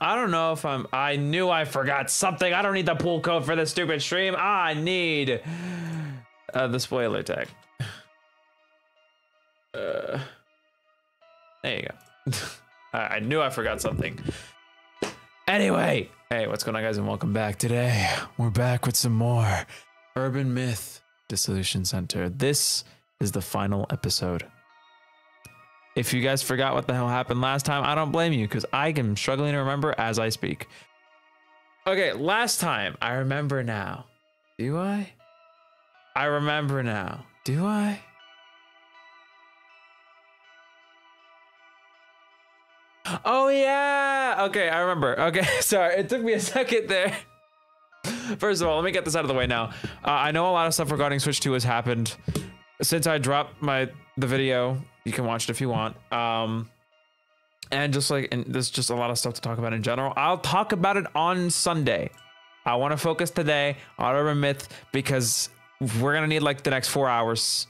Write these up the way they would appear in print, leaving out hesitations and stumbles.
I don't know if I knew I forgot something. I don't need the pool code for this stupid stream. I need the spoiler tag. There you go. I knew I forgot something. Anyway, hey, what's going on, guys, and welcome back. Today, we're back with some more Urban Myth Dissolution Center. This is the final episode. If you guys forgot what the hell happened last time, I don't blame you, because I am struggling to remember as I speak. Okay, last time, I remember now. Do I? I remember now. Do I? Oh yeah, okay, I remember. Okay, sorry, it took me a second there. First of all, let me get this out of the way now. I know a lot of stuff regarding Switch 2 has happened since I dropped the video. You can watch it if you want. And there's just a lot of stuff to talk about in general. I'll talk about it on Sunday. I want to focus today on Urban Myth because we're gonna need like the next 4 hours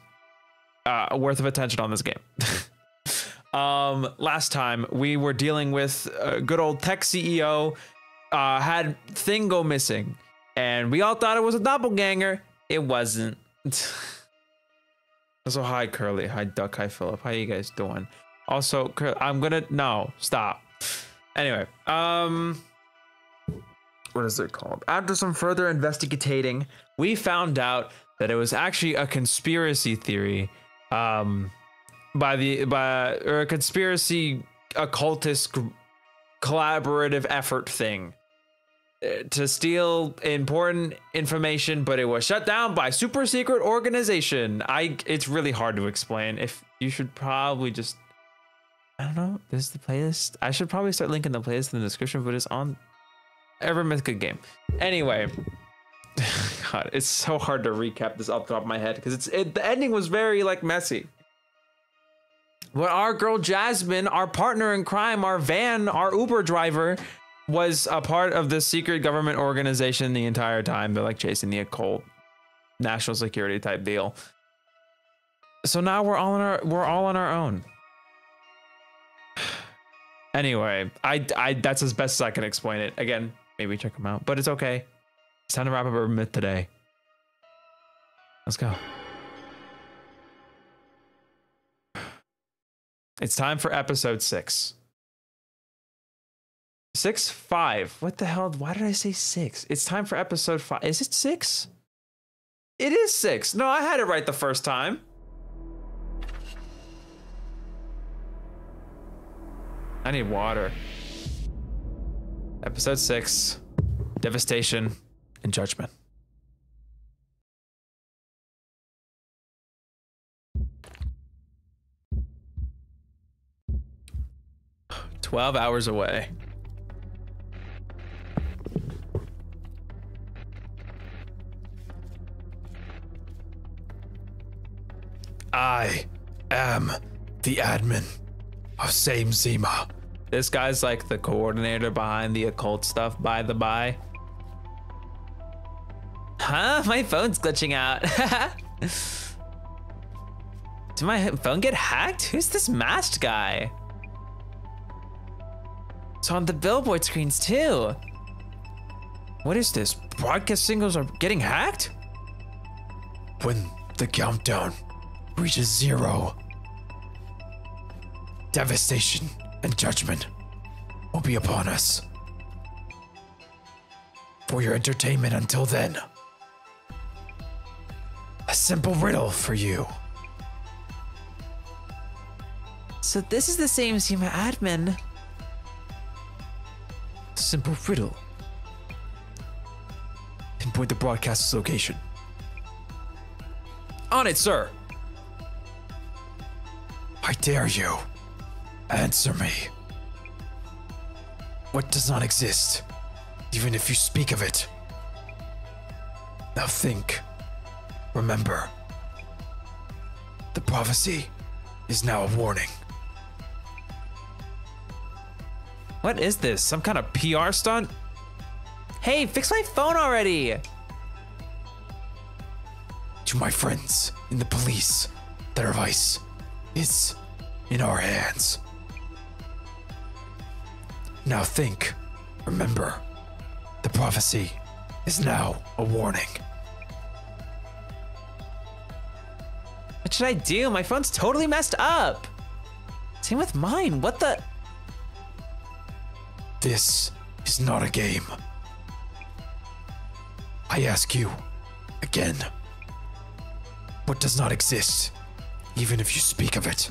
worth of attention on this game. Last time we were dealing with good old tech CEO had thing go missing, and we all thought it was a doppelganger. It wasn't. So hi Curly, hi Duck, hi Philip, how you guys doing? Also, no, stop. Anyway, what is it called? After some further investigating, we found out that it was actually a conspiracy theory, or a conspiracy occultist collaborative effort thing to steal important information, but it was shut down by super secret organization. It's really hard to explain. If you should probably just, I don't know, this is the playlist. I should probably start linking the playlist in the description, but it's on Urban Myth good game. Anyway, God, it's so hard to recap this off the top of my head because the ending was very like messy. But our girl Jasmine, our partner in crime, our Uber driver, was a part of the secret government organization the entire time. They're like chasing the occult, national security type deal. So now we're all on our own. Anyway, that's as best as I can explain it. Again, maybe check them out, but it's okay. It's time to wrap up Urban Myth today. Let's go. It's time for episode 6. 5. What the hell? Why did I say 6? It's time for episode 5. Is it 6? It is 6. No, I had it right the first time. I need water. Episode 6. Devastation and Judgment. "12 hours away. I am the admin of Same Zima." This guy's like the coordinator behind the occult stuff, by the by. Huh? My phone's glitching out. Did my phone get hacked? Who's this masked guy? It's on the billboard screens too. What is this? Broadcast signals are getting hacked? When the countdown reaches 0, devastation and judgment will be upon us. For your entertainment until then, a simple riddle for you. So this is the Same Zima admin. Simple riddle. Pinpoint the broadcaster's location. On it, sir. I dare you. Answer me. What does not exist, even if you speak of it? Now think. Remember. The prophecy is now a warning. What is this? Some kind of PR stunt? Hey, fix my phone already! To my friends in the police, their advice is in our hands. Now think Remember, the prophecy is now a warning. What should I do? My phone's totally messed up. Same with mine. What the? This is not a game. I ask you, again, what does not exist, even if you speak of it?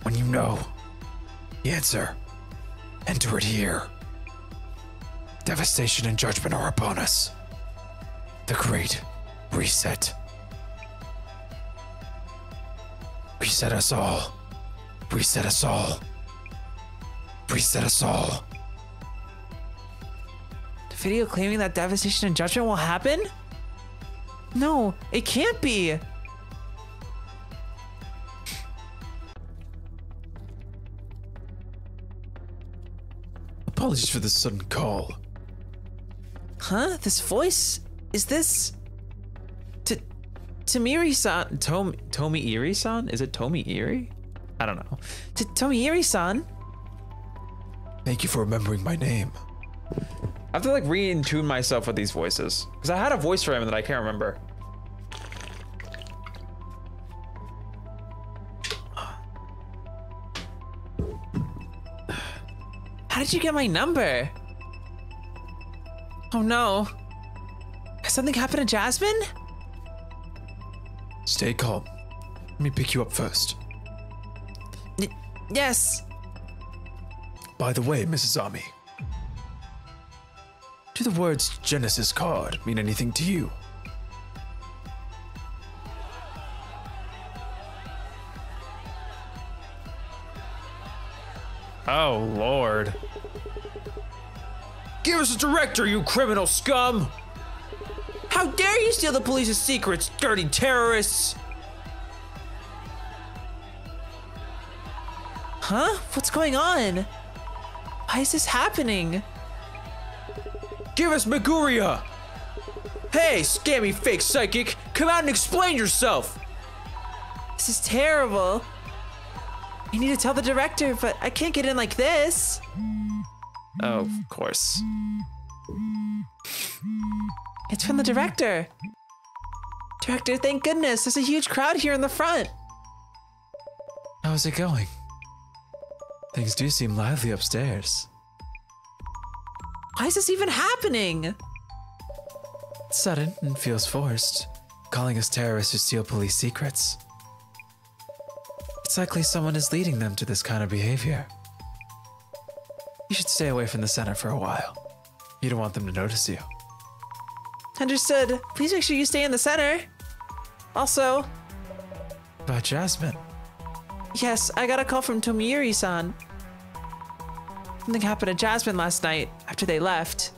When you know the answer, enter it here. Devastation and judgment are upon us. The great reset. Reset us all. Reset us all. Reset us all. The video claiming that devastation and judgment will happen? No, it can't be. Apologies for the sudden call. Huh? This voice? Is this... Tomiri-san? Tomi-iri-san? Is it Tomi-iri? I don't know. Tomi-iri-san? Thank you for remembering my name. I have to like re-intune myself with these voices. Because I had a voice for him that I can't remember. How did you get my number? Oh no. Has something happened to Jasmine? Stay calm. Let me pick you up first. Yes. By the way, Mrs. Ami, do the words Genesis card mean anything to you? Oh, Lord. Give us a director, you criminal scum! How dare you steal the police's secrets, dirty terrorists! Huh? What's going on? Why is this happening? Give us Meguria! Hey, scammy fake psychic, come out and explain yourself! This is terrible. I need to tell the director, but I can't get in like this. Oh, of course. It's from the director. Director, thank goodness. There's a huge crowd here in the front. How's it going? Things do seem lively upstairs. Why is this even happening? It's sudden and feels forced, calling us terrorists who steal police secrets. It's likely someone is leading them to this kind of behavior. You should stay away from the center for a while. You don't want them to notice you. Understood. Please make sure you stay in the center. Also... About Jasmine. Yes, I got a call from Tomiri-san. Something happened to Jasmine last night after they left.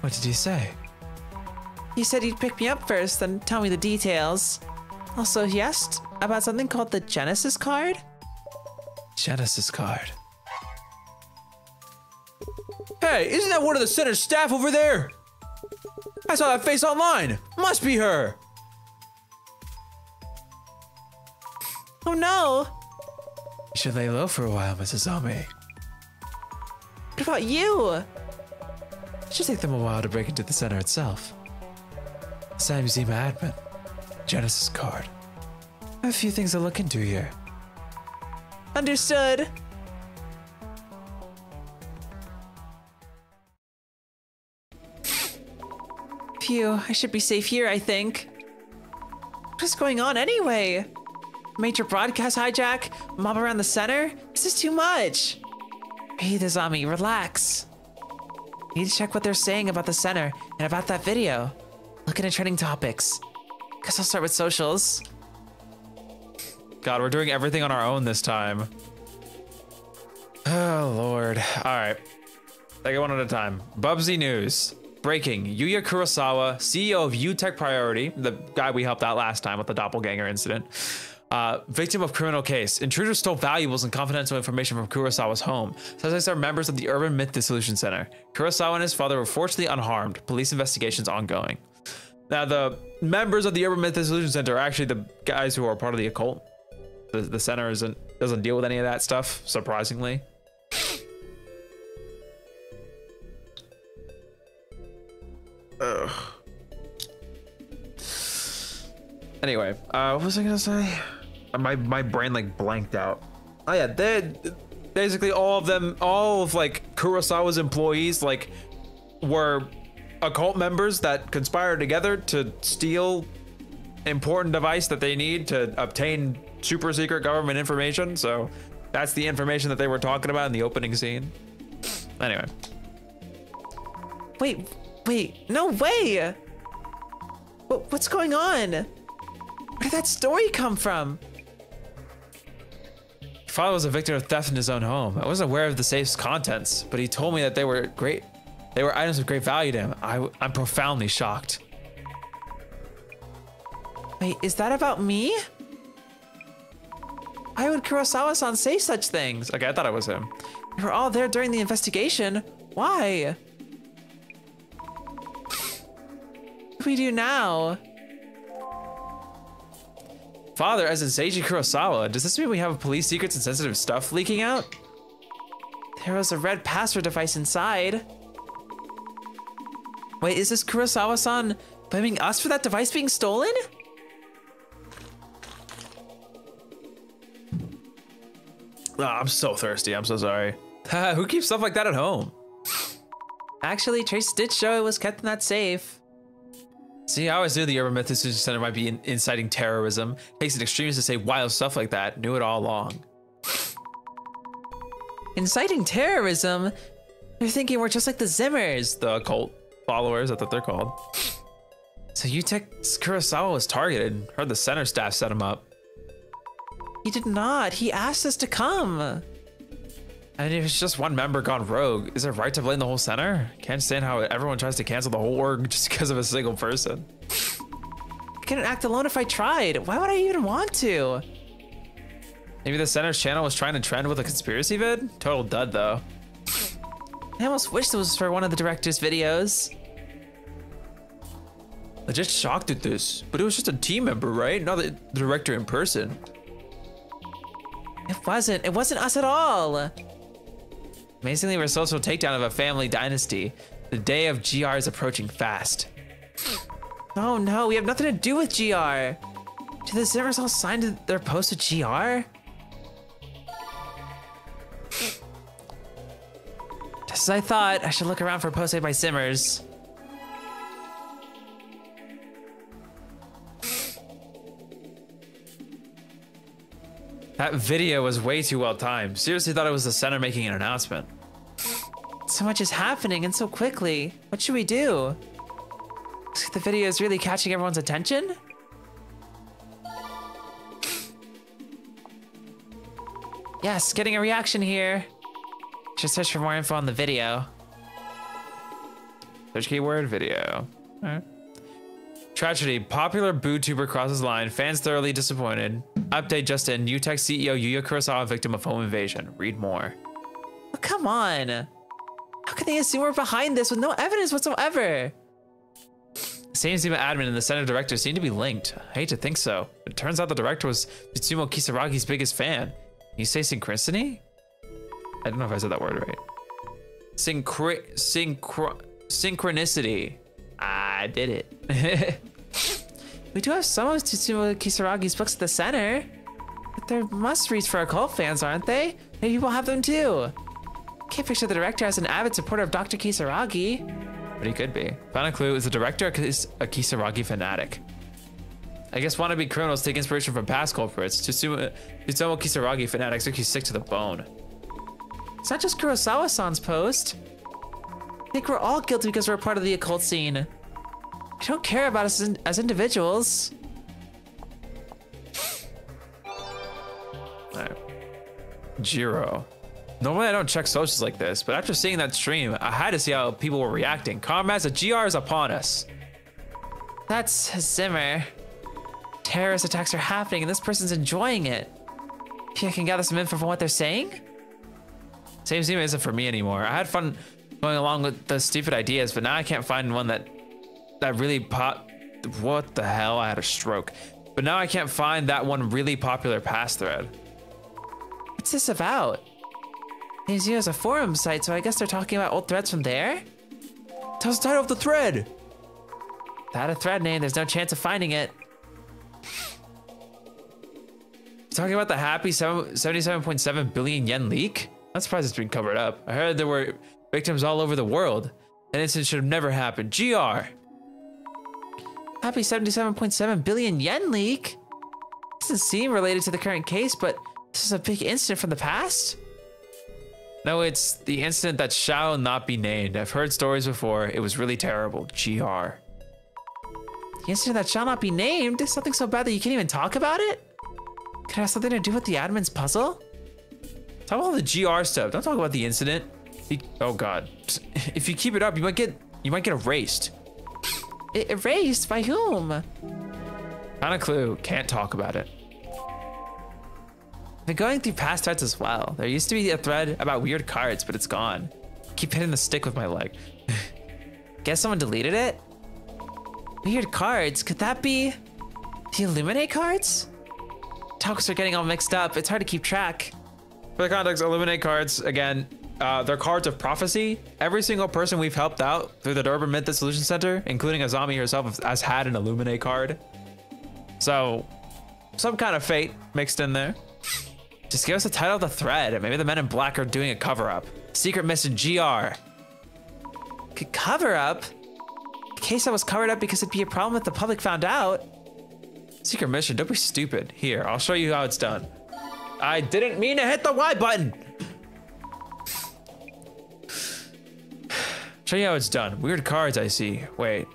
What did he say? He said he'd pick me up first, then tell me the details. Also, he asked about something called the Genesis card? Genesis card. Hey, isn't that one of the center's staff over there? I saw that face online. Must be her. Oh no. You should lay low for a while, Mrs. Ami. What about you? It should take them a while to break into the center itself. Sam Museum admin. Genesis card. I have a few things to look into here. Understood. Phew, I should be safe here, I think. What is going on anyway? Major broadcast hijack? Mob around the center? This is too much. Breathe, Izami, relax. Need to check what they're saying about the center and about that video. Look into trending topics. Guess I'll start with socials. God, we're doing everything on our own this time. Oh, Lord. All right. Take it one at a time. Bubsy news. Breaking. Yuya Kurosawa, CEO of U-Tech Priority, the guy we helped out last time with the doppelganger incident, victim of criminal case. Intruders stole valuables and confidential information from Kurosawa's home. Suspects are members of the urban Myth Dissolution Center. Kurosawa and his father were fortunately unharmed. Police investigations ongoing. Now, the members of the urban Myth Dissolution Center are actually the guys who are part of the occult. The center doesn't deal with any of that stuff, surprisingly. Ugh. Anyway, what was I gonna say? My brain like blanked out. Oh yeah, they basically all of like Kurosawa's employees like were occult members that conspired together to steal important device that they need to obtain super secret government information. So that's the information that they were talking about in the opening scene. Anyway. Wait, no way! What's going on? Where did that story come from? Your father was a victim of theft in his own home. I wasn't aware of the safe's contents, but he told me that they were great. They were items of great value to him. I'm profoundly shocked. Wait, is that about me? Why would Kurosawa-san say such things? Okay, I thought it was him. We were all there during the investigation. Why? What do we do now? Father, as in Seiji Kurosawa, does this mean we have police secrets and sensitive stuff leaking out? There was a red password device inside. Wait, is this Kurosawa-san blaming us for that device being stolen? Oh, I'm so thirsty. I'm so sorry. Who keeps stuff like that at home? Actually, Trace did show it was kept in that safe. See, I always knew the Urban Myth Dissolution Center might be inciting terrorism. Takes an extremist to say wild stuff like that. Knew it all along. Inciting terrorism? They're thinking we're just like the Zimmers. The occult followers, that's what they're called. So Yutek Kurosawa was targeted. Heard the center staff set him up. He did not. He asked us to come. And if it's just one member gone rogue, is it right to blame the whole center? Can't understand how everyone tries to cancel the whole org just because of a single person. I couldn't act alone if I tried. Why would I even want to? Maybe the center's channel was trying to trend with a conspiracy vid? Total dud though. I almost wish this was for one of the director's videos. Legit shocked at this, but it was just a team member, right? Not the director in person. It wasn't us at all. Amazingly, we're a social takedown of a family dynasty. The day of GR is approaching fast. Oh no, we have nothing to do with GR. Did the Zimmers all sign their post with GR? Just as I thought, I should look around for a post made by Zimmers. That video was way too well timed. Seriously thought it was the center making an announcement. So much is happening and so quickly. What should we do? Looks like the video is really catching everyone's attention. Yes, getting a reaction here. Should search for more info on the video. Search keyword video. All right. Tragedy. Popular bootuber crosses line. Fans thoroughly disappointed. Update just in. Utech CEO Yuya Kurosawa victim of home invasion. Read more. Oh, come on. How can they assume we're behind this with no evidence whatsoever? The same team admin and the center director seem to be linked. I hate to think so. It turns out the director was Mitsumo Kisaragi's biggest fan. You say synchronicity? I don't know if I said that word right. Synchronicity. I did it. We do have some of Mitsumo Kisaragi's books at the center. But they're must-reads for occult fans, aren't they? Maybe people have them too. Can't picture the director as an avid supporter of Dr. Kisaragi. But he could be. Found a clue. Is the director a Kisaragi fanatic? I guess wannabe criminals take inspiration from past culprits. Mitsumo Kisaragi fanatics are sick to the bone. It's not just Kurosawa-san's post. I think we're all guilty because we're a part of the occult scene. They don't care about us as individuals. Alright. Jiro. Normally I don't check socials like this, but after seeing that stream, I had to see how people were reacting. Comrades, the GR is upon us. That's Zimmer. Terrorist attacks are happening and this person's enjoying it. Think I can gather some info from what they're saying? Same team isn't for me anymore. I had fun going along with the stupid ideas, but now I can't find one that really popped. What the hell? I had a stroke. But now I can't find that one really popular past thread. What's this about? Name's used as a forum site, so I guess they're talking about old threads from there? Tell us the title of the thread. Without a thread name, there's no chance of finding it. Talking about the happy 77.7 billion yen leak? I'm surprised it's been covered up. I heard there were victims all over the world. An incident should have never happened. GR. Happy 77.7 billion yen leak? Doesn't seem related to the current case, but this is a big incident from the past? No, it's the incident that shall not be named. I've heard stories before. It was really terrible. GR. The incident that shall not be named? Something so bad that you can't even talk about it? Could it have something to do with the admin's puzzle? Talk about the GR stuff. Don't talk about the incident. Oh God. If you keep it up, you might get erased. Erased? By whom? Not a clue. Can't talk about it. I've been going through past threads as well. There used to be a thread about weird cards, but it's gone. Keep hitting the stick with my leg. Guess someone deleted it? Weird cards? Could that be the Illuminate cards? Topics are getting all mixed up. It's hard to keep track. For the context, Illuminate cards, again, they're cards of prophecy. Every single person we've helped out through the Durban Myth Dissolution Center, including Azami herself, has had an Illuminate card. So, some kind of fate mixed in there. Just give us the title of the thread. Maybe the Men in Black are doing a cover-up. Secret mission GR. Cover-up? The case that was covered up because it'd be a problem if the public found out. Secret mission, don't be stupid. Here, I'll show you how it's done. I didn't mean to hit the Y button. Show you how it's done. Weird cards, I see. Wait,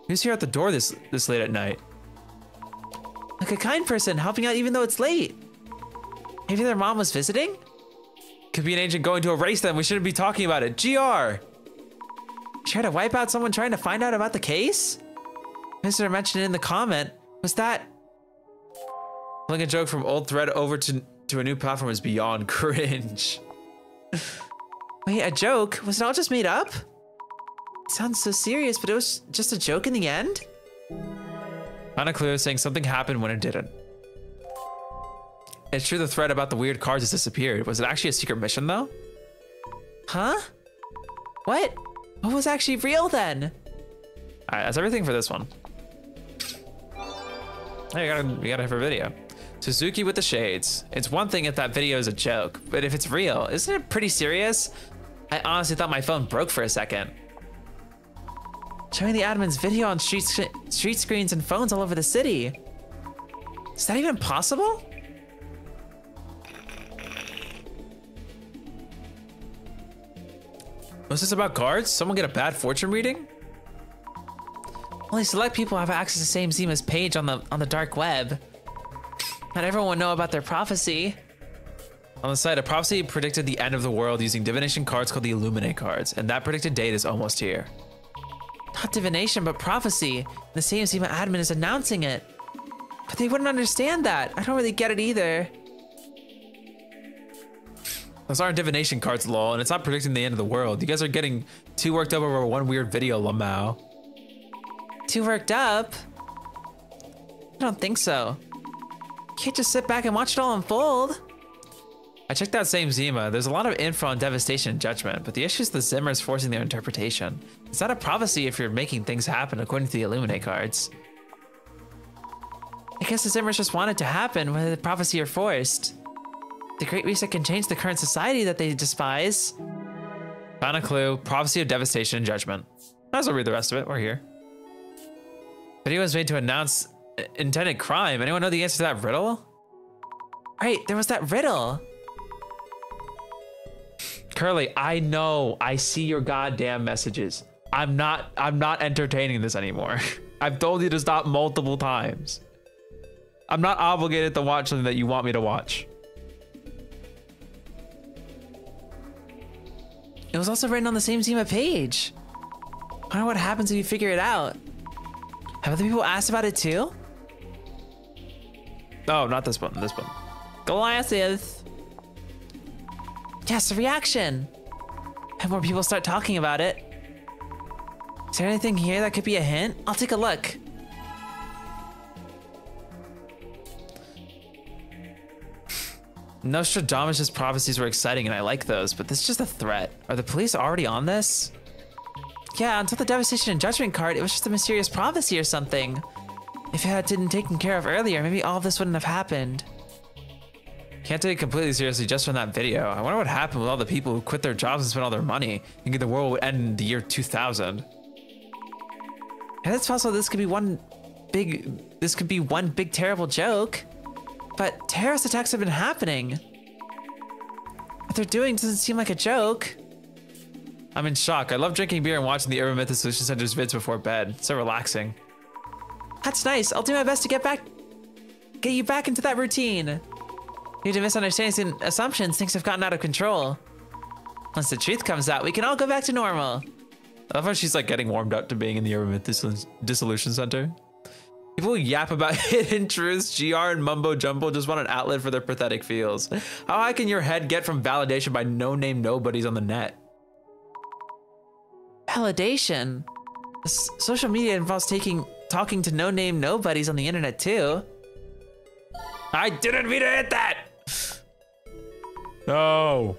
who's here at the door this late at night? Like a kind person helping out even though it's late. Maybe their mom was visiting? Could be an agent going to erase them. We shouldn't be talking about it. GR. Try to wipe out someone trying to find out about the case? Visitor mentioned it in the comment. Was that? Pulling a joke from old thread over to a new platform is beyond cringe. Wait, a joke? Was it all just made up? It sounds so serious, but it was just a joke in the end? Not a clue, saying something happened when it didn't. It's true the thread about the weird cards has disappeared. Was it actually a secret mission though? Huh? What? What was actually real then? All right, that's everything for this one. Hey, we gotta have a video. Suzuki with the shades. It's one thing if that video is a joke, but if it's real, isn't it pretty serious? I honestly thought my phone broke for a second. Showing the admin's video on street screens and phones all over the city. Is that even possible? Was this about cards? Someone get a bad fortune reading? Only select people have access to the same Zima's page on the dark web. Not everyone would know about their prophecy. On the site, a prophecy predicted the end of the world using divination cards called the Illuminate cards, and that predicted date is almost here. Not divination, but prophecy. The same Zima admin is announcing it. But they wouldn't understand that. I don't really get it either. Those aren't divination cards, lol, and it's not predicting the end of the world. You guys are getting too worked up over one weird video, lamau. Too worked up? I don't think so. You can't just sit back and watch it all unfold. I checked that same Zima. There's a lot of info on devastation and judgment, but the issue is the Zimmers forcing their interpretation. It's not a prophecy if you're making things happen according to the Illuminate cards. I guess the Zimmers just want it to happen, whether the prophecy or forced. The Great Reset can change the current society that they despise. Found a clue. Prophecy of devastation and judgment. Might as well read the rest of it. We're here. Video was made to announce intended crime. Anyone know the answer to that riddle? Right, there was that riddle. Curly, I know. I see your goddamn messages. I'm not entertaining this anymore. I've told you to stop multiple times. I'm not obligated to watch something that you want me to watch. It was also written on the same Zima page. I wonder what happens if you figure it out. Have other people asked about it too? Oh, not this one. This one. Glasses. Yes, a reaction. Have more people start talking about it. Is there anything here that could be a hint? I'll take a look. Nostradamus' prophecies were exciting and I like those, but this is just a threat. Are the police already on this? Yeah, until the Devastation and Judgment card, it was just a mysterious prophecy or something. If it had been taken care of earlier, maybe all of this wouldn't have happened. Can't take it completely seriously just from that video. I wonder what happened with all the people who quit their jobs and spent all their money, thinking the world would end in the year 2000. And it's possible this could be one big terrible joke. But terrorist attacks have been happening. What they're doing doesn't seem like a joke. I'm in shock. I love drinking beer and watching the Myth Dissolution Center's vids before bed. It's so relaxing. That's nice. I'll do my best to get you back into that routine. Due to misunderstandings and assumptions, things have gotten out of control. Once the truth comes out, we can all go back to normal. I love how she's like getting warmed up to being in the Myth Dissolution Center. People who yap about hidden truths, GR and mumbo jumbo just want an outlet for their pathetic feels. How high can your head get from validation by no-name nobodies on the net? Validation? Social media involves talking to no-name nobodies on the internet too. I didn't mean to hit that! No.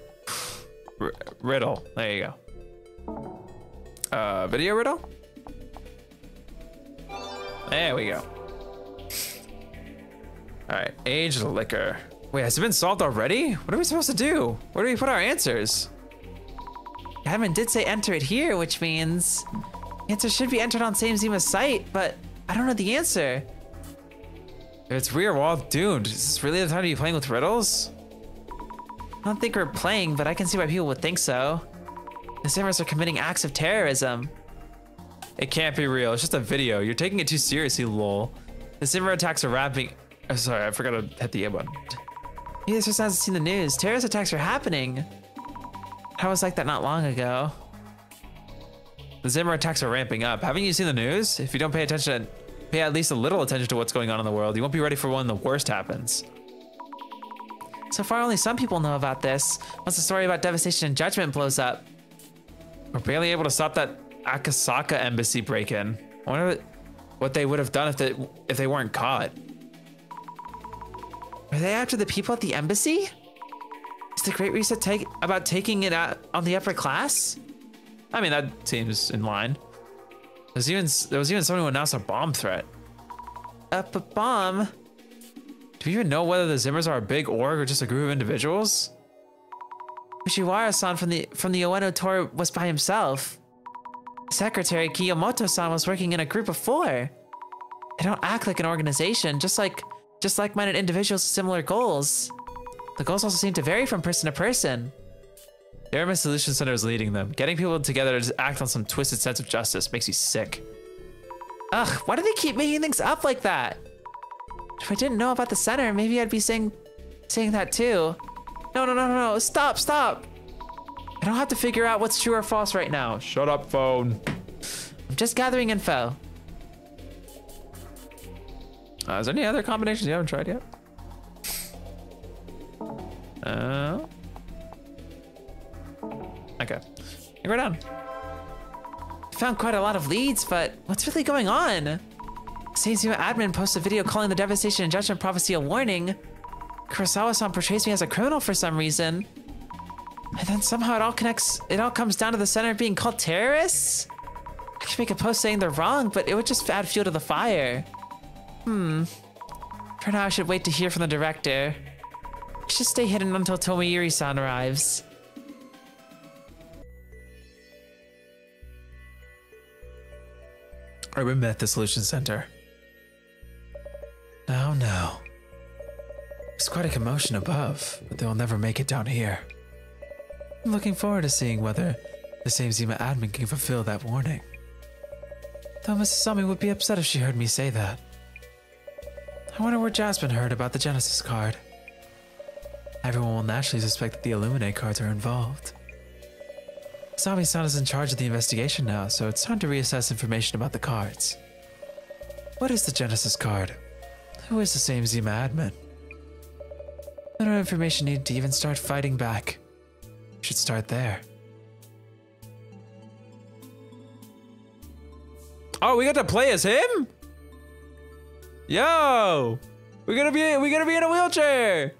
Riddle. There you go. Video riddle? There we go. All right, aged liquor. Wait, has it been solved already? What are we supposed to do? Where do we put our answers? Admin did say enter it here, which means answer should be entered on same Zima's site, but I don't know the answer. If it's we're all doomed. Is this really the time to be playing with riddles? I don't think we're playing, but I can see why people would think so. The Zimmers are committing acts of terrorism. It can't be real. It's just a video. You're taking it too seriously, lol. The Zimmer attacks are wrapping. Oh, sorry, I forgot to hit the A button. He just hasn't seen the news. Terrorist attacks are happening. I was like that not long ago. The Zimmer attacks are ramping up. Haven't you seen the news? If you don't pay at least a little attention to what's going on in the world, you won't be ready for when the worst happens. So far, only some people know about this. Once the story about Devastation and Judgment blows up. We're barely able to stop that Akasaka embassy break-in. I wonder what they would have done if they weren't caught. Are they after the people at the embassy? Is the Great Reset about taking it out on the upper class? I mean, that seems in line. There was even someone who announced a bomb threat. A bomb? Do we even know whether the Zimmers are a big org or just a group of individuals? Fujiwara-san from the Ueno tour was by himself. Secretary Kiyomoto-san was working in a group of 4. They don't act like an organization, just like-minded individuals with similar goals. The goals also seem to vary from person to person. The Myth Dissolution Center is leading them. Getting people together to act on some twisted sense of justice makes you sick. Ugh, why do they keep making things up like that? If I didn't know about the center, maybe I'd be saying that too. No, stop. I don't have to figure out what's true or false right now. Shut up, phone. I'm just gathering info. Is there any other combinations you haven't tried yet? Okay. We're done. I found quite a lot of leads, but what's really going on? Seizuma admin posts a video calling the Devastation and Judgment prophecy a warning. Kurosawa-san portrays me as a criminal for some reason. And then somehow it all comes down to the center being called terrorists? I could make a post saying they're wrong, but it would just add fuel to the fire. For now, I should wait to hear from the director. I should stay hidden until Tomoyuri-san arrives. Myth Dissolution Center. No. There's quite a commotion above, but they will never make it down here. I'm looking forward to seeing whether the same Zima admin can fulfill that warning. Though Mrs. Sami would be upset if she heard me say that. I wonder where Jasmine heard about the Genesis card. Everyone will naturally suspect that the Illuminate cards are involved. Sami-san is in charge of the investigation now, so it's time to reassess information about the cards. What is the Genesis card? Who is the same Zima admin? No information needed to even start fighting back. We should start there. Oh, we got to play as him? Yo! We're gonna be in a wheelchair!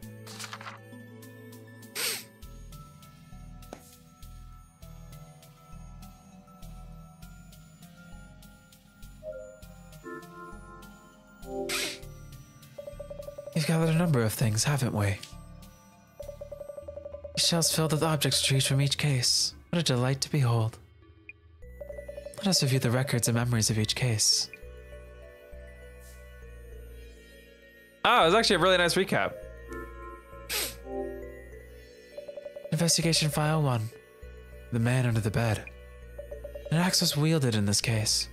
We've gathered a number of things, haven't we? Shelves filled with objects retrieved from each case. What a delight to behold. Let us review the records and memories of each case. Oh, it was actually a really nice recap. Investigation File 1. The man under the bed. An axe was wielded in this case.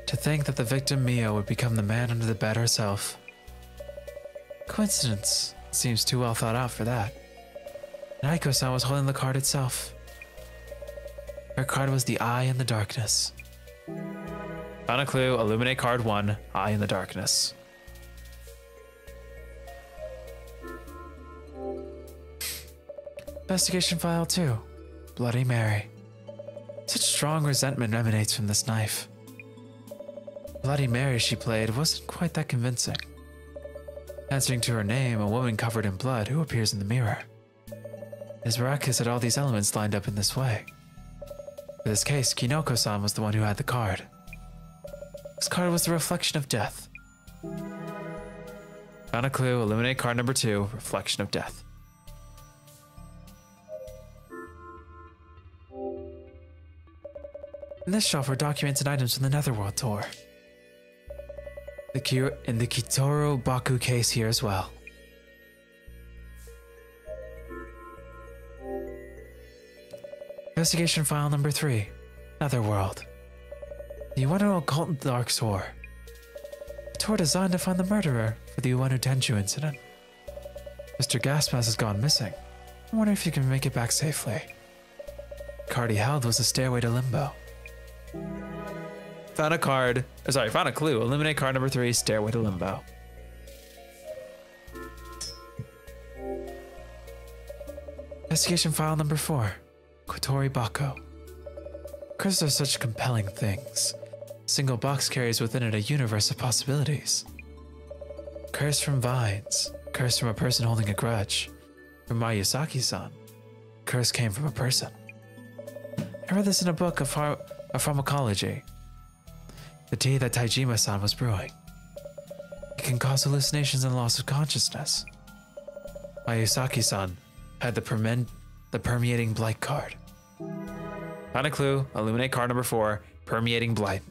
To think that the victim Mio would become the man under the bed herself. Coincidence. Seems too well thought out for that. And Aiko-san was holding the card itself. Her card was the Eye in the Darkness. Found a clue. Illuminate card 1. Eye in the Darkness. Investigation File 2. Bloody Mary. Such strong resentment emanates from this knife. Bloody Mary she played wasn't quite that convincing. Answering to her name, a woman covered in blood who appears in the mirror. It is miraculous that all these elements lined up in this way. For this case, Kinoko-san was the one who had the card. This card was the reflection of death. Found a clue. Illuminate card number 2. Reflection of death. In this shelf are documents and items from the Netherworld tour. In the Kitoro Baku case here as well. Investigation File number 3. Netherworld. The Ueno Occult Dark Tour. A tour designed to find the murderer for the Ueno Tenchu incident. Mr. Gasmas has gone missing. I wonder if you can make it back safely. The card he held was the Stairway to Limbo. Found a card. Found a clue. Eliminate card number 3. Stairway to Limbo. Investigation File number 4. Kotori Bako. Curses are such compelling things. A single box carries within it a universe of possibilities. Curse from vines. Curse from a person holding a grudge. From Mayusaki-san. Curse came from a person. I read this in a book of pharmacology. The tea that Taijima-san was brewing. It can cause hallucinations and loss of consciousness. Mayusaki-san had the permeating blight card. Found a clue. Illuminate card number 4. Permeating blight.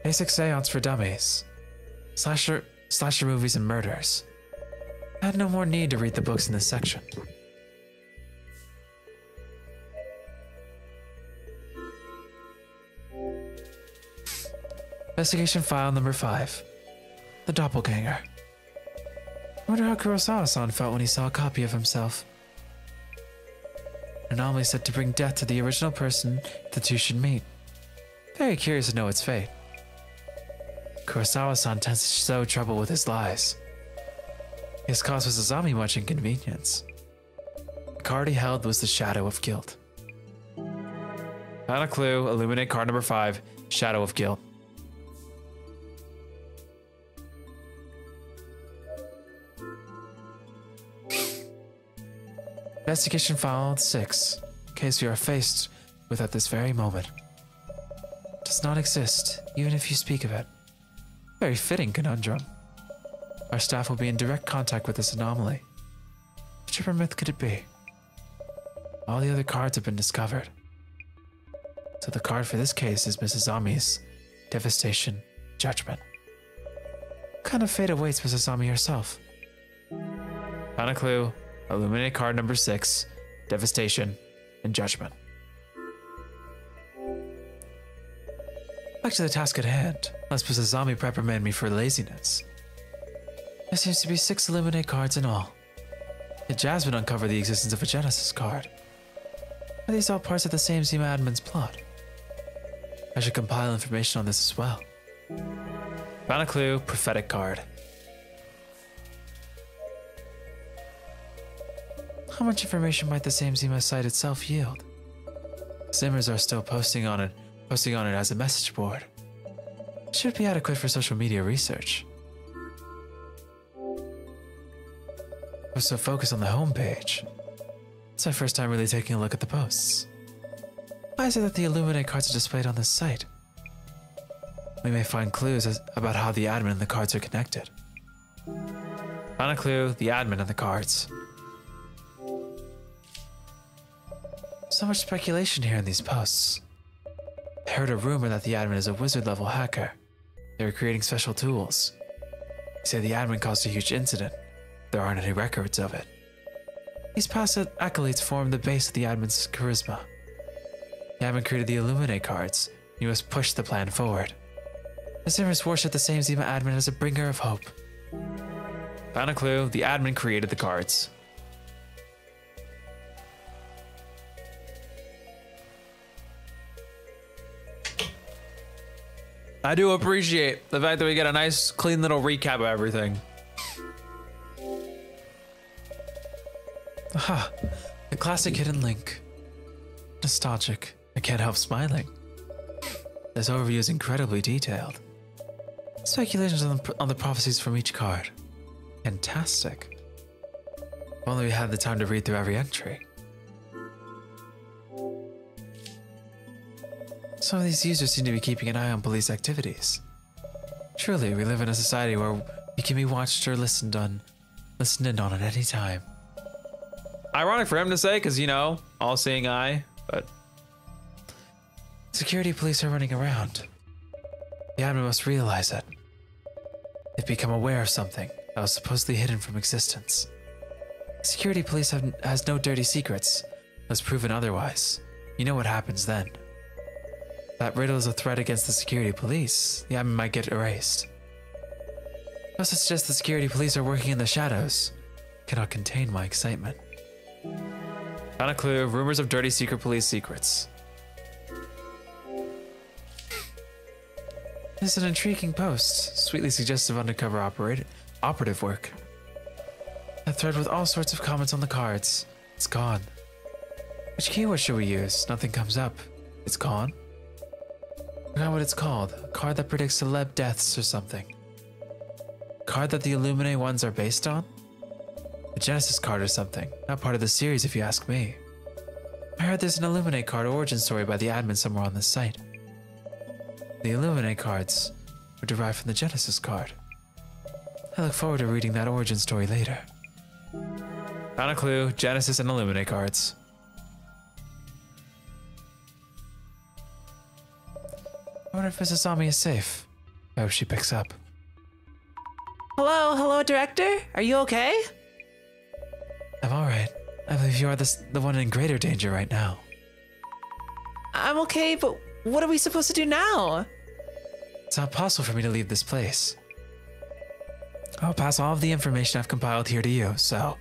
Basic seance for dummies. Slasher movies and murders. I had no more need to read the books in this section. Investigation File number 5. The Doppelganger. I wonder how Kurosawa-san felt when he saw a copy of himself. An anomaly said to bring death to the original person the two should meet. Very curious to know its fate. Kurosawa-san tends to sow trouble with his lies. He has caused Sasami much inconvenience. The card he held was the Shadow of Guilt. Found a clue. Illuminate card number 5. Shadow of Guilt. Investigation File 6. Case we are faced with at this very moment. Does not exist, even if you speak of it. Very fitting conundrum. Our staff will be in direct contact with this anomaly. Whichever myth could it be? All the other cards have been discovered. So the card for this case is Mrs. Ami's Devastation, Judgment. What kind of fate awaits Mrs. Ami herself? Found a clue. Illuminate card number 6. Devastation and Judgment. Back to the task at hand, lest Mrs. Ami reprimand me for laziness. There seems to be 6 Illuminate cards in all. Yet Jasmine uncovered the existence of a Genesis card. Are these all parts of the same Zima admin's plot? I should compile information on this as well. Found a clue. Prophetic card. How much information might the same Zima site itself yield? Zimmers are still posting on it as a message board. It should be adequate for social media research. I was so focused on the homepage. It's my first time really taking a look at the posts. Why is it that the Illuminate cards are displayed on this site? We may find clues about how the admin and the cards are connected. Found a clue, the admin and the cards. So much speculation here in these posts. I heard a rumor that the admin is a wizard-level hacker. They were creating special tools. They say the admin caused a huge incident. There aren't any records of it. These past accolades form the base of the admin's charisma. The admin created the Illuminate cards, and you must push the plan forward. The Zimmers worship the same Zima admin as a bringer of hope. Found a clue, the admin created the cards. I do appreciate the fact that we get a nice, clean little recap of everything. Aha, the classic hidden link. Nostalgic. I can't help smiling. This overview is incredibly detailed. Speculations on the prophecies from each card. Fantastic. If only we had the time to read through every entry. Some of these users seem to be keeping an eye on police activities. Truly, we live in a society where we can be watched or listened in on at any time. Ironic for him to say, because, you know, all-seeing eye, but... Security police are running around. The admin must realize it. They've become aware of something that was supposedly hidden from existence. Security police has no dirty secrets, unless proven otherwise. You know what happens then. If that riddle is a threat against the security police, the admin might get erased. I also suggest the security police are working in the shadows. Cannot contain my excitement. Found a clue, rumors of dirty secret police secrets. This is an intriguing post, sweetly suggestive undercover operative work. A thread with all sorts of comments on the cards. It's gone. Which keyword should we use? Nothing comes up. It's gone? Forgot what it's called. A card that predicts celeb deaths or something. A card that the Illuminate ones are based on? A Genesis card or something. Not part of the series if you ask me. I heard there's an Illuminate card origin story by the admin somewhere on this site. The Illuminate cards were derived from the Genesis card. I look forward to reading that origin story later. Found a clue, Genesis and Illuminate cards. I wonder if Mrs. Ami is safe. I hope she picks up. Hello, director? Are you okay? I'm alright. I believe you are the one in greater danger right now. I'm okay, but what are we supposed to do now? It's not possible for me to leave this place. I'll pass all of the information I've compiled here to you, so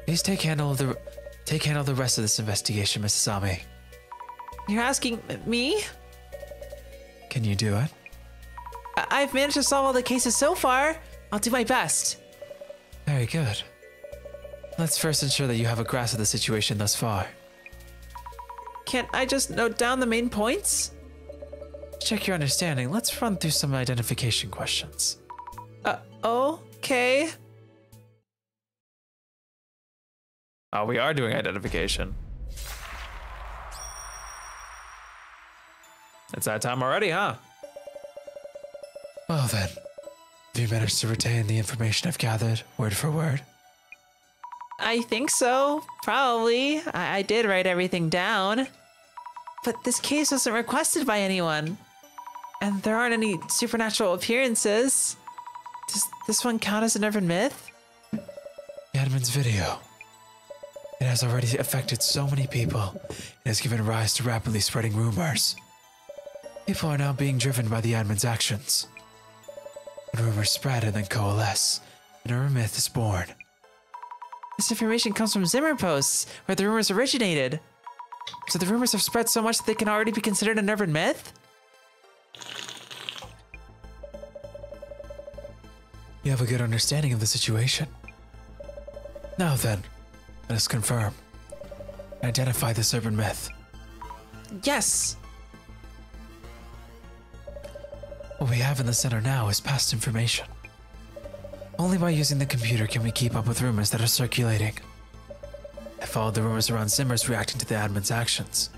please take handle of the rest of this investigation, Mrs. Ami. You're asking me? Can you do it? I've managed to solve all the cases so far. I'll do my best. Very good. Let's first ensure that you have a grasp of the situation thus far. Can't I just note down the main points? To check your understanding, let's run through some identification questions. Okay. Oh, we are doing identification. It's that time already, huh? Well then, have you managed to retain the information I've gathered, word for word? I think so. Probably. I did write everything down. But this case wasn't requested by anyone. And there aren't any supernatural appearances. Does this one count as an urban myth? The admin's video. It has already affected so many people. It has given rise to rapidly spreading rumors. People are now being driven by the admin's actions. When rumors spread and then coalesce, an urban myth is born. This information comes from Zimmer posts, where the rumors originated. So the rumors have spread so much that they can already be considered an urban myth? You have a good understanding of the situation. Now then, let us confirm and identify this urban myth. Yes. What we have in the center now is past information. Only by using the computer can we keep up with rumors that are circulating. I followed the rumors around Zimmer's reacting to the admin's actions.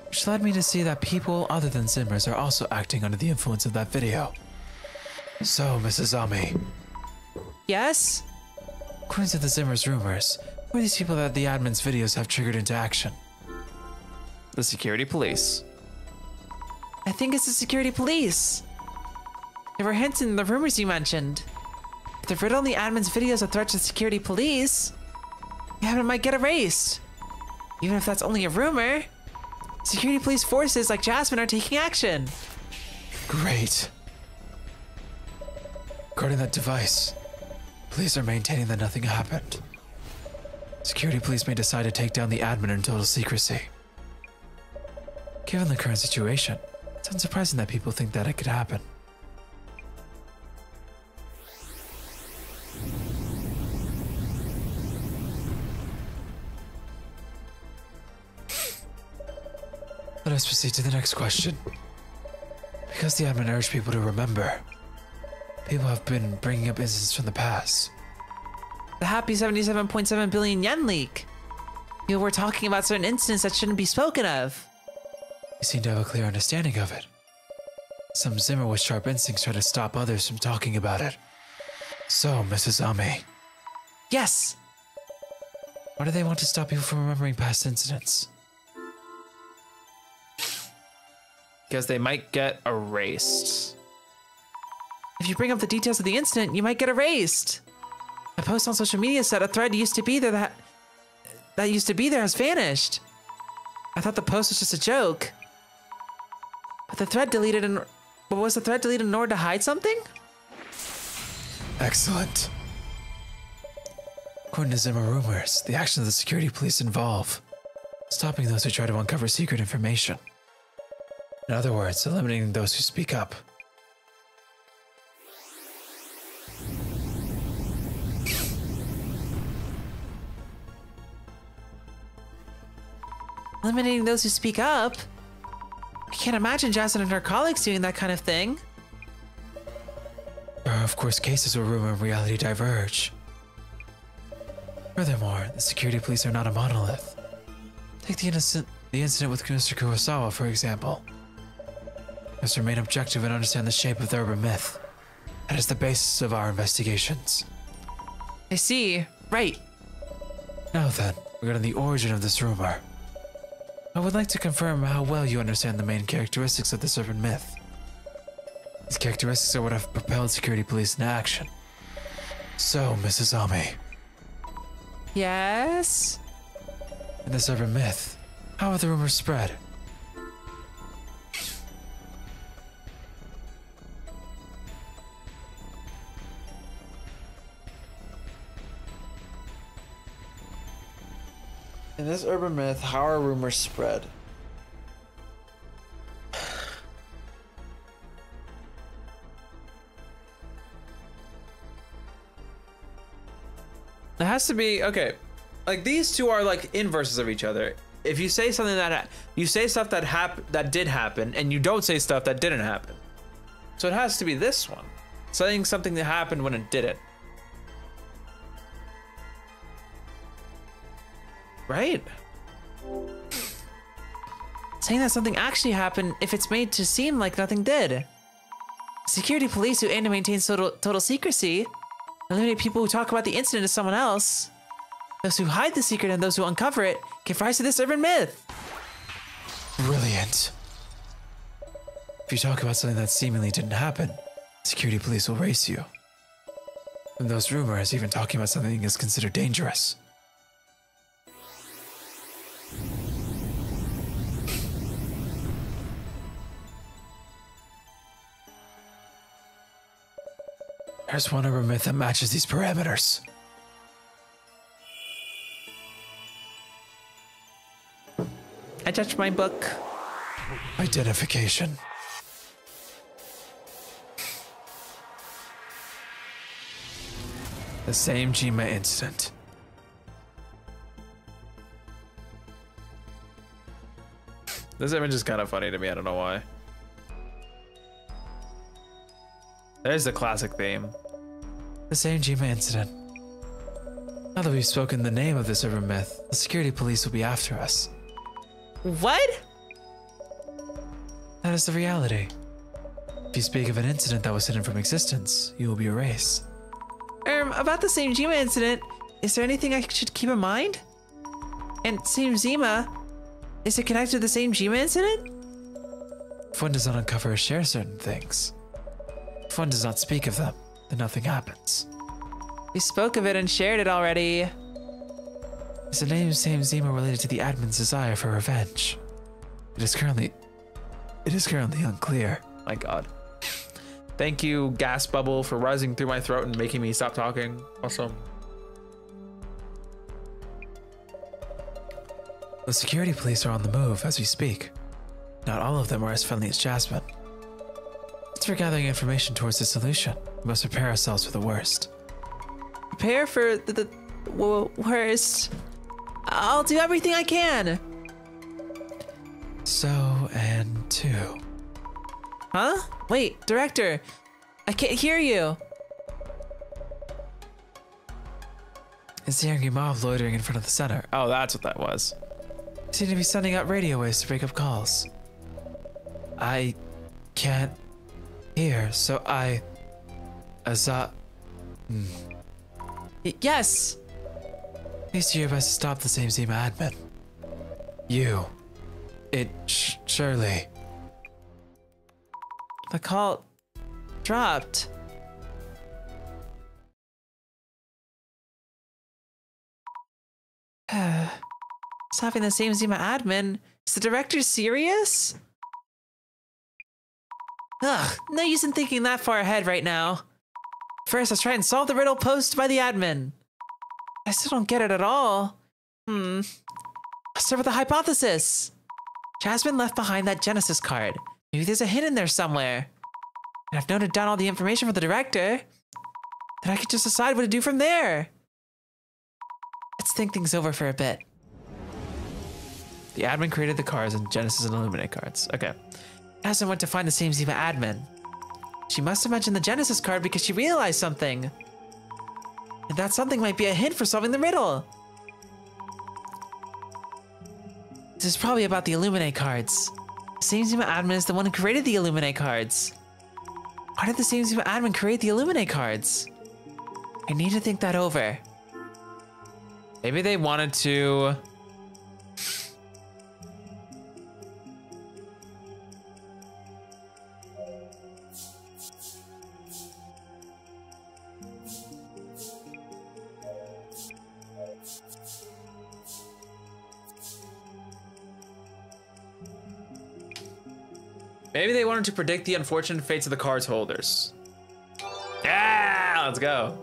which led me to see that people other than Zimmers are also acting under the influence of that video. So, Mrs. Ami, Yes? according to the Zimmers rumors, who are these people that the admin's videos have triggered into action? The security police. I think it's the security police. There were hints in the rumors you mentioned. If they've written on the admin's videos a threat to the security police, the admin might get erased. Even if that's only a rumor, security police forces like Jasmine are taking action. Great. Regarding that device, police are maintaining that nothing happened. Security police may decide to take down the admin in total secrecy. Given the current situation, it's unsurprising that people think that it could happen. Let us proceed to the next question. Because the admin urged people to remember, people have been bringing up incidents from the past. The happy 77.7 billion yen leak. People were talking about certain incidents that shouldn't be spoken of. You seem to have a clear understanding of it. Some Zimmer with sharp instincts try to stop others from talking about it. So, Mrs. Ami, Yes. why do they want to stop people from remembering past incidents? Because they might get erased. If you bring up the details of the incident, you might get erased. A post on social media said a thread used to be there that used to be there has vanished. I thought the post was just a joke. But was the thread deleted in order to hide something? Excellent. According to Zimmer rumors, the actions of the security police involve stopping those who try to uncover secret information. In other words, eliminating those who speak up. Eliminating those who speak up? I can't imagine Jasmine and her colleagues doing that kind of thing. There are, of course, cases where rumor and reality diverge. Furthermore, the security police are not a monolith. Take the incident with Mr. Kurosawa, for example. We must remain objective and understand the shape of the urban myth. That is the basis of our investigations. I see. Right. Now then, regarding the origin of this rumor, I would like to confirm how well you understand the main characteristics of this urban myth. These characteristics are what have propelled security police into action. So, Mrs. Ami, Yes? in this urban myth, how have the rumors spread? In this urban myth, how are rumors spread? It has to be okay. Like these two are like inverses of each other. If you say something that you say stuff that did happen, and you don't say stuff that didn't happen, so it has to be this one, saying something that happened when it didn't. Right? Saying that something actually happened if it's made to seem like nothing did. Security police who aim to maintain total secrecy eliminate people who talk about the incident to someone else. Those who hide the secret and those who uncover it give rise to this urban myth. Brilliant. If you talk about something that seemingly didn't happen, security police will race you. And those rumors, even talking about something is considered dangerous. There's one urban myth that matches these parameters. I touched my book. Identification. The same Jima incident. This image is kind of funny to me. I don't know why. There's the classic theme. The same Jima incident. Now that we've spoken the name of this urban myth, the security police will be after us. What? That is the reality. If you speak of an incident that was hidden from existence, you will be erased. About the same Zima incident, is there anything I should keep in mind? And same Zima, is it connected to the same Zima incident? If one does not uncover or share certain things, if one does not speak of them, then nothing happens. We spoke of it and shared it already. Is the name same Zima related to the admin's desire for revenge? It is currently unclear. My God. Thank you, gas bubble, for rising through my throat and making me stop talking. Awesome. The security police are on the move as we speak. Not all of them are as friendly as Jasmine. Since we're gathering information towards the solution, we must prepare ourselves for the worst. Prepare for the worst. I'll do everything I can. So, and two. Huh? Wait, director. I can't hear you. It's the angry mob loitering in front of the center. Oh, that's what that was. They seem to be sending out radio waves to break up calls. I can't hear, so Yes. Please do your best to stop the same Zima admin. Surely. The call dropped. Stopping the same Zima admin? Is the director serious? Ugh, no use in thinking that far ahead right now. First, let's try and solve the riddle posed by the admin. I still don't get it at all. Let's start with the hypothesis. Jasmine left behind that Genesis card. Maybe there's a hint in there somewhere. And I've noted down all the information for the director. Then I could just decide what to do from there. Let's think things over for a bit. The admin created the cards and Genesis and Illuminate cards. Okay. Jasmine went to find the same Zima admin. She must have mentioned the Genesis card because she realized something. And that something might be a hint for solving the riddle. This is probably about the Illuminate cards. The same Zima admin is the one who created the Illuminate cards. Why did the same Zima admin create the Illuminate cards? I need to think that over. Maybe they wanted to... Maybe they wanted to predict the unfortunate fates of the cards holders. Yeah, let's go.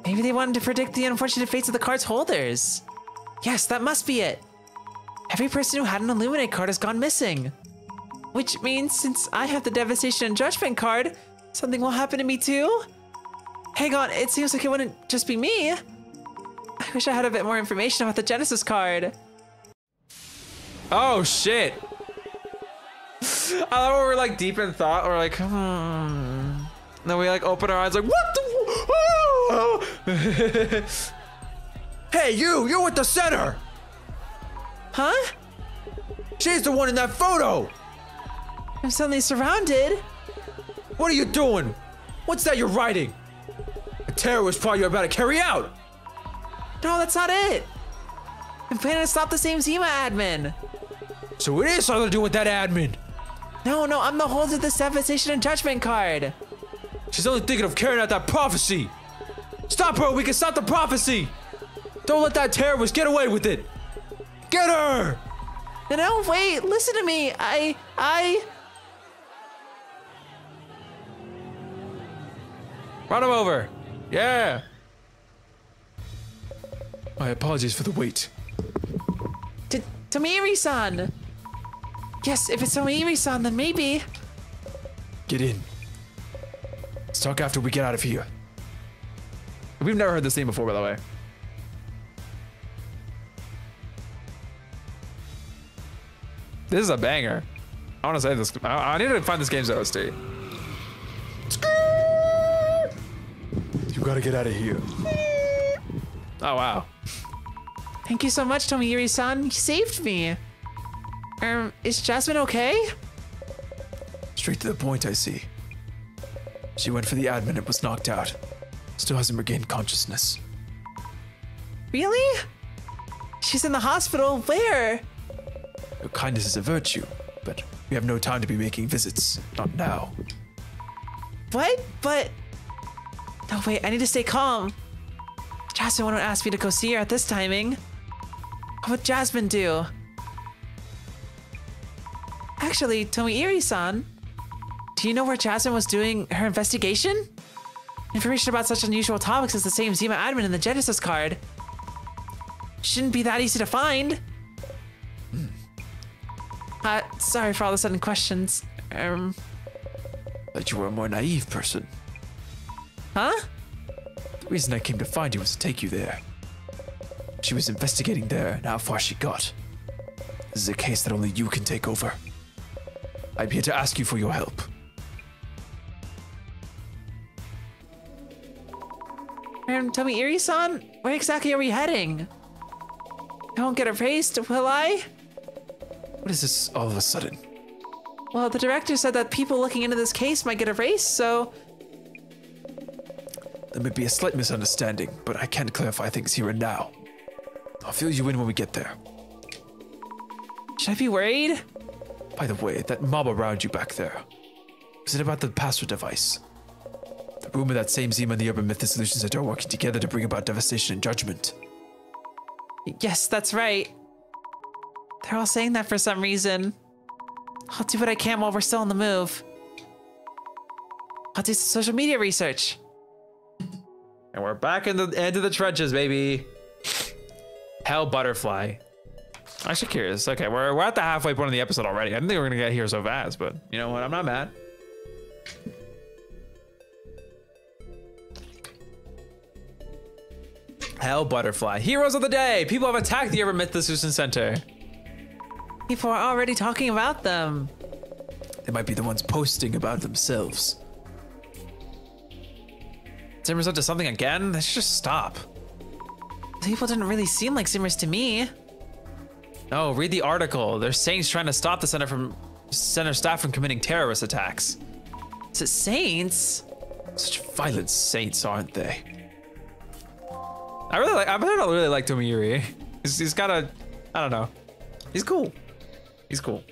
Maybe they wanted to predict the unfortunate fates of the card's holders. Yes, that must be it. Every person who had an Illuminate card has gone missing. Which means since I have the Devastation and Judgment card, something will happen to me too? Hang on, it seems like it wouldn't just be me. I wish I had a bit more information about the Genesis card. Oh, shit. I thought we were like deep in thought. We're like, And then we like open our eyes like, what the? Hey, you're with the center. Huh? She's the one in that photo. I'm suddenly surrounded. What are you doing? What's that you're writing? A terrorist plot you're about to carry out. No, that's not it. I'm planning to stop the same Zima admin. So it is something to do with that admin. No, I'm the holder of the Devastation and Judgment card. She's only thinking of carrying out that prophecy. Stop her, we can stop the prophecy. Don't let that terrorist get away with it. Get her! No, wait, listen to me. Run him over. Yeah. My apologies for the wait. Tamiri-san. Yes, if it's Tamiri-san, then maybe. Get in. Let's talk after we get out of here. We've never heard this name before, by the way. This is a banger. I want to say this. I need to find this game's OST. You gotta get out of here. Oh, wow. Thank you so much, Tomiyuri-san. You saved me. Is Jasmine okay? Straight to the point, I see. She went for the admin and was knocked out. Still hasn't regained consciousness. Really? She's in the hospital. Where? Your kindness is a virtue, but we have no time to be making visits. Not now. What? But... No, wait, I need to stay calm. Jasmine wouldn't ask me to go see her at this timing. What would Jasmine do? Actually, Tomoiri-san, do you know where Jasmine was doing her investigation? Information about such unusual topics as the same Zima admin in the Genesis card. Shouldn't be that easy to find. Sorry for all the sudden questions. That you were a more naive person. Huh? The reason I came to find you was to take you there. She was investigating there and how far she got. This is a case that only you can take over. I'm here to ask you for your help. Tomoiri-san, where exactly are we heading? I won't get erased, will I? What is this all of a sudden? Well, the director said that people looking into this case might get erased, so... There may be a slight misunderstanding, but I can't clarify things here and now. I'll fill you in when we get there. Should I be worried? By the way, that mob around you back there. Was it about the password device? The rumor that same Zima and the Urban Myth Dissolution Center are working together to bring about devastation and judgment. Yes, that's right. They're all saying that for some reason. I'll do what I can while we're still on the move. I'll do some social media research. And we're back into the trenches, baby. Hell Butterfly. I'm actually curious. Okay, we're at the halfway point of the episode already. I didn't think we were gonna get here so fast, but you know what? I'm not mad. Hell Butterfly. Heroes of the day. People have attacked the Urban Myth Dissolution Center. People are already talking about them. They might be the ones posting about themselves. Zimmer's up to something again? They should just stop. People didn't really seem like Zimmers to me. No, read the article. They're saying he's trying to stop the center staff from committing terrorist attacks. Is it saints? Such violent saints, aren't they? I really like Tomoiri. He's got a, I don't know. He's cool. He's cool.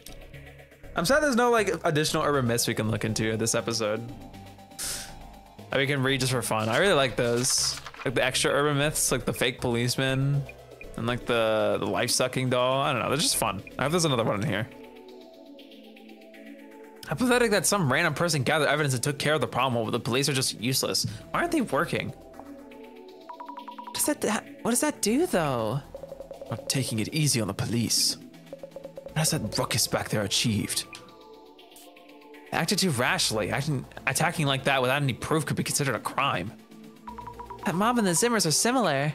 I'm sad there's no like additional urban myths we can look into this episode that we can read just for fun. I really like those, like the extra urban myths, like the fake policeman and like the life-sucking doll. I don't know, they're just fun. I hope there's another one in here. How pathetic that some random person gathered evidence and took care of the problem while the police are just useless. Why aren't they working? What does that do though? Not taking it easy on the police. What has that ruckus back there achieved? Acted too rashly. Attacking like that without any proof could be considered a crime. That mob and the Zimmers are similar.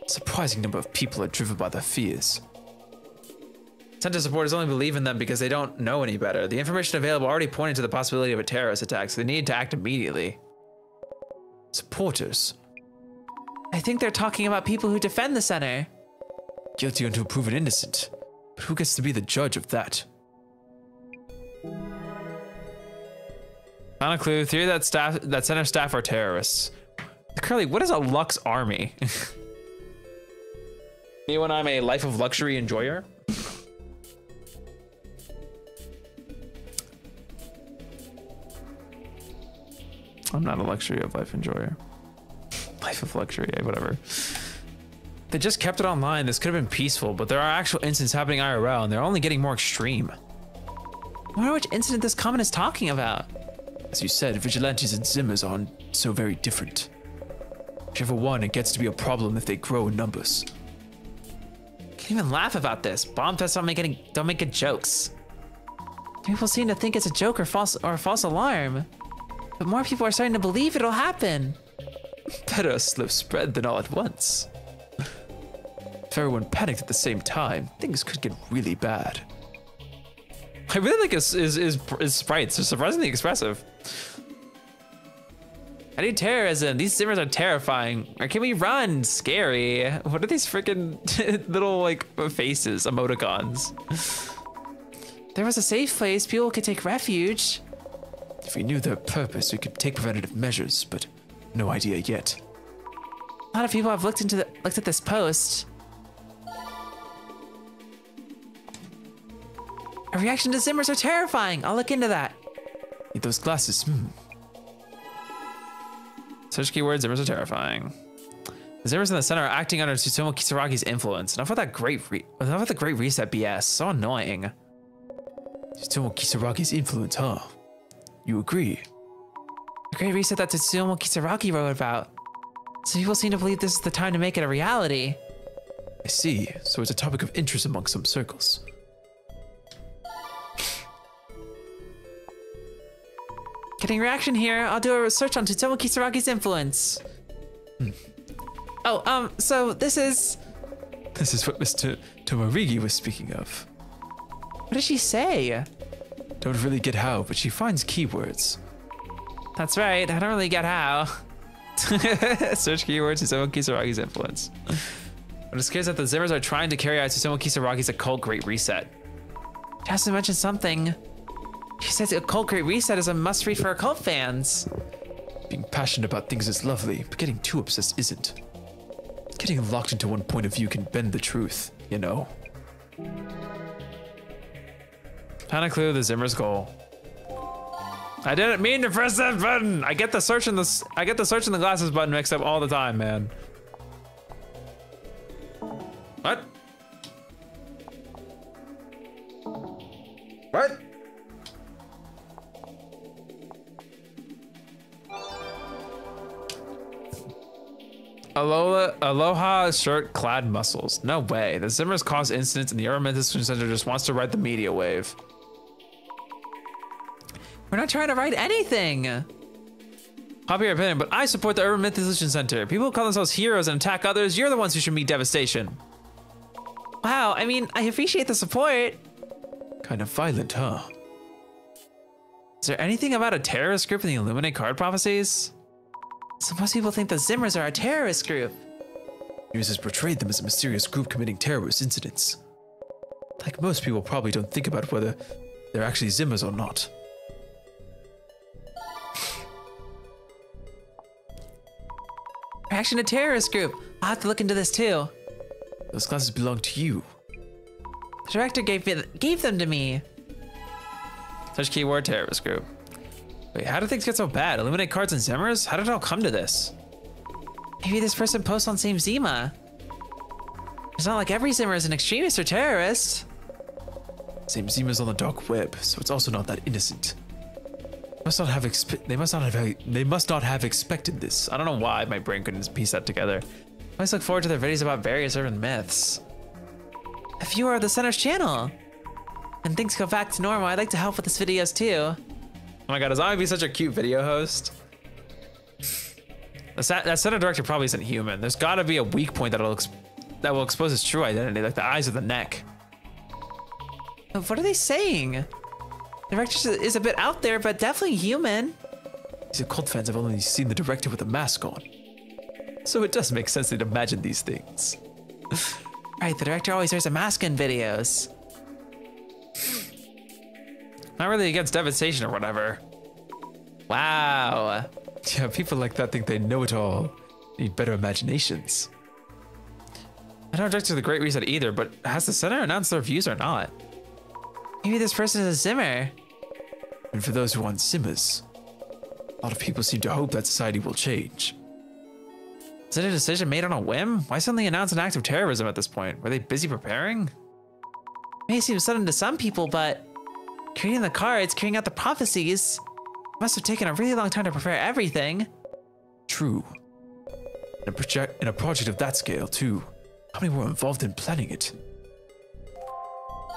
A surprising number of people are driven by their fears. Center supporters only believe in them because they don't know any better. The information available already pointed to the possibility of a terrorist attack, so they need to act immediately. Supporters? I think they're talking about people who defend the center. Guilty until proven innocent. But who gets to be the judge of that? Final clue, theory that center staff are terrorists. Curly, what is a Lux army? Me when I'm a life of luxury enjoyer? I'm not a luxury of life enjoyer. Life of luxury, whatever. They just kept it online. This could have been peaceful, but there are actual incidents happening IRL and they're only getting more extreme. I wonder which incident this comment is talking about. As you said, vigilantes and Zimmers aren't so very different. Whichever one, it gets to be a problem if they grow in numbers. Can't even laugh about this. Bomb tests don't make good jokes. People seem to think it's a joke or a false alarm. But more people are starting to believe it'll happen. Better a slow spread than all at once. If everyone panicked at the same time, things could get really bad. I really like his sprites. They're surprisingly expressive. I need terrorism. These Zimmers are terrifying. Or can we run? Scary. What are these freaking little like faces, emoticons? There was a safe place people could take refuge. If we knew their purpose, we could take preventative measures, but no idea yet. A lot of people have looked at this post. A reaction to Zimmers are terrifying. I'll look into that. Need those glasses. Search keyword, Zimmers are terrifying. The Zimmers in the center are acting under Tsutomu Kisaragi's influence. Enough with the great reset BS. So annoying. Tsutomu Kisaragi's influence, huh? You agree? The great reset that Tsutomu Kisaragi wrote about. Some people seem to believe this is the time to make it a reality. I see. So it's a topic of interest among some circles. Getting reaction here. I'll do a research on Tsutomu Kisaragi's influence. Oh, so this is what Mr. Tomarigi was speaking of. What did she say? Don't really get how, but she finds keywords. That's right. I don't really get how. Search keywords, Tsutomu Kisaragi's influence. I'm just curious that the Zimmers are trying to carry out Tsutomu Kisaragi's occult great reset. She has to mention something. She says occult great reset is a must read for occult fans. Being passionate about things is lovely, but getting too obsessed isn't. Getting locked into one point of view can bend the truth, you know. Found a clue, the Zimmer's goal. I didn't mean to press that button. I get the search and the glasses button mixed up all the time, man. What? What? Aloha shirt clad muscles. No way. The Zimmers cause incidents and the Myth Dissolution Center just wants to ride the media wave. We're not trying to write anything. Popular opinion, but I support the Myth Dissolution Center. People who call themselves heroes and attack others, you're the ones who should meet devastation. Wow, I mean, I appreciate the support. Kind of violent, huh? Is there anything about a terrorist group in the Illuminate card prophecies? So most people think the Zimmers are a terrorist group. News has portrayed them as a mysterious group committing terrorist incidents. Like most people probably don't think about whether they're actually Zimmers or not. Reaction to terrorist group. I'll have to look into this too. Those glasses belong to you. The director gave them to me. Search keyword terrorist group. Wait, how did things get so bad? Illuminate cards and Zimmers? How did it all come to this? Maybe this person posts on Same Zima. It's not like every Zimmer is an extremist or terrorist. Same Zima's on the dark web, so it's also not that innocent. They must not have expected this. I don't know why my brain couldn't piece that together. I always look forward to their videos about various urban myths. If you are the Center's channel, and things go back to normal, I'd like to help with this videos too. Oh my god, is I be such a cute video host? That center director probably isn't human. There's gotta be a weak point that will expose his true identity, like the eyes or the neck. What are they saying? The director is a bit out there, but definitely human. These occult fans have only seen the director with a mask on. So it does make sense they'd imagine these things. Right, the director always wears a mask in videos. Not really against devastation or whatever. Wow. Yeah, people like that think they know it all. Need better imaginations. I don't object to the Great Reset either, but has the center announced their views or not? Maybe this person is a Zimmer. And for those who want Zimmers, a lot of people seem to hope that society will change. Is it a decision made on a whim? Why suddenly announce an act of terrorism at this point? Were they busy preparing? It may seem sudden to some people, but creating the cards, carrying out the prophecies, must have taken a really long time to prepare everything. True. In a project of that scale, too. How many were involved in planning it?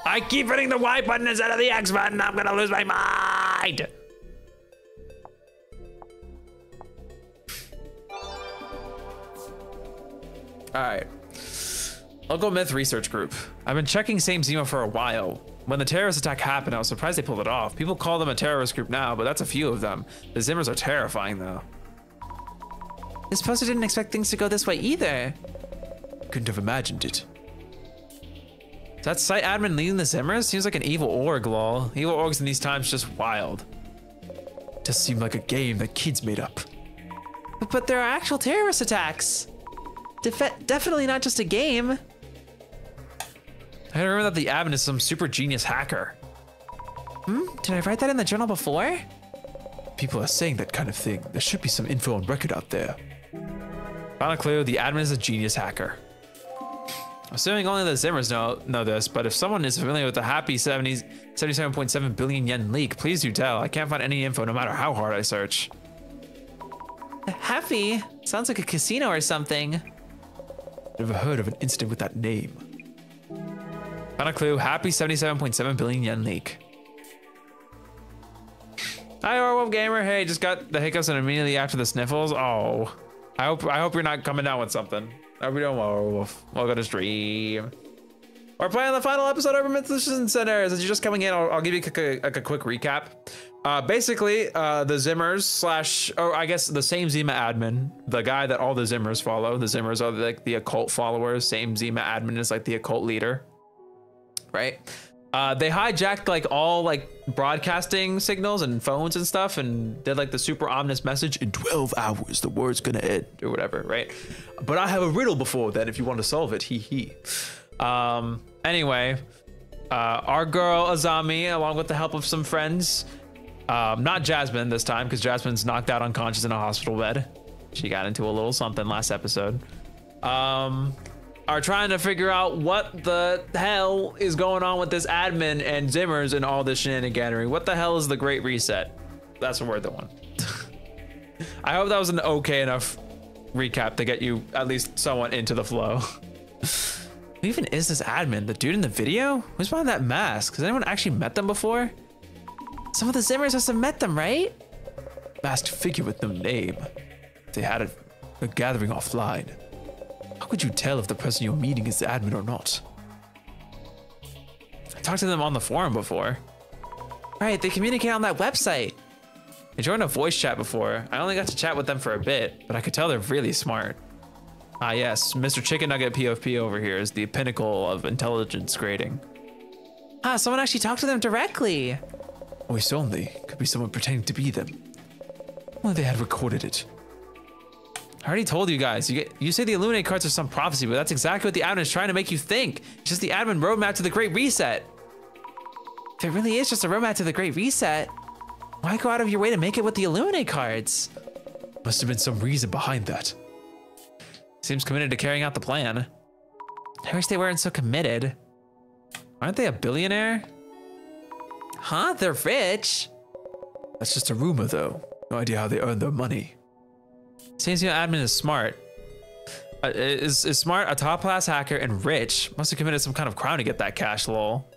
I keep hitting the Y button instead of the X button. I'm gonna lose my mind. All right. Local Myth Research Group. I've been checking Same Zima for a while. When the terrorist attack happened, I was surprised they pulled it off. People call them a terrorist group now, but that's a few of them. The Zimmers are terrifying, though. This poster didn't expect things to go this way either. Couldn't have imagined it. Is that site admin leading the Zimmers? Seems like an evil org, lol. Evil orgs in these times just wild. Does seem like a game that kids made up. But there are actual terrorist attacks. Definitely not just a game. I remember that the admin is some super genius hacker. Did I write that in the journal before? People are saying that kind of thing. There should be some info on record out there. Found a clue, the admin is a genius hacker. Assuming only the Zimmers know this, but if someone is familiar with the happy 77.7 billion yen leak, please do tell. I can't find any info no matter how hard I search. Happy? Sounds like a casino or something. Never heard of an incident with that name. Found a clue, happy 77.7 billion yen leak. Hi, Orwolf Gamer. Hey, just got the hiccups and immediately after the sniffles. Oh, I hope you're not coming down with something. I hope you don't, Werewolf. Welcome to stream. We're playing the final episode of Myth Dissolution Center. As you're just coming in, I'll give you a quick recap. Basically, the Zimmers / or I guess the same Zima admin, the guy that all the Zimmers follow. The Zimmers are like the occult followers. Same Zima admin is like the occult leader, right? They hijacked like all like broadcasting signals and phones and stuff and did like the super ominous message, in 12 hours the word's gonna end or whatever, right? But I have a riddle before then if you want to solve it, hee. Anyway, our girl Azami, along with the help of some friends, not Jasmine this time because Jasmine's knocked out unconscious in a hospital bed. She got into a little something last episode. Are trying to figure out what the hell is going on with this admin and Zimmers and all this shenaniganery. What the hell is the Great Reset? That's a word that one. I hope that was an okay enough recap to get you at least somewhat into the flow. Who even is this admin? The dude in the video? Who's behind that mask? Has anyone actually met them before? Some of the Zimmers must have met them, right? Masked figure with no name. They had a gathering offline. How could you tell if the person you're meeting is the admin or not? I talked to them on the forum before. Right, they communicate on that website. I joined a voice chat before. I only got to chat with them for a bit, but I could tell they're really smart. Ah yes, Mr. Chicken Nugget PFP over here is the pinnacle of intelligence grading. Ah, someone actually talked to them directly. Voice only. Could be someone pretending to be them. Well, they had recorded it. I already told you guys, you say the Illuminate cards are some prophecy, but that's exactly what the admin is trying to make you think. It's just the admin roadmap to the Great Reset. If it really is just a roadmap to the Great Reset, why go out of your way to make it with the Illuminate cards? Must have been some reason behind that. Seems committed to carrying out the plan. I wish they weren't so committed. Aren't they a billionaire? Huh? They're rich. That's just a rumor though. No idea how they earn their money. Seems your admin is smart. Is smart, a top class hacker, and rich. Must have committed some kind of crime to get that cash, lol.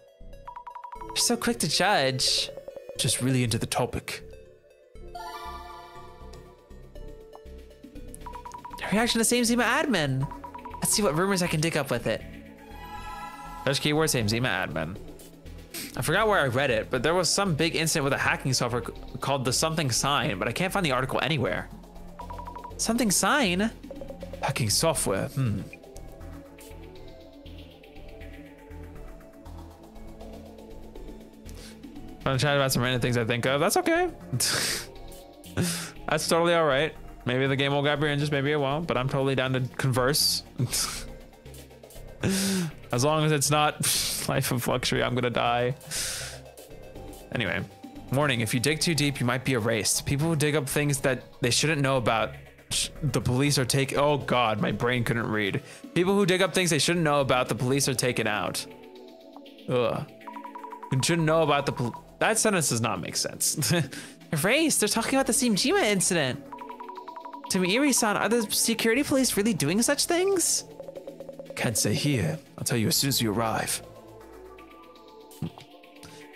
You're so quick to judge. Just really into the topic. Reaction to same Zima admin. Let's see what rumors I can dig up with it. Search keyword same Zima admin. I forgot where I read it, but there was some big incident with a hacking software called the something sign, but I can't find the article anywhere. Something sign? Hacking software, I'm gonna chat about some random things I think of. That's okay. That's totally all right. Maybe the game will grab your interest, maybe it won't, but I'm totally down to converse. As long as it's not Life of Luxury, I'm gonna die. Anyway, warning, if you dig too deep, you might be erased. People who dig up things that they shouldn't know about, the police are taking, oh God, my brain couldn't read. People who dig up things they shouldn't know about, the police are taken out. Ugh. You shouldn't know about that sentence does not make sense. Erased, they're talking about the same Jima incident. Tamiri-san, are the security police really doing such things? Can't say here. I'll tell you as soon as you arrive.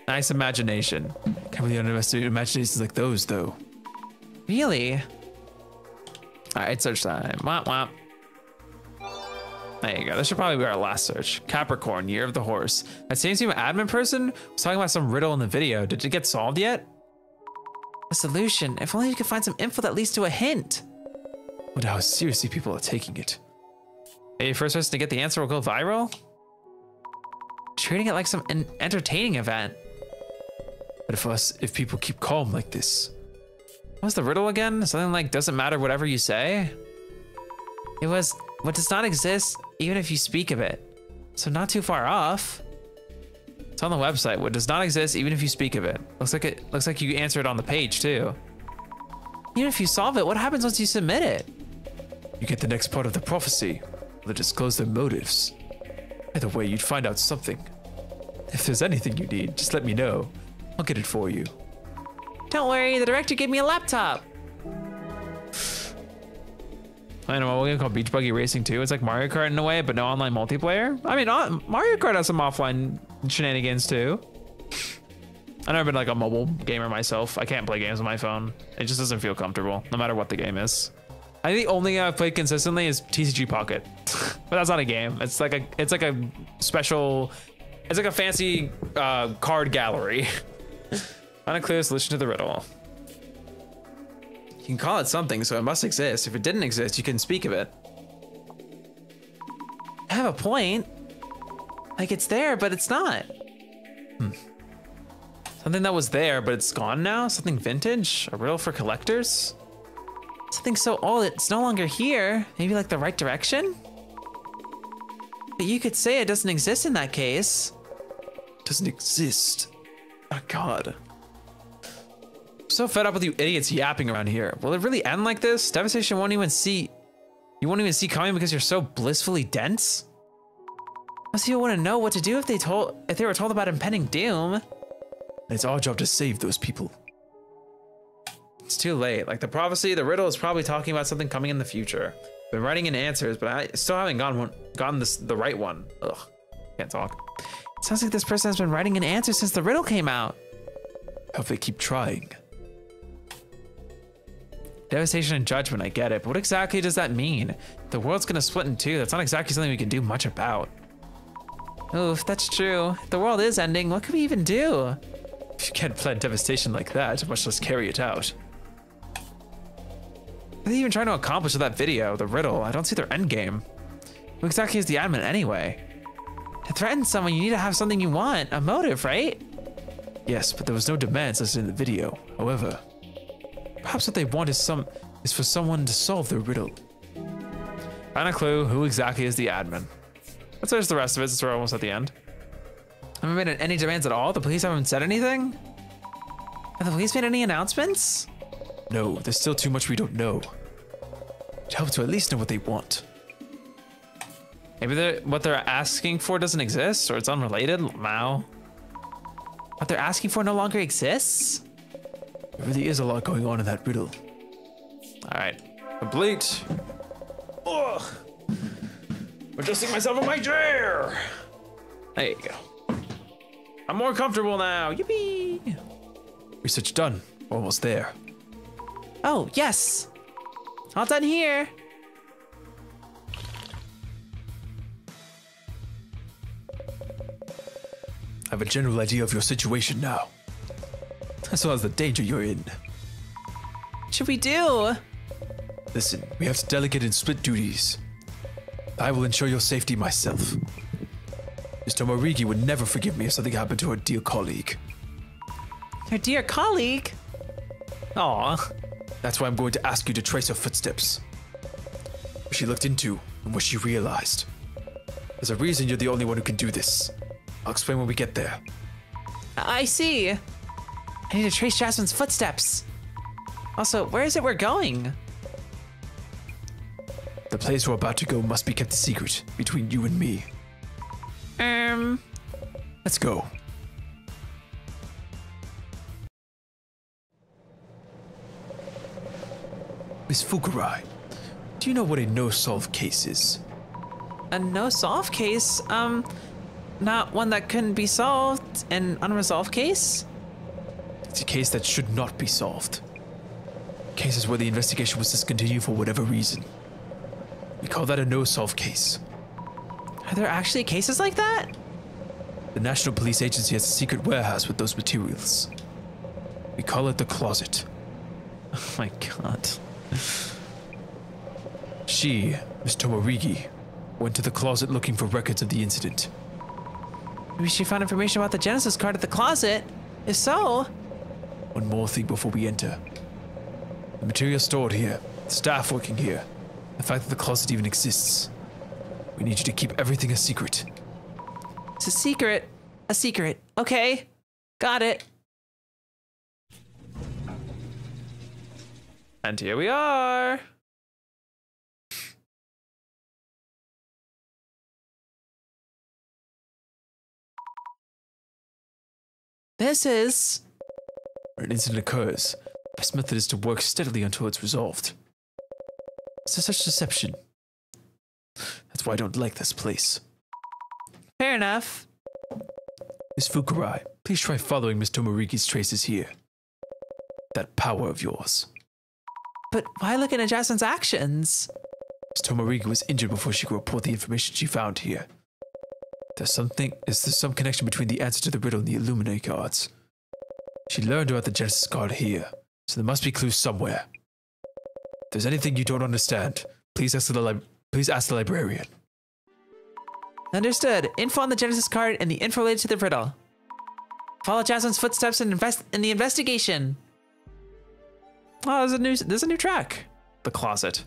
Nice imagination. Can't really underestimate imaginations like those, though. Really? All right, search time. Womp womp. There you go. This should probably be our last search. Capricorn, Year of the Horse. That seems to be an admin person was talking about some riddle in the video. Did it get solved yet? A solution. If only you could find some info that leads to a hint. Wonder how seriously people are taking it. Hey, first person to get the answer will go viral? Treating it like some entertaining event. But if people keep calm like this, What's the riddle again? Something like doesn't matter whatever you say? It was what does not exist even if you speak of it. So not too far off. It's on the website. What does not exist even if you speak of it. Looks like you answered on the page too. Even if you solve it, what happens once you submit it? You get the next part of the prophecy. They'll disclose their motives. Either way, you'd find out something. If there's anything you need, just let me know. I'll get it for you. Don't worry, the director gave me a laptop. I know, we're gonna call Beach Buggy Racing too. It's like Mario Kart in a way, but no online multiplayer. I mean, Mario Kart has some offline shenanigans too. I've never been like a mobile gamer myself. I can't play games on my phone. It just doesn't feel comfortable, no matter what the game is. I think the only game I've played consistently is TCG Pocket, but that's not a game. It's like a special, it's like a fancy card gallery. Find a clear solution to the riddle. You can call it something, so it must exist. If it didn't exist, you can speak of it. I have a point. Like it's there, but it's not. Something that was there, but it's gone now? Something vintage? A riddle for collectors? Something so old, it's no longer here. Maybe like the right direction? But you could say it doesn't exist in that case. Doesn't exist. Oh God. I'm so fed up with you idiots yapping around here. Will it really end like this? Devastation won't even see. You won't even see coming because you're so blissfully dense? Most people wouldn't know what to do if they were told about impending doom. And it's our job to save those people. It's too late. Like the prophecy, the riddle is probably talking about something coming in the future. Been writing in answers, but I still haven't gotten the right one. Ugh, can't talk. It sounds like this person has been writing an answer since the riddle came out. How if they keep trying? Devastation and judgment, I get it, but what exactly does that mean? The world's gonna split in two. That's not exactly something we can do much about. Oof, that's true. If the world is ending, what could we even do? If you can't plan devastation like that, much less carry it out. What are they even trying to accomplish with that video, the riddle? I don't see their end game. Who exactly is the admin anyway? To threaten someone, you need to have something you want, a motive, right? Yes, but there was no demands listed in the video. However, perhaps what they want is for someone to solve the riddle. Find a clue. Who exactly is the admin? Let's finish the rest of it since we're almost at the end. Haven't made any demands at all? The police haven't said anything? Have the police made any announcements? No, there's still too much we don't know. It helps to at least know what they want. Maybe what they're asking for doesn't exist, or it's unrelated. Wow. What they're asking for no longer exists? There really is a lot going on in that riddle. All right, complete. Ugh. Adjusting myself in my chair. There you go. I'm more comfortable now. Yippee! Research done. We're almost there. Oh, yes. All done here. I have a general idea of your situation now, as well as the danger you're in. What should we do? Listen, we have to delegate and split duties. I will ensure your safety myself. Ms. Tomorigi would never forgive me if something happened to her dear colleague. Her dear colleague? Aw. That's why I'm going to ask you to trace her footsteps. What she looked into and what she realized. There's a reason you're the only one who can do this. I'll explain when we get there. I see. I need to trace Jasmine's footsteps. Also, where is it we're going? The place we're about to go must be kept a secret between you and me. Let's go. Miss Fukurai, do you know what a no-solve case is? A no-solve case? Not one that couldn't be solved, an unresolved case? It's a case that should not be solved. Cases where the investigation was discontinued for whatever reason. We call that a no-solve case. Are there actually cases like that? The National Police Agency has a secret warehouse with those materials. We call it the closet. Oh my god. She, Miss Tomorigi, went to the closet looking for records of the incident. Maybe she found information about the Genesis card at the closet. If so... One more thing before we enter. The material stored here, the staff working here, the fact that the closet even exists. We need you to keep everything a secret. It's a secret. A secret. Okay. Got it. And here we are. This is... When an incident occurs, the best method is to work steadily until it's resolved. So such deception. That's why I don't like this place. Fair enough. Miss Fukurai, please try following Miss Tomoriki's traces here. That power of yours. But why looking at Jasmine's actions? Miss Tomoriki was injured before she could report the information she found here. Is there some connection between the answer to the riddle and the Illuminate cards? She learned about the Genesis card here, so there must be clues somewhere. If there's anything you don't understand, please ask the librarian. Understood. Info on the Genesis card and the info related to the riddle. Follow Jasmine's footsteps and invest in the investigation. Oh, there's a new track. The closet.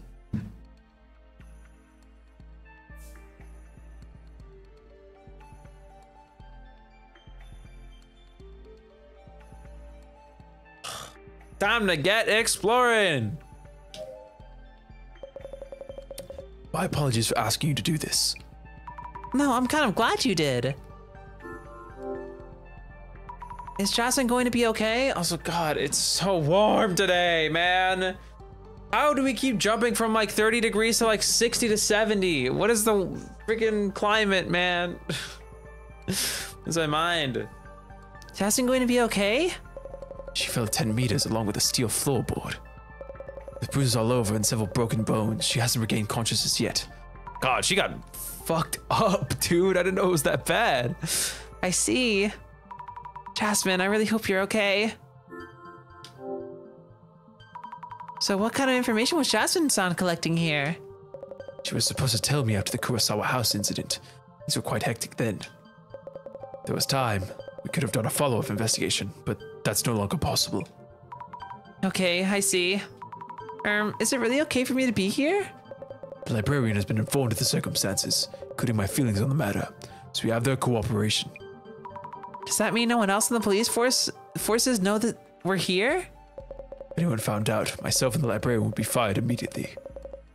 Time to get exploring. My apologies for asking you to do this. No, I'm kind of glad you did. Is Jasmine going to be okay? Also, God, it's so warm today, man. How do we keep jumping from like 30 degrees to like 60 to 70? What is the freaking climate, man? Lose my mind. Jasmine going to be okay? She fell 10 meters along with a steel floorboard. With bruises all over and several broken bones, she hasn't regained consciousness yet. God, she got fucked up, dude. I didn't know it was that bad. I see. Jasmine, I really hope you're okay. So what kind of information was Jasmine-san collecting here? She was supposed to tell me after the Kurosawa house incident. Things were quite hectic then. There was time. We could have done a follow-up investigation, but that's no longer possible. Okay, I see. Is it really okay for me to be here? The librarian has been informed of the circumstances, including my feelings on the matter, so we have their cooperation. Does that mean no one else in the police forces know that we're here? If anyone found out, myself and the librarian would be fired immediately.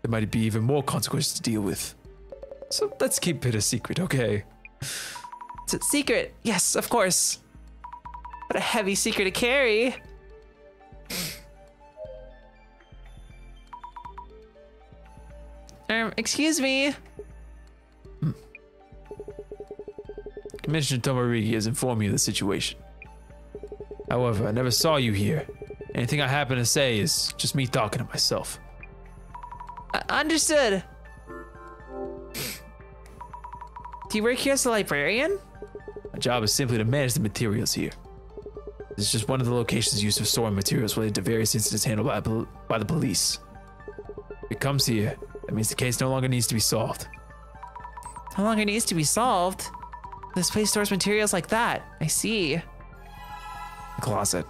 There might be even more consequences to deal with. So let's keep it a secret, okay? It's a secret. Yes, of course. What a heavy secret to carry. Excuse me. Commissioner Tomoriki has informed me of the situation. However, I never saw you here. Anything I happen to say is just me talking to myself. Understood. Do you work here as a librarian? My job is simply to manage the materials here. This is just one of the locations used for storing materials related to various incidents handled by the police. If it comes here, that means the case no longer needs to be solved. No longer needs to be solved? This place stores materials like that. I see. The closet.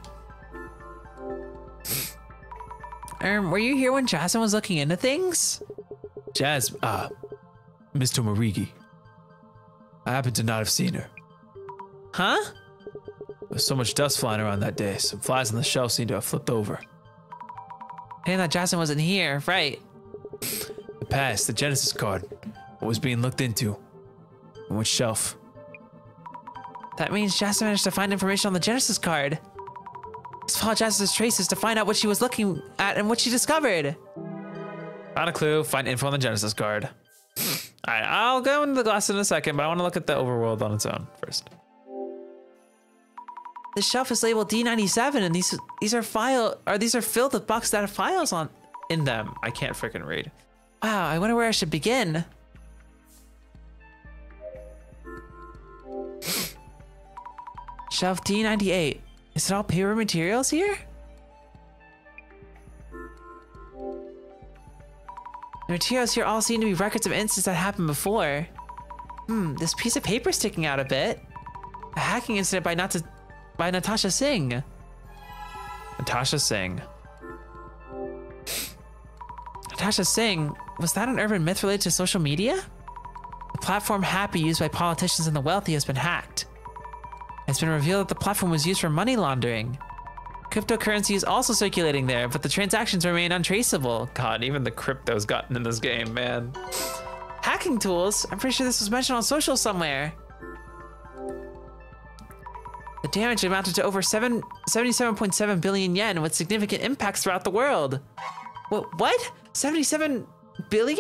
Were you here when Jasmine was looking into things? Miss Tomoriki. I happen to not have seen her. Huh? There was so much dust flying around that day, some flies on the shelf seemed to have flipped over. And that Jasmine wasn't here, right? The past, the Genesis card, what was being looked into, on which shelf. That means Jasmine managed to find information on the Genesis card. Let's follow Jasmine's traces to find out what she was looking at and what she discovered. Found a clue, find info on the Genesis card. Alright, I'll go into the glass in a second, but I want to look at the overworld on its own first. The shelf is labeled D97, and these are filled with boxes that have files in them. I can't freaking read. Wow, I wonder where I should begin. Shelf D98. Is it all paper materials here? The materials here all seem to be records of incidents that happened before. This piece of paper sticking out a bit. A hacking incident by Natasha Singh. Natasha Singh. Natasha Singh, was that an urban myth related to social media? The platform Happy used by politicians and the wealthy has been hacked. It's been revealed that the platform was used for money laundering. Cryptocurrency is also circulating there, but the transactions remain untraceable. God, even the crypto's gotten in this game, man. Hacking tools? I'm pretty sure this was mentioned on social somewhere. The damage amounted to over 77.7 billion yen with significant impacts throughout the world. What? 77 billion?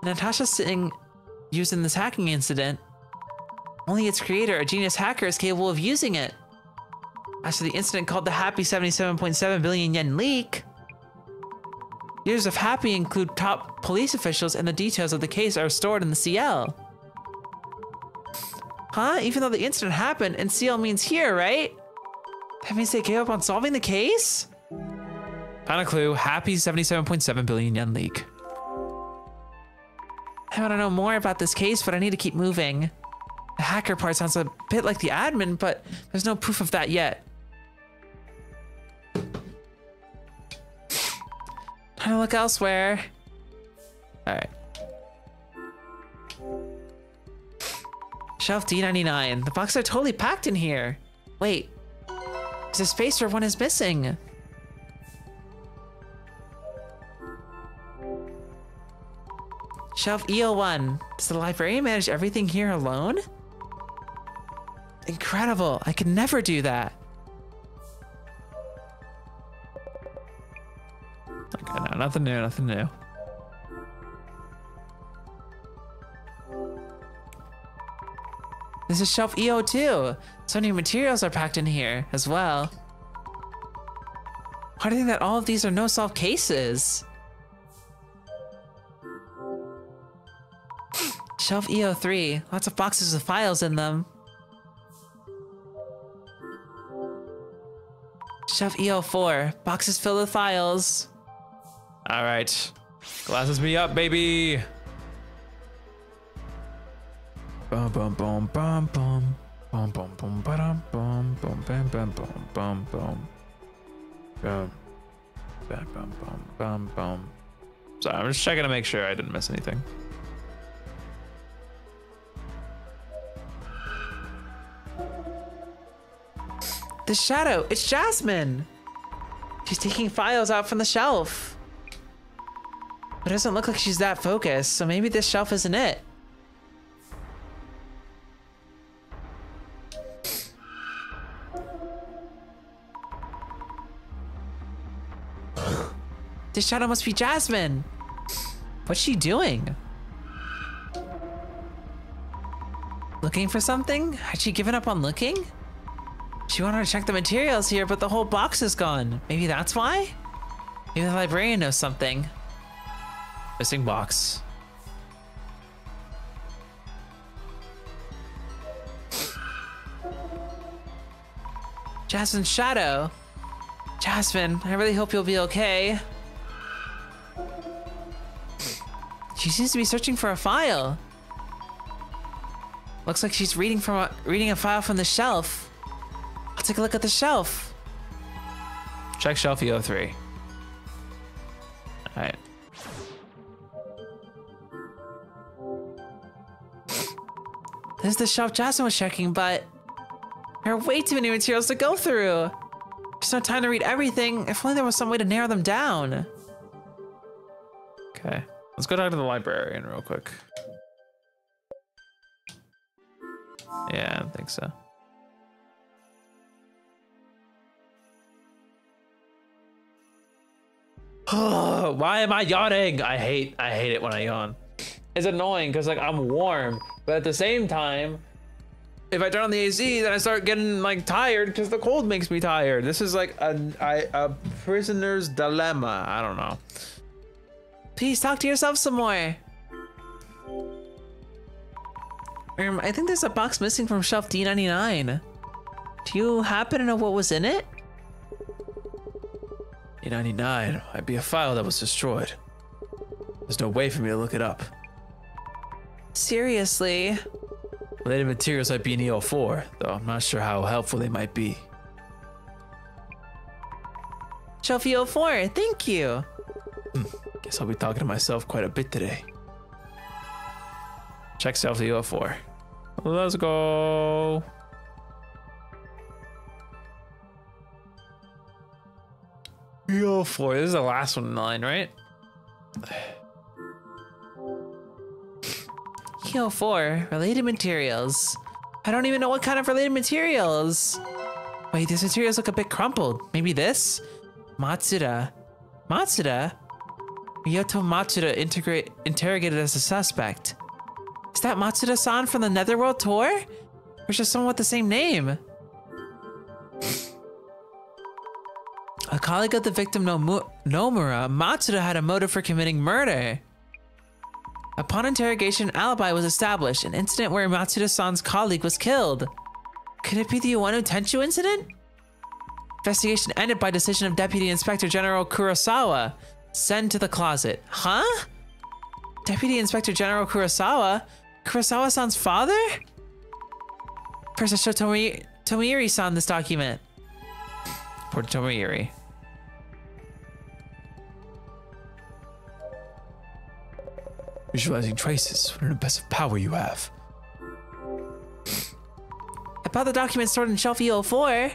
Natasha Singh used in this hacking incident. Only its creator, a genius hacker, is capable of using it. As for the incident called the Happy 77.7 billion yen leak, users of Happy include top police officials, and the details of the case are stored in the CL. Huh? Even though the incident happened, and CL means here, right? That means they gave up on solving the case? Found a clue. Happy 77.7 billion yen leak. I want to know more about this case, but I need to keep moving. The hacker part sounds a bit like the admin, but there's no proof of that yet. Time to look elsewhere. All right. Shelf D99. The boxes are totally packed in here. Wait, there's a space where one is missing. Shelf EO1. Does the librarian manage everything here alone? Incredible. I could never do that. Okay, no, nothing new, nothing new. This is shelf EO2. So many materials are packed in here as well. Why do you think that all of these are no-solve cases? Shelf EO3. Lots of boxes with files in them. Shelf EO4. Boxes filled with files. All right. Glasses me up, baby. Bum bum bum bum bum bum bum bum bum bum bum bum bum bum bum bum bum bum bum bum. Sorry, I'm just checking to make sure I didn't miss anything. The shadow, it's Jasmine. She's taking files out from the shelf. It doesn't look like she's that focused, so maybe this shelf isn't it. This shadow must be Jasmine. What's she doing? Looking for something? Had she given up on looking? She wanted to check the materials here, but the whole box is gone. Maybe that's why? Maybe the librarian knows something. Missing box. Jasmine's shadow. Jasmine, I really hope you'll be okay. She seems to be searching for a file. Looks like she's reading a file from the shelf. I'll take a look at the shelf. Check shelf EO3. All right. This is the shelf Jasmine was checking, but there are way too many materials to go through. There's no time to read everything. If only there was some way to narrow them down. Okay, let's go talk to the librarian real quick. Yeah, I think so. Why am I yawning? I hate it when I yawn. It's annoying because like I'm warm, but at the same time, if I turn on the AC, then I start getting like tired because the cold makes me tired. This is like a prisoner's dilemma. I don't know. Please talk to yourself some more. I think there's a box missing from shelf D99. Do you happen to know what was in it? D99 might be a file that was destroyed. There's no way for me to look it up. Seriously? Related materials might be in EO4, though I'm not sure how helpful they might be. Shelf EO4, thank you. Guess I'll be talking to myself quite a bit today. Check selfie 04. Let's go. EO4. This is the last one in line, right? EO4, related materials. I don't even know what kind of related materials. Wait, these materials look a bit crumpled. Maybe this? Matsuda. Matsuda? Ryoto Matsuda interrogated as a suspect. Is that Matsuda-san from the Netherworld tour? Or just someone with the same name? A colleague of the victim Nomura, Matsuda had a motive for committing murder. Upon interrogation, an alibi was established, an incident where Matsuda-san's colleague was killed. Could it be the Ueno Tenchu incident? Investigation ended by decision of Deputy Inspector General Kurosawa. Send to the closet. Huh? Deputy Inspector General Kurosawa? Kurosawa-san's father? First, I show Tomoiri-san this document. Poor Tomoiri. Visualizing traces. What an impressive power you have. I bought the document stored in shelf EO4.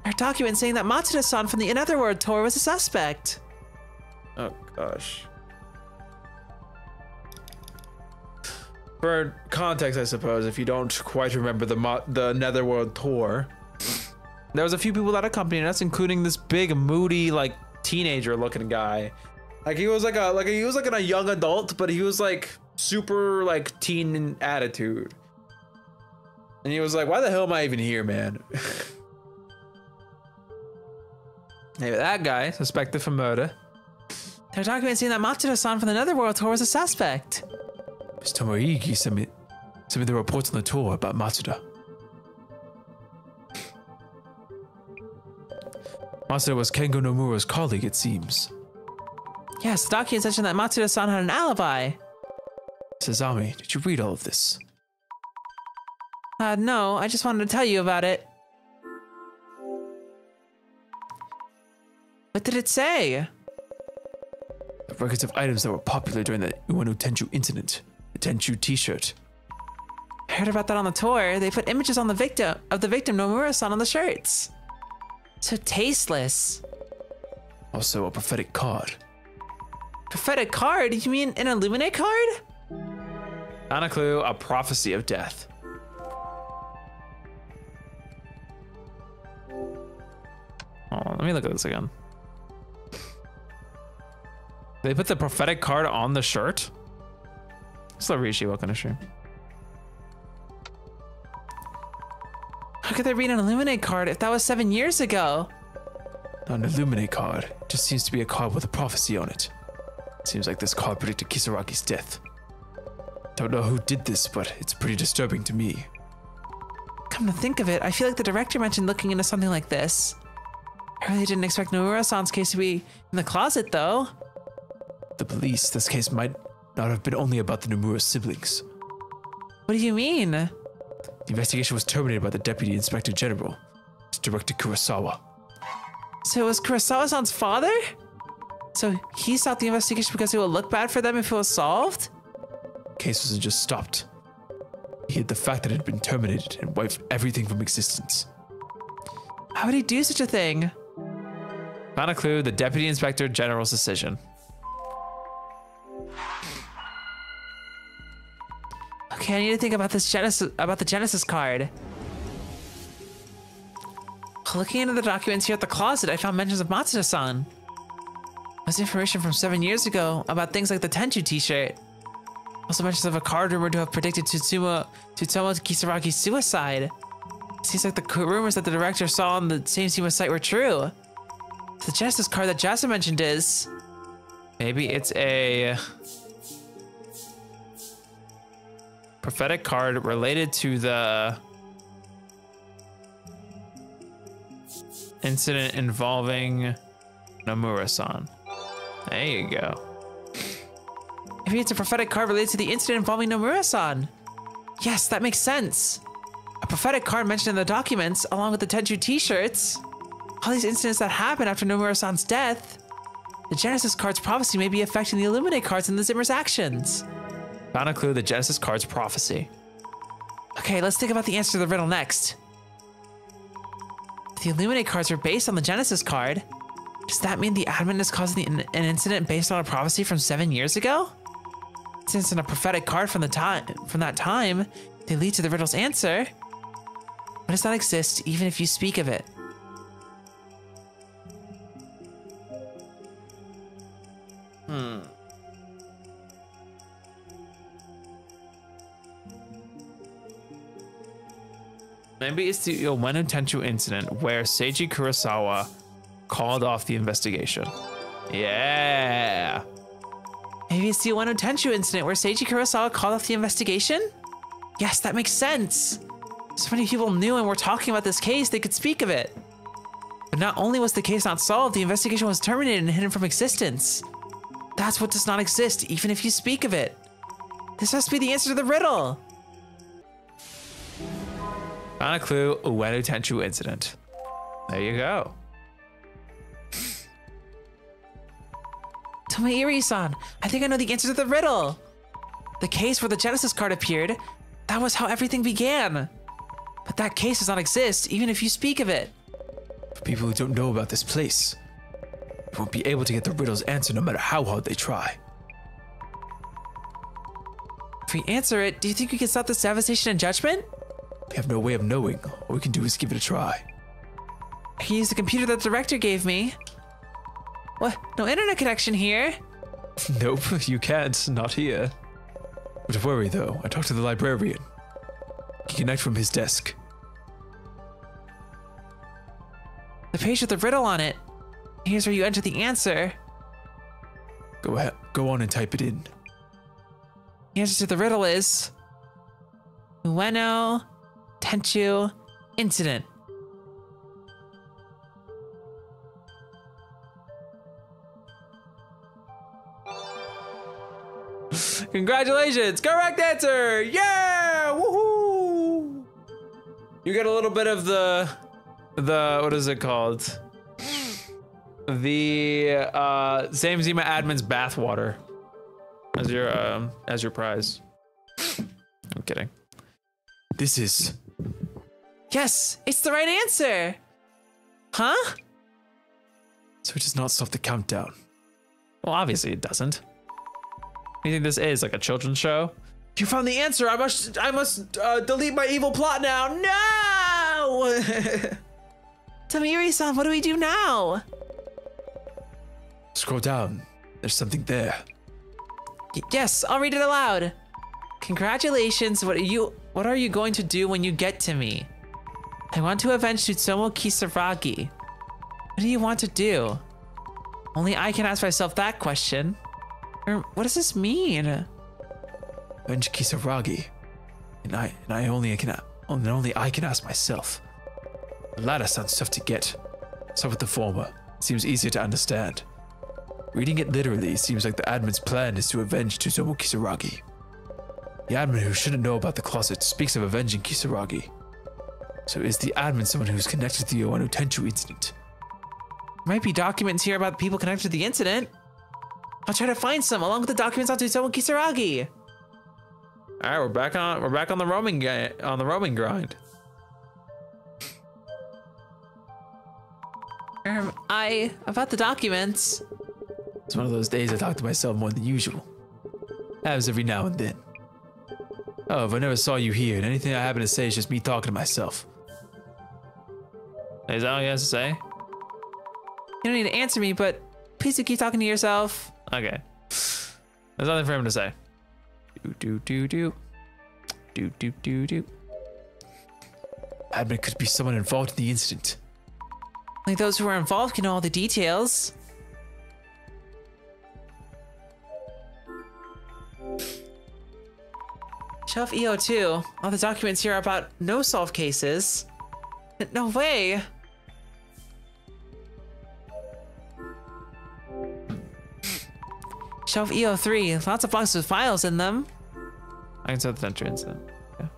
Our document saying that Matsuda-san from the Netherworld tour was a suspect. Oh gosh. For context, I suppose, if you don't quite remember the Netherworld tour, there was a few people that accompanied us, including this big, moody, like teenager-looking guy. Like he was like a young adult, but he was like super like teen in attitude. And he was like, "Why the hell am I even here, man?" Maybe that guy suspected for murder. They're documenting that Matsuda-san from the Netherworld tour was a suspect. Miss Tomoigi sent me the reports on the tour about Matsuda. Matsuda was Kengo Nomura's colleague, it seems. Yes, the document mentioned that Matsuda-san had an alibi. Sazami, did you read all of this? No, I just wanted to tell you about it. What did it say? The records of items that were popular during the Ueno Tenchu incident. The Tenchu t-shirt. I heard about that on the tour. They put images on the victim Nomura-san on the shirts. So tasteless. Also a prophetic card. Prophetic card? You mean an Illuminate card? Not a clue, a prophecy of death. Oh, let me look at this again. They put the prophetic card on the shirt? It's Rishi, welcome to stream. How could there be an Illuminate card if that was 7 years ago? Not an Illuminate card. It just seems to be a card with a prophecy on it. Seems like this card predicted Kisaragi's death. Don't know who did this, but it's pretty disturbing to me. Come to think of it, I feel like the director mentioned looking into something like this. I really didn't expect Nomura-san's case to be in the closet, though. The police, this case might not have been only about the Nomura siblings. What do you mean? The investigation was terminated by the Deputy Inspector General. It's Director Kurosawa. So it was Kurosawa-san's father? So he stopped the investigation because it would look bad for them if it was solved? The case wasn't just stopped. He hid the fact that it had been terminated and wiped everything from existence. How would he do such a thing? Not a clue, the Deputy Inspector General's decision. Okay, I need to think about the Genesis card. Looking into the documents here at the closet, I found mentions of Matsuda-san. That's information from 7 years ago about things like the Tenchu t-shirt. Also mentions of a card rumored to have predicted Tsutomu Kisaragi's suicide. It seems like the rumors that the director saw on the same Sima site were true. The Genesis card that Jasa mentioned is... Maybe it's a prophetic card related to the incident involving Nomura-san. There you go. Maybe it's a prophetic card related to the incident involving Nomura-san. Yes, that makes sense. A prophetic card mentioned in the documents, along with the Tenchu t-shirts. All these incidents that happened after Nomura-san's death. The Genesis card's prophecy may be affecting the Illuminate cards and the Zimmer's actions. Found a clue, the Genesis card's prophecy. Okay, let's think about the answer to the riddle next. If the Illuminate cards are based on the Genesis card, does that mean the admin is causing an incident based on a prophecy from 7 years ago? Since in a prophetic card from that time, they lead to the riddle's answer. What does not exist even if you speak of it? Maybe it's the Ueno Tenchu incident where Seiji Kurosawa called off the investigation. Yeah. Maybe it's the Ueno Tenchu incident where Seiji Kurosawa called off the investigation? Yes, that makes sense. So many people knew and were talking about this case, they could speak of it. But not only was the case not solved, the investigation was terminated and hidden from existence. That's what does not exist, even if you speak of it. This must be the answer to the riddle. Found a clue, Ueno Tenchu incident. There you go. Tomoiri-san, I think I know the answer to the riddle. The case where the Genesis card appeared, that was how everything began. But that case does not exist, even if you speak of it. For people who don't know about this place, they won't be able to get the riddle's answer no matter how hard they try. If we answer it, do you think we can stop this devastation and judgment? We have no way of knowing. All we can do is give it a try. I can use the computer that the director gave me. What? No internet connection here? Nope, you can't. Not here. Don't worry though, I talked to the librarian. You can connect from his desk. The page with the riddle on it. Here's where you enter the answer. Go ahead, go on and type it in. The answer to the riddle is Ueno Tenchu incident. Congratulations, correct answer! Yeah, woohoo! You get a little bit of the what is it called? The Same Zima admin's bathwater as your prize. I'm kidding. This is... Yes, it's the right answer. Huh? So it does not stop the countdown. Well, obviously it doesn't. What do you think this is, like a children's show? You found the answer. I must delete my evil plot now. No! Tomoiri-san, what do we do now? Scroll down. There's something there. Yes, I'll read it aloud. Congratulations. What are you going to do when you get to me? I want to avenge Tsutomu Kisaragi. What do you want to do? Only I can ask myself that question. What does this mean? Avenge Kisaragi. And only I can ask myself. The latter sounds tough to get. So with the former, it seems easier to understand. Reading it literally, it seems like the admin's plan is to avenge Tsutomu Kisaragi. The admin who shouldn't know about the closet speaks of avenging Kisaragi. So is the admin someone who's connected to the Ueno Tenchu incident? There might be documents here about people connected to the incident. I'll try to find some along with the documents on Tsutomu Kisaragi. All right, we're back on the roaming grind. About the documents. It's one of those days I talk to myself more than usual. Happens every now and then. Oh, if I never saw you here, and anything I happen to say is just me talking to myself. Is that all you have to say? You don't need to answer me, but please do keep talking to yourself. Okay. There's nothing for him to say. Do. Admin could be someone involved in the incident. Only those who are involved can know all the details. Shelf EO2. All the documents here are about no-solve cases. No way. Shelf EO3. Lots of boxes with files in them. I can set the Tenchu incident. Yeah.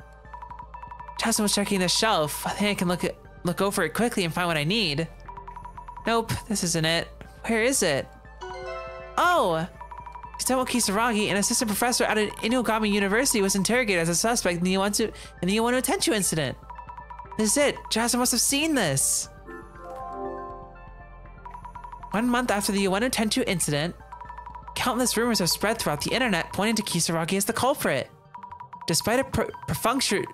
Justin was checking the shelf. I think I can look over it quickly and find what I need. Nope, this isn't it. Where is it? Oh! Hisamu Kisaragi, an assistant professor at an Inugami University, was interrogated as a suspect in the Iwano Tenchu incident. This is it. Jasmine must have seen this. 1 month after the Iwano Tenchu incident, countless rumors have spread throughout the internet pointing to Kisaragi as the culprit. Despite a perfunctory,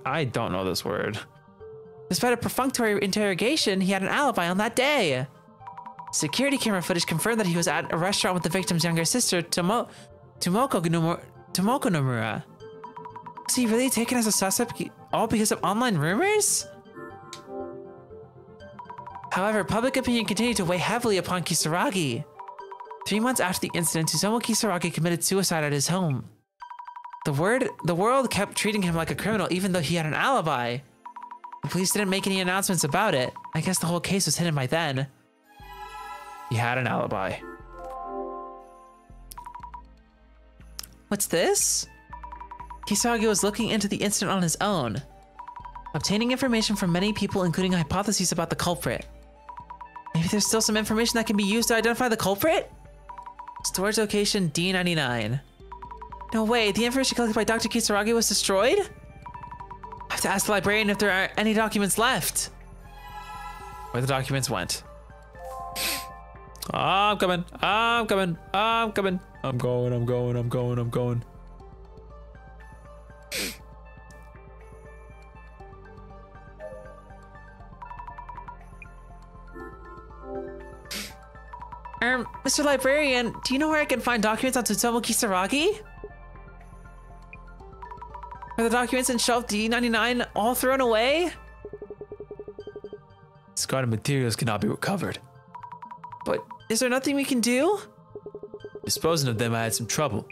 I don't know this word. Despite a perfunctory interrogation, he had an alibi on that day. Security camera footage confirmed that he was at a restaurant with the victim's younger sister, Tomoko Nomura. Was he really taken as a suspect all because of online rumors? However, public opinion continued to weigh heavily upon Kisaragi. 3 months after the incident, Susumu Kisaragi committed suicide at his home. The world kept treating him like a criminal even though he had an alibi. The police didn't make any announcements about it. I guess the whole case was hidden by then. He had an alibi. What's this? Kisaragi was looking into the incident on his own, obtaining information from many people, including hypotheses about the culprit. Maybe there's still some information that can be used to identify the culprit? Storage location D99. No way, the information collected by Dr. Kisaragi was destroyed? I have to ask the librarian if there are any documents left. Where the documents went. I'm coming. I'm going. Mr. Librarian, do you know where I can find documents on Tsutomu Kisaragi? Are the documents in shelf D99 all thrown away? Discarded materials cannot be recovered. But is there nothing we can do? Disposing of them, I had some trouble.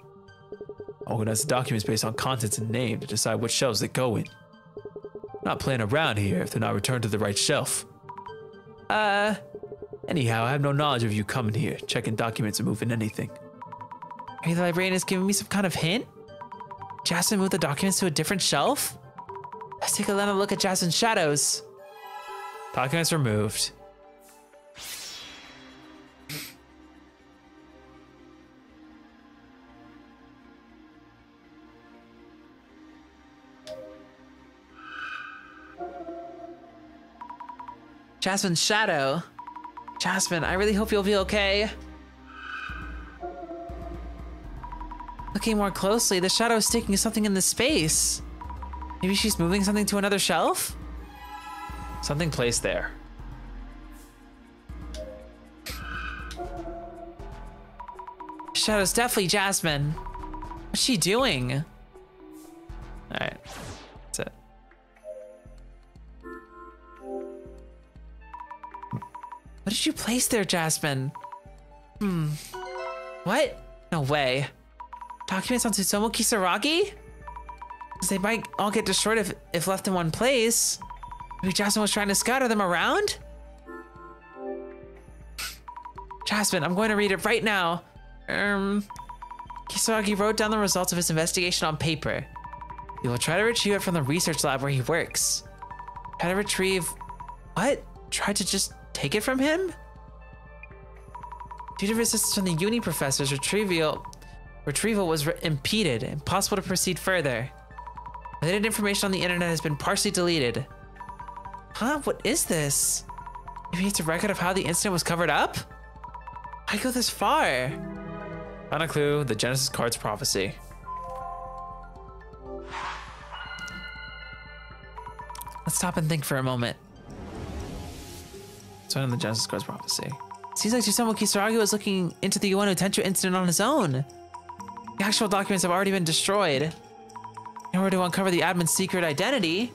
Organize the documents based on contents and name to decide which shelves they go in. Not playing around here if they're not returned to the right shelf. Anyhow, I have no knowledge of you coming here, checking documents and moving anything. Maybe the librarian is giving me some kind of hint? Jasmine moved the documents to a different shelf? Let's take another look at Jasmine's shadows. Documents removed. Jasmine's shadow. Jasmine, I really hope you'll be okay. Looking more closely, the shadow is sticking something in the space. Maybe she's moving something to another shelf? Something placed there. Shadow's definitely Jasmine. What's she doing? All right, that's it. What did you place there, Jasmine? What? No way. Documents on Tsutomu Kisaragi? Because they might all get destroyed if left in one place. Maybe Jasmine was trying to scatter them around? Jasmine, I'm going to read it right now. Kisaragi wrote down the results of his investigation on paper. He will try to retrieve it from the research lab where he works. Try to retrieve... What? Try to just take it from him? Due to resistance from the uni professors, retrieval was impeded, impossible to proceed further. Related information on the internet has been partially deleted. Huh? What is this? Maybe it's a record of how the incident was covered up? Why'd I go this far? Found a clue, the Genesis card's prophecy. Let's stop and think for a moment. It's in the Genesis card's prophecy. Seems like Susumu Kisaragi was looking into the Iwano Tenchu incident on his own. The actual documents have already been destroyed. In order to uncover the admin's secret identity,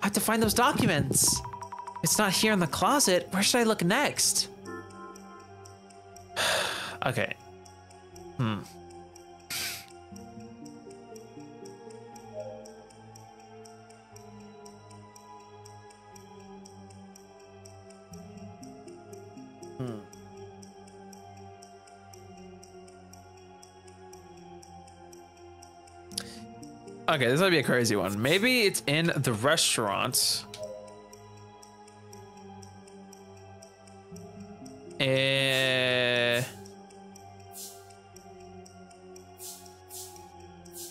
I have to find those documents. It's not here in the closet. Where should I look next? Okay. Okay, this might be a crazy one. Maybe it's in the restaurant.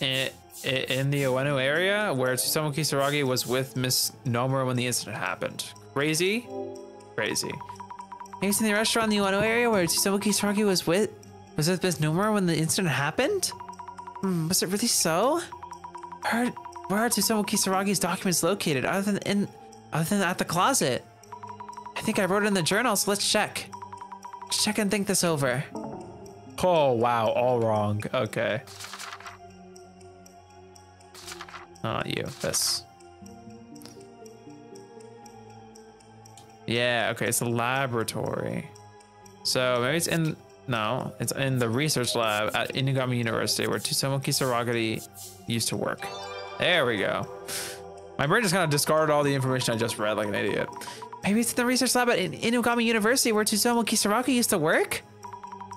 In the Ueno area where Tsutomu Kisaragi was with Miss Mewmore when the incident happened. Crazy? Crazy. Maybe in the restaurant in the Ueno area where Tsutomu Kisaragi was with Miss Mewmore when the incident happened? Was it really so? Where are Tsutomu Kisaragi's documents located other than at the closet? I think I wrote it in the journal, so let's check. Let's check and think this over. Oh, wow. All wrong. Okay. Not you. This. Yeah, okay. It's a laboratory. So maybe it's in... No, it's in the research lab at Inugami University where Tsutomu Kisaragi used to work. There we go. My brain just kind of discarded all the information I just read like an idiot. Maybe it's in the research lab at Inugami University where Tsutomu Kisaragi used to work?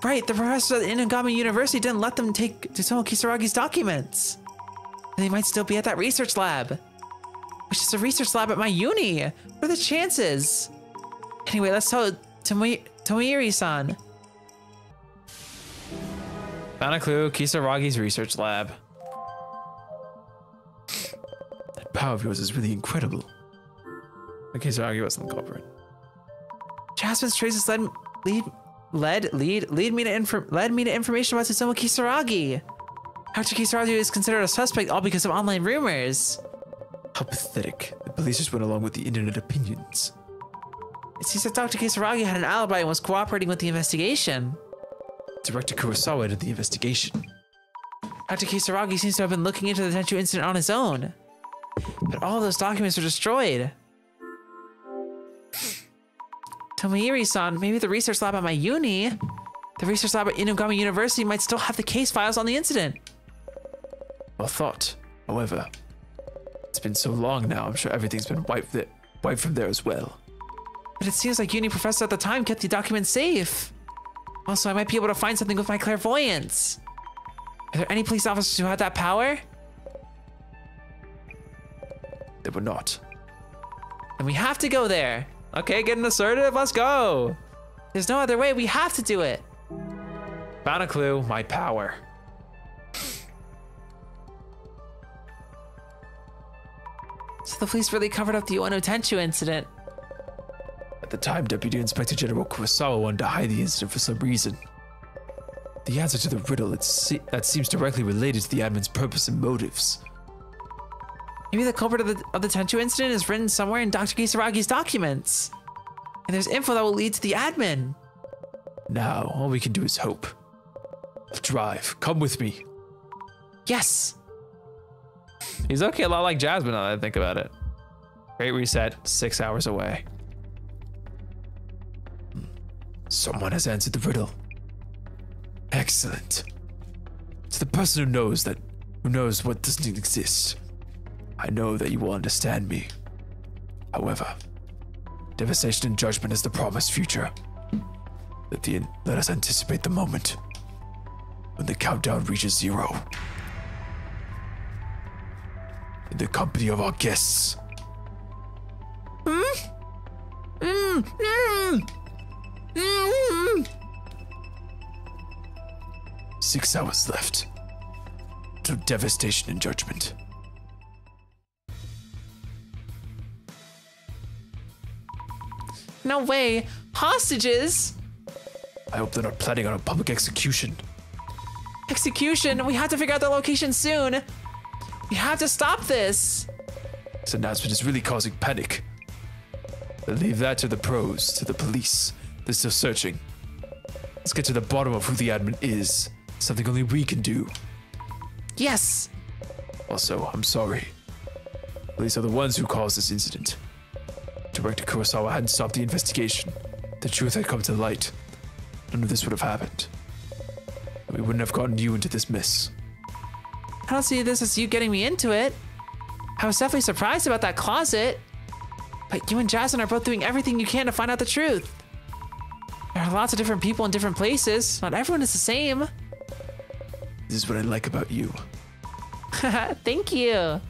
Right, the professors at Inugami University didn't let them take Tsutomu Kisaragi's documents. And they might still be at that research lab. Which is a research lab at my uni. What are the chances? Anyway, let's tell Tomoiri-san. Found a clue, Kisaragi's research lab. That power of yours is really incredible. But Kisaragi wasn't the culprit. Jasmine's traces led me to information about Tsutomu Kisaragi. Dr. Kisaragi is considered a suspect all because of online rumors. How pathetic. The police just went along with the internet opinions. It seems that Dr. Kisaragi had an alibi and was cooperating with the investigation. Director Kurosawa did the investigation. Dr. Kisaragi seems to have been looking into the Tenchu incident on his own. But all those documents were destroyed. Tomoiri-san, maybe the research lab at my uni, the research lab at Inugami University might still have the case files on the incident. Well thought. However, it's been so long now, I'm sure everything's been wiped from there as well. But it seems like uni professors at the time kept the documents safe. Also, I might be able to find something with my clairvoyance. Are there any police officers who had that power? They were not. Then we have to go there. Okay, getting assertive. Let's go. There's no other way. We have to do it. Found a clue. My power. So the police really covered up the Ueno Tenchu incident. At the time, Deputy Inspector General Kurosawa wanted to hide the incident for some reason. The answer to the riddle that seems directly related to the admin's purpose and motives. Maybe the culprit of the Tenchu incident is written somewhere in Dr. Kisaragi's documents. And there's info that will lead to the admin. Now, all we can do is hope. I'll drive. Come with me. Yes. He's okay, a lot like Jasmine now that I think about it. Great reset, 6 hours away. Someone has answered the riddle. Excellent. To the person who knows what doesn't exist. I know that you will understand me. However, devastation and judgment is the promised future. Let us anticipate the moment when the countdown reaches 0. In the company of our guests. 6 hours left to devastation and judgment. No way. Hostages? I hope they're not planning on a public execution. Execution? We have to figure out the location soon. We have to stop this. This announcement is really causing panic. But leave that to the pros, to the police. They're still searching. Let's get to the bottom of who the admin is. Something only we can do. Yes. Also, I'm sorry. Police are the ones who caused this incident. Director Kurosawa hadn't stopped the investigation. The truth had come to light. None of this would have happened. We wouldn't have gotten you into this mess. I don't see this as you getting me into it. I was definitely surprised about that closet. But you and Jasmine are both doing everything you can to find out the truth. There are lots of different people in different places. Not everyone is the same. This is what I like about you. Thank you.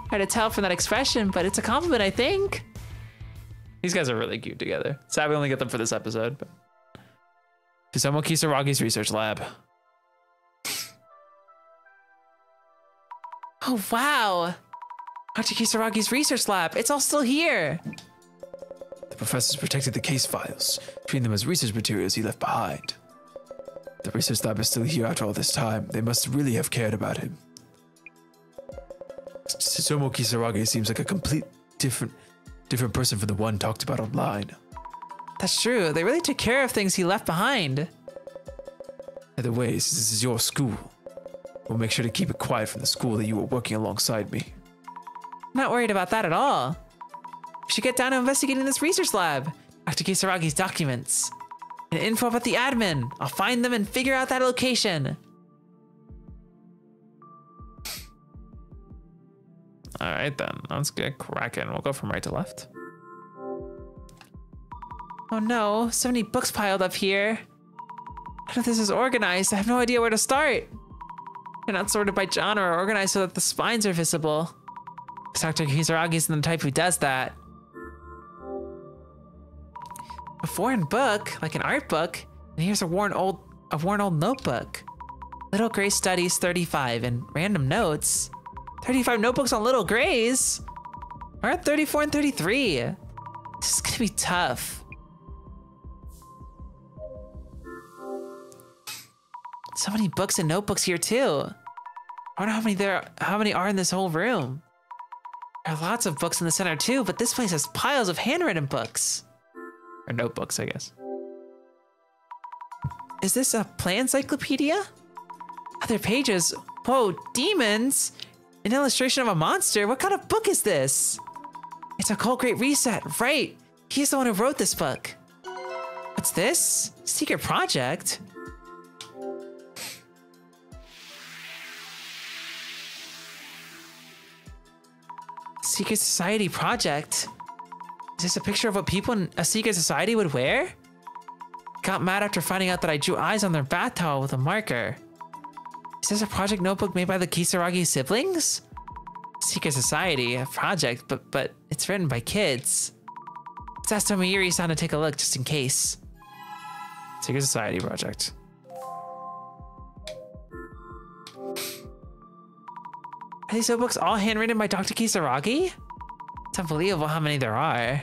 Hard to tell from that expression, but it's a compliment, I think. These guys are really cute together. Sad we only get them for this episode, but Susumu Kisaragi's research lab. Oh, wow. Dr. Kisaragi's research lab. It's all still here. The professors protected the case files, treating them as research materials he left behind. The research lab is still here after all this time. They must really have cared about him. Susumu Kisaragi seems like a complete different person from the one talked about online. That's true. They really took care of things he left behind. Either way, since this is your school, we'll make sure to keep it quiet from the school that you were working alongside me. I'm not worried about that at all. We should get down to investigating this research lab. Dr. Kisaragi's documents. And info about the admin. I'll find them and figure out that location. All right, then. Let's get cracking. We'll go from right to left. Oh no, so many books piled up here. I don't know if this is organized. I have no idea where to start. They're not sorted by genre or organized so that the spines are visible. Dr. Kisaragi's the type who does that. A foreign book, like an art book, and here's a worn old notebook. Little Gray Studies 35 and random notes. 35 notebooks on Little Grays? Aren't 34 and 33? This is gonna be tough. So many books and notebooks here too. I wonder how many are in this whole room. There are lots of books in the center too, but this place has piles of handwritten books. Or notebooks, I guess. Is this a play encyclopedia? Other pages. Whoa, demons! An illustration of a monster? What kind of book is this? It's a Cult Great Reset, right? He's the one who wrote this book. What's this? Secret project? Secret Society project? Is this a picture of what people in a secret society would wear? Got mad after finding out that I drew eyes on their bath towel with a marker. Is this a project notebook made by the Kisaragi siblings? Secret Society, a project, but it's written by kids. Let's ask Tomoyuri-san to take a look just in case. Secret Society project. Are these notebooks all handwritten by Dr. Kisaragi? It's unbelievable how many there are.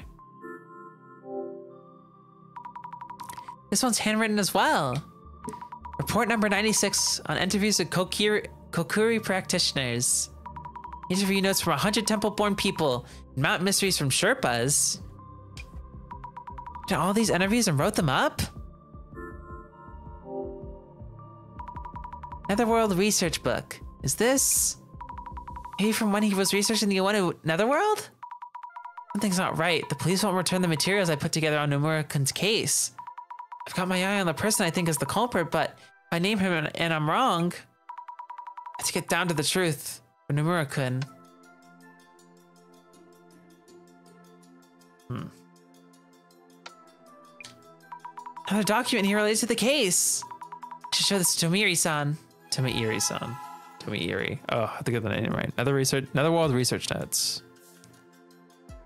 This one's handwritten as well. Report number 96 on interviews with Kokuri practitioners. Interview notes from 100 temple-born people and mountain mysteries from Sherpas. Did all these interviews and wrote them up? Netherworld research book. Is this maybe from when he was researching the Iwanu Netherworld? Something's not right. The police won't return the materials I put together on Nomura-kun's case. I've got my eye on the person I think is the culprit, but if I name him and I'm wrong, I have to get down to the truth for Nomura-kun. Another document here related to the case. I should show this to Tomoyuri-san. Tomoyuri-san. Tomoyuri. Oh, I have to get the name right. Netherworld research notes.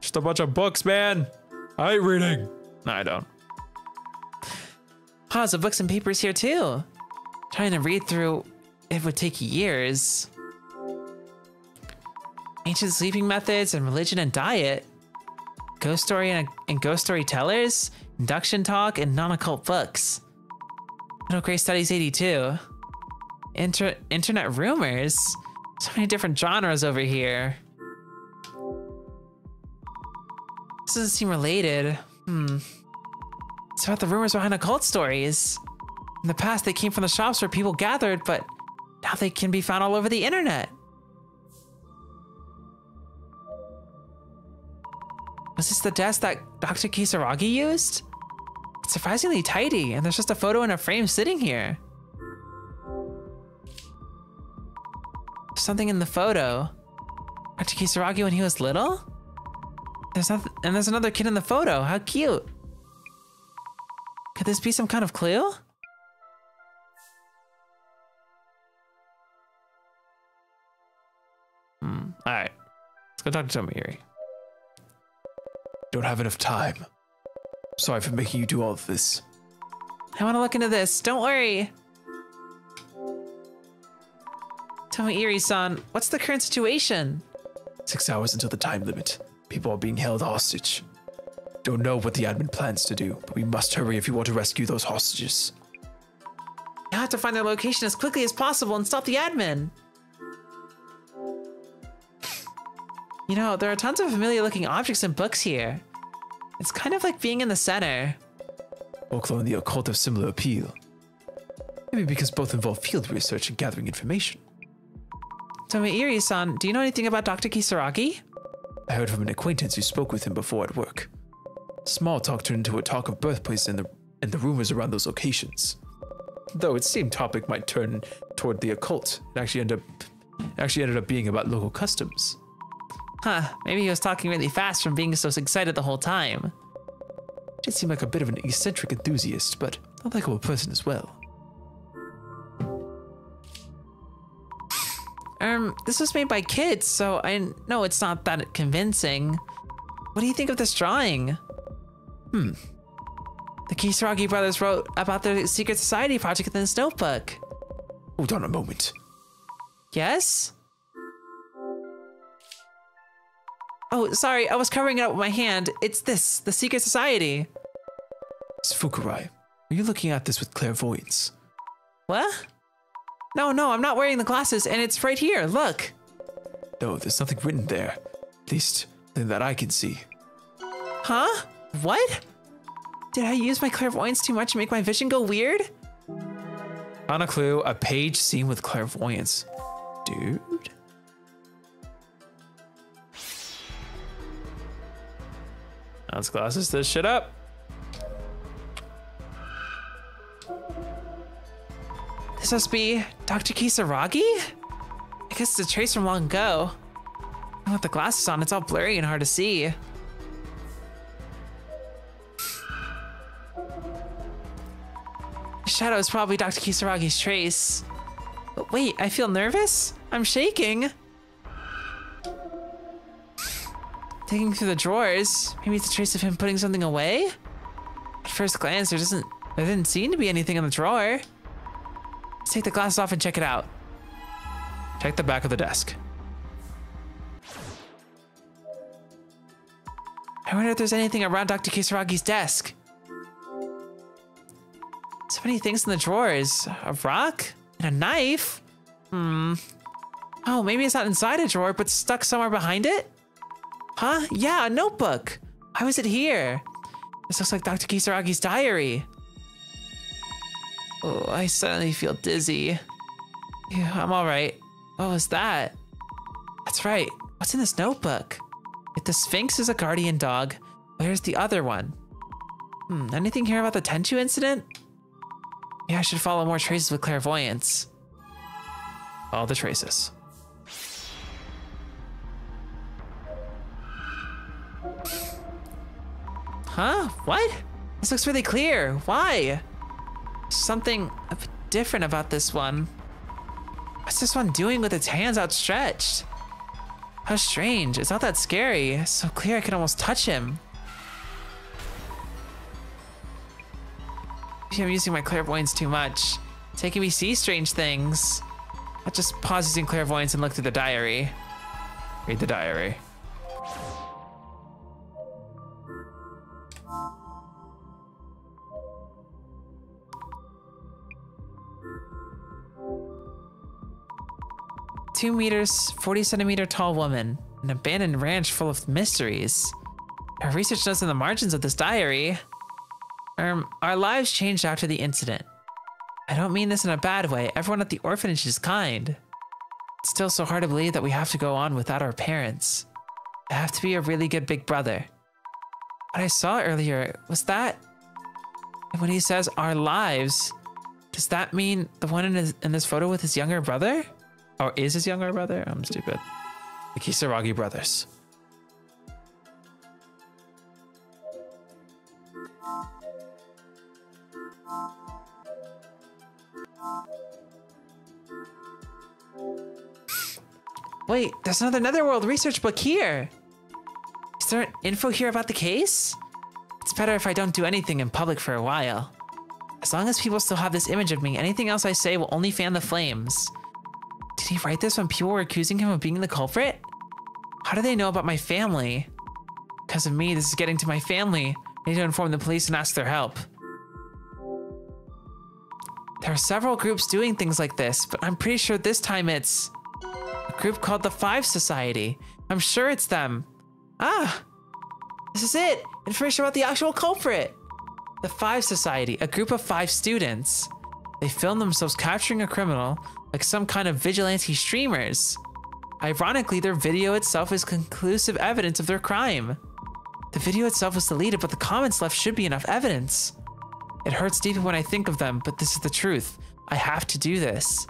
Just a bunch of books, man. I hate reading. No, I don't. Piles of books and papers here too. Trying to read through it would take years. Ancient sleeping methods and religion and diet. Ghost story and ghost storytellers. Induction talk and non-occult books. Little Gray Studies 82. Internet rumors. So many different genres over here. This doesn't seem related. It's about the rumors behind occult stories. In the past, they came from the shops where people gathered, but now they can be found all over the internet. Was this the desk that Dr. Kisaragi used? It's surprisingly tidy, and there's just a photo in a frame sitting here. There's something in the photo. Dr. Kisaragi when he was little? There's another kid in the photo. How cute. Could this be some kind of clue? All right. Let's go talk to Tomoyuri. Don't have enough time. Sorry for making you do all of this. I want to look into this. Don't worry. Tell me, Irie-san, what's the current situation? 6 hours until the time limit. People are being held hostage. Don't know what the admin plans to do, but we must hurry if you want to rescue those hostages. You have to find their location as quickly as possible and stop the admin. You know, there are tons of familiar-looking objects and books here. It's kind of like being in the center. Folklore and the occult have similar appeal. Maybe because both involve field research and gathering information. Tell me, Irie-san, do you know anything about Dr. Kisaragi? I heard from an acquaintance who spoke with him before at work. Small talk turned into a talk of birthplace and the rumors around those locations. Though it seemed topic might turn toward the occult, it actually ended up being about local customs. Huh, maybe he was talking really fast from being so excited the whole time. Did seem like a bit of an eccentric enthusiast, but a likable person as well. This was made by kids, so I know it's not that convincing. What do you think of this drawing? The Kisaragi brothers wrote about their secret society project in this notebook. Hold on a moment. Yes? Oh, sorry, I was covering it up with my hand. It's this, the secret society. Miss Fukurai, are you looking at this with clairvoyance? What? No, I'm not wearing the glasses, and it's right here, look. No, there's nothing written there. At least, nothing that I can see. Huh? What? Did I use my clairvoyance too much and make my vision go weird? On a clue, a page seen with clairvoyance. Dude? Let's glasses this shit up. This must be Dr. Kisaragi? I guess it's a trace from long ago. With the glasses on, it's all blurry and hard to see. The shadow is probably Dr. Kisaragi's trace. But wait, I feel nervous? I'm shaking. Digging through the drawers, maybe it's a trace of him putting something away? At first glance, there didn't seem to be anything in the drawer. Let's take the glasses off and check it out. Check the back of the desk. I wonder if there's anything around Dr. Kisaragi's desk. So many things in the drawers. A rock? And a knife? Oh, maybe it's not inside a drawer, but stuck somewhere behind it? Huh? Yeah, a notebook. Why was it here? This looks like Dr. Kisaragi's diary. Oh, I suddenly feel dizzy. Yeah, I'm all right. What was that? That's right. What's in this notebook? If the Sphinx is a guardian dog, where's the other one? Anything here about the Tenchu incident? Yeah, I should follow more traces with clairvoyance. All the traces. Huh? What? This looks really clear. Why? Something a bit different about this one. What's this one doing with its hands outstretched? How strange. It's not that scary. It's so clear I can almost touch him. Maybe I'm using my clairvoyance too much. It's making me see strange things. I'll just pause using clairvoyance and look through the diary. Read the diary. "2 meters, 40 centimeter tall woman, an abandoned ranch full of mysteries. Our research notes in the margins of this diary. Our lives changed after the incident. I don't mean this in a bad way. Everyone at the orphanage is kind. It's still so hard to believe that we have to go on without our parents. I have to be a really good big brother. What I saw earlier, was that? And when he says our lives, does that mean the one in this photo with his younger brother? Or is his younger brother? I'm stupid. The Kisaragi brothers. Wait, there's another Netherworld research book here. Is there info here about the case? It's better if I don't do anything in public for a while. As long as people still have this image of me, anything else I say will only fan the flames. Did he write this when people were accusing him of being the culprit? How do they know about my family? Because of me, this is getting to my family. I need to inform the police and ask their help. There are several groups doing things like this, but I'm pretty sure this time it's a group called the Five Society. I'm sure it's them. Ah, this is it. Information about the actual culprit. The Five Society, a group of 5 students. They filmed themselves capturing a criminal like some kind of vigilante streamers. Ironically, their video itself is conclusive evidence of their crime. The video itself was deleted, but the comments left should be enough evidence. It hurts deeply when I think of them, but this is the truth. I have to do this.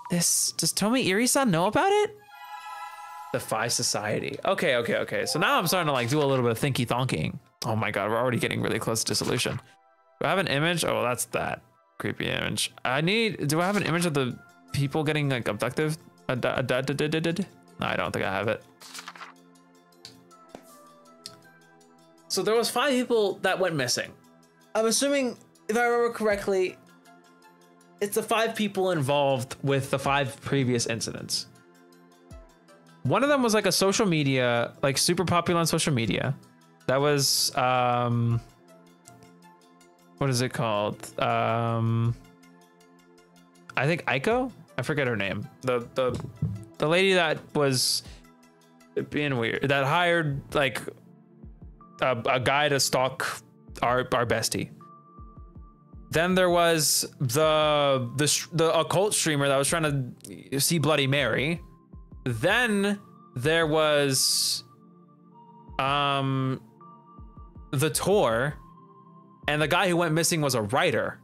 Does Tomi Iri-san know about it? The Five Society. Okay. So now I'm starting to like do a little bit of thinky thonking. Oh my God, we're already getting really close to dissolution. Do I have an image? Oh, that's that creepy image. Do I have an image of the people getting like abducted? No, I don't think I have it. So there was 5 people that went missing. I'm assuming, if I remember correctly, it's the 5 people involved with the 5 previous incidents. One of them was like a social media, like super popular on social media. That was, what is it called? I think Aiko? I forget her name. The lady that was being weird, that hired like a guy to stalk our bestie. Then there was the occult streamer that was trying to see Bloody Mary. Then there was the tour, and the guy who went missing was a writer,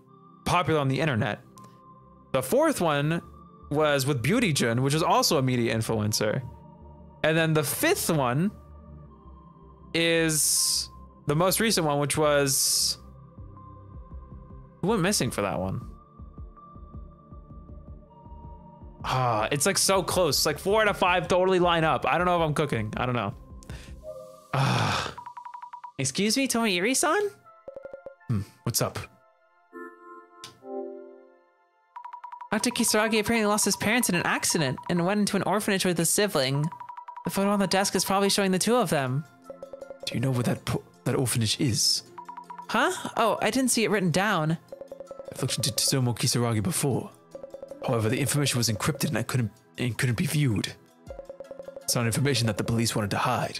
popular on the internet. The 4th one was with Beauty Jun, which is also a media influencer. And then the 5th one is the most recent one, which was... Who went missing for that one? Ah, it's like so close. Like 4 out of 5 totally line up. I don't know if I'm cooking. I don't know. Excuse me, Tomi Iri-san? What's up? Dr. Kisaragi apparently lost his parents in an accident and went into an orphanage with a sibling. The photo on the desk is probably showing the 2 of them. Do you know where that orphanage is? Huh? Oh, I didn't see it written down. I've looked into Tsutomu Kisaragi before. However, the information was encrypted and couldn't be viewed. It's not information that the police wanted to hide.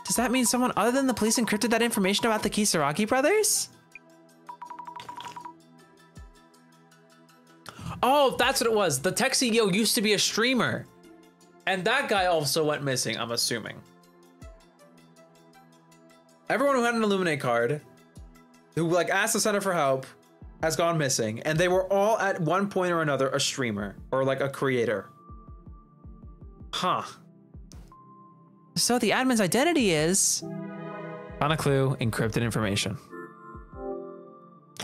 Does that mean someone other than the police encrypted that information about the Kisaragi brothers? Oh, that's what it was. The tech CEO used to be a streamer. And that guy also went missing, I'm assuming. Everyone who had an Illuminate card, who like asked the center for help, has gone missing. And they were all at one point or another a streamer or like a creator. Huh. So the admin's identity is... Found a clue, encrypted information.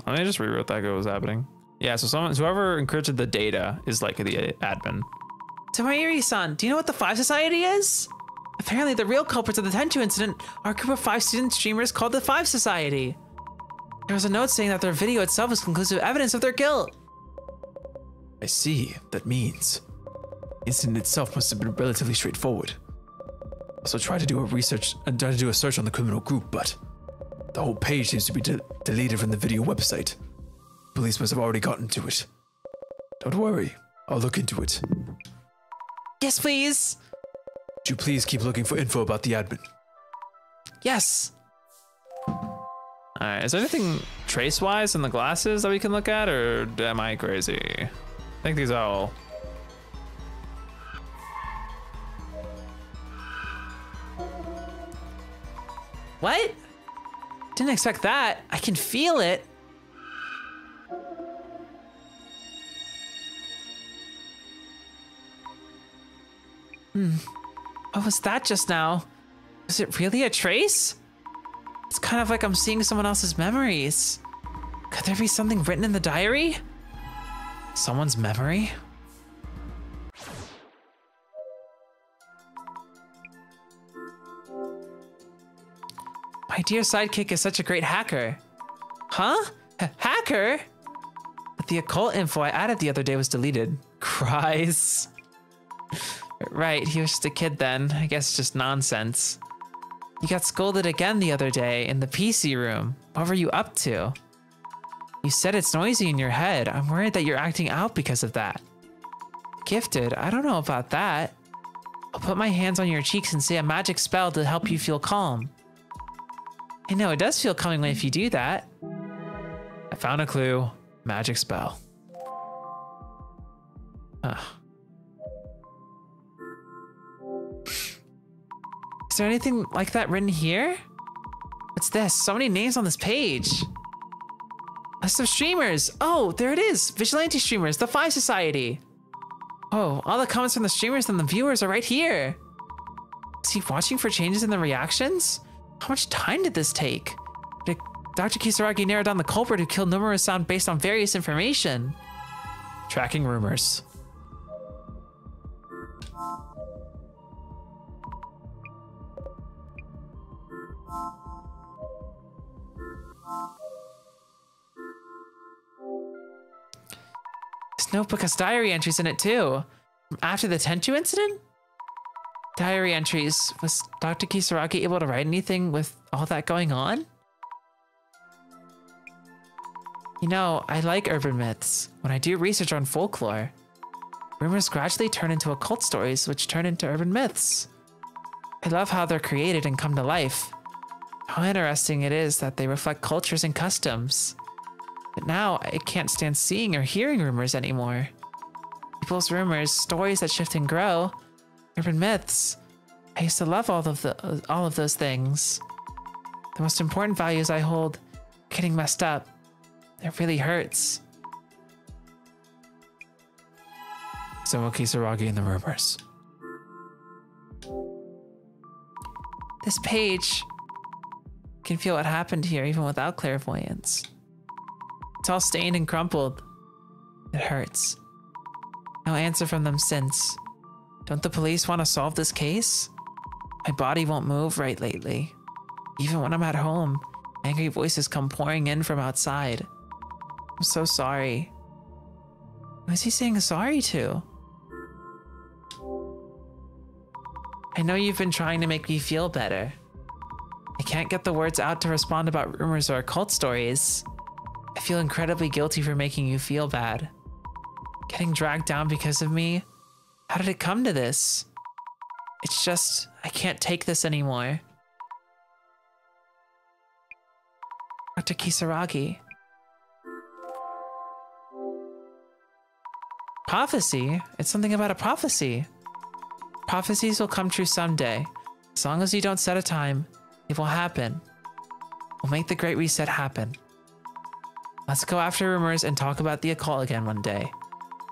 I just rewrote that what was happening. Yeah, so whoever encrypted the data is like the admin. Tomoiri-san, do you know what the Five Society is? Apparently the real culprits of the Tenchu incident are a group of 5 student streamers called the Five Society. There was a note saying that their video itself is conclusive evidence of their guilt. I see. That means the incident itself must have been relatively straightforward. Also tried to do a search on the criminal group, but the whole page seems to be deleted from the video website. Police must have already gotten to it. Don't worry, I'll look into it. Yes, please. Would you please keep looking for info about the admin? Yes. Alright, is there anything trace-wise in the glasses that we can look at, or am I crazy? I think these are all... What? Didn't expect that. I can feel it. What was that just now? Was it really a trace? It's kind of like I'm seeing someone else's memories. Could there be something written in the diary? Someone's memory? My dear sidekick is such a great hacker. Huh? Hacker? hacker? But the occult info I added the other day was deleted. Cries. Right, he was just a kid then. I guess just nonsense. You got scolded again the other day in the PC room. What were you up to? You said it's noisy in your head. I'm worried that you're acting out because of that. Gifted? I don't know about that. I'll put my hands on your cheeks and say a magic spell to help you feel calm. I know, it does feel calming if you do that. I found a clue. Magic spell. Huh. Is there anything like that written here? What's this? So many names on this page. List of streamers. Oh, there it is. Vigilante streamers, the Five Society. Oh, all the comments from the streamers and the viewers are right here. Is he watching for changes in the reactions? How much time did this take? Did Dr. Kisaragi narrow down the culprit who killed Mewmore sound based on various information? Tracking rumors. This notebook has diary entries in it too. From after the Tenchu incident? Diary entries. Was Dr. Kisaragi able to write anything with all that going on? You know, I like urban myths. When I do research on folklore, rumors gradually turn into occult stories, which turn into urban myths. I love how they're created and come to life. How interesting it is that they reflect cultures and customs. But now, I can't stand seeing or hearing rumors anymore. People's rumors, stories that shift and grow, urban myths. I used to love all of those things. The most important values I hold are getting messed up. It really hurts. Someone Kisaragi and the rumors. This page can feel what happened here even without clairvoyance. It's all stained and crumpled. It hurts. No answer from them since. Don't the police want to solve this case? My body won't move right lately. Even when I'm at home, angry voices come pouring in from outside. I'm so sorry. Who is he saying sorry to? I know you've been trying to make me feel better. I can't get the words out to respond about rumors or occult stories. I feel incredibly guilty for making you feel bad. Getting dragged down because of me? How did it come to this? It's just, I can't take this anymore. Dr. Kisaragi. Prophecy? It's something about a prophecy. Prophecies will come true someday. As long as you don't set a time, it will happen. We'll make the Great Reset happen. Let's go after rumors and talk about the occult again one day.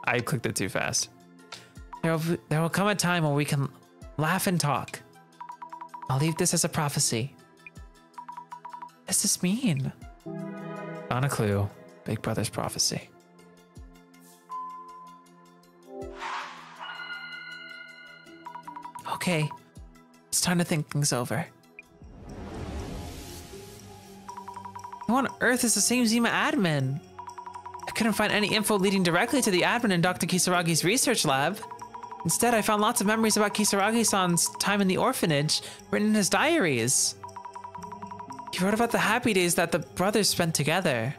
I clicked it too fast. There will come a time where we can laugh and talk. I'll leave this as a prophecy. What does this mean? Found a clue. Big Brother's prophecy. Okay, it's time to think things over. Who on earth is the same Zima admin? I couldn't find any info leading directly to the admin in Dr. Kisaragi's research lab. Instead, I found lots of memories about Kisaragi-san's time in the orphanage written in his diaries. He wrote about the happy days that the brothers spent together.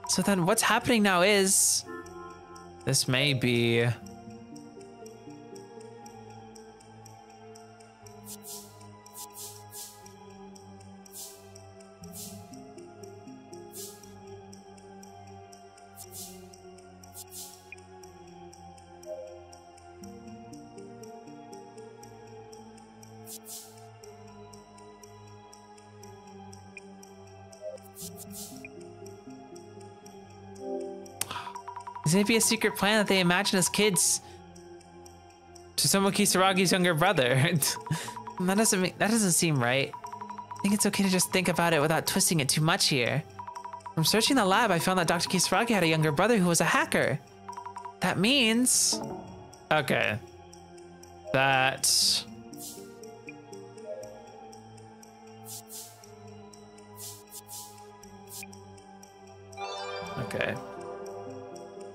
So then what's happening now is... This may be... This may be a secret plan that they imagine as kids To someone Kisaragi's younger brother. that doesn't seem right. I think it's okay to just think about it without twisting it too much here. From searching the lab, I found that Dr. Kisaragi had a younger brother who was a hacker. That means... Okay. That... Okay.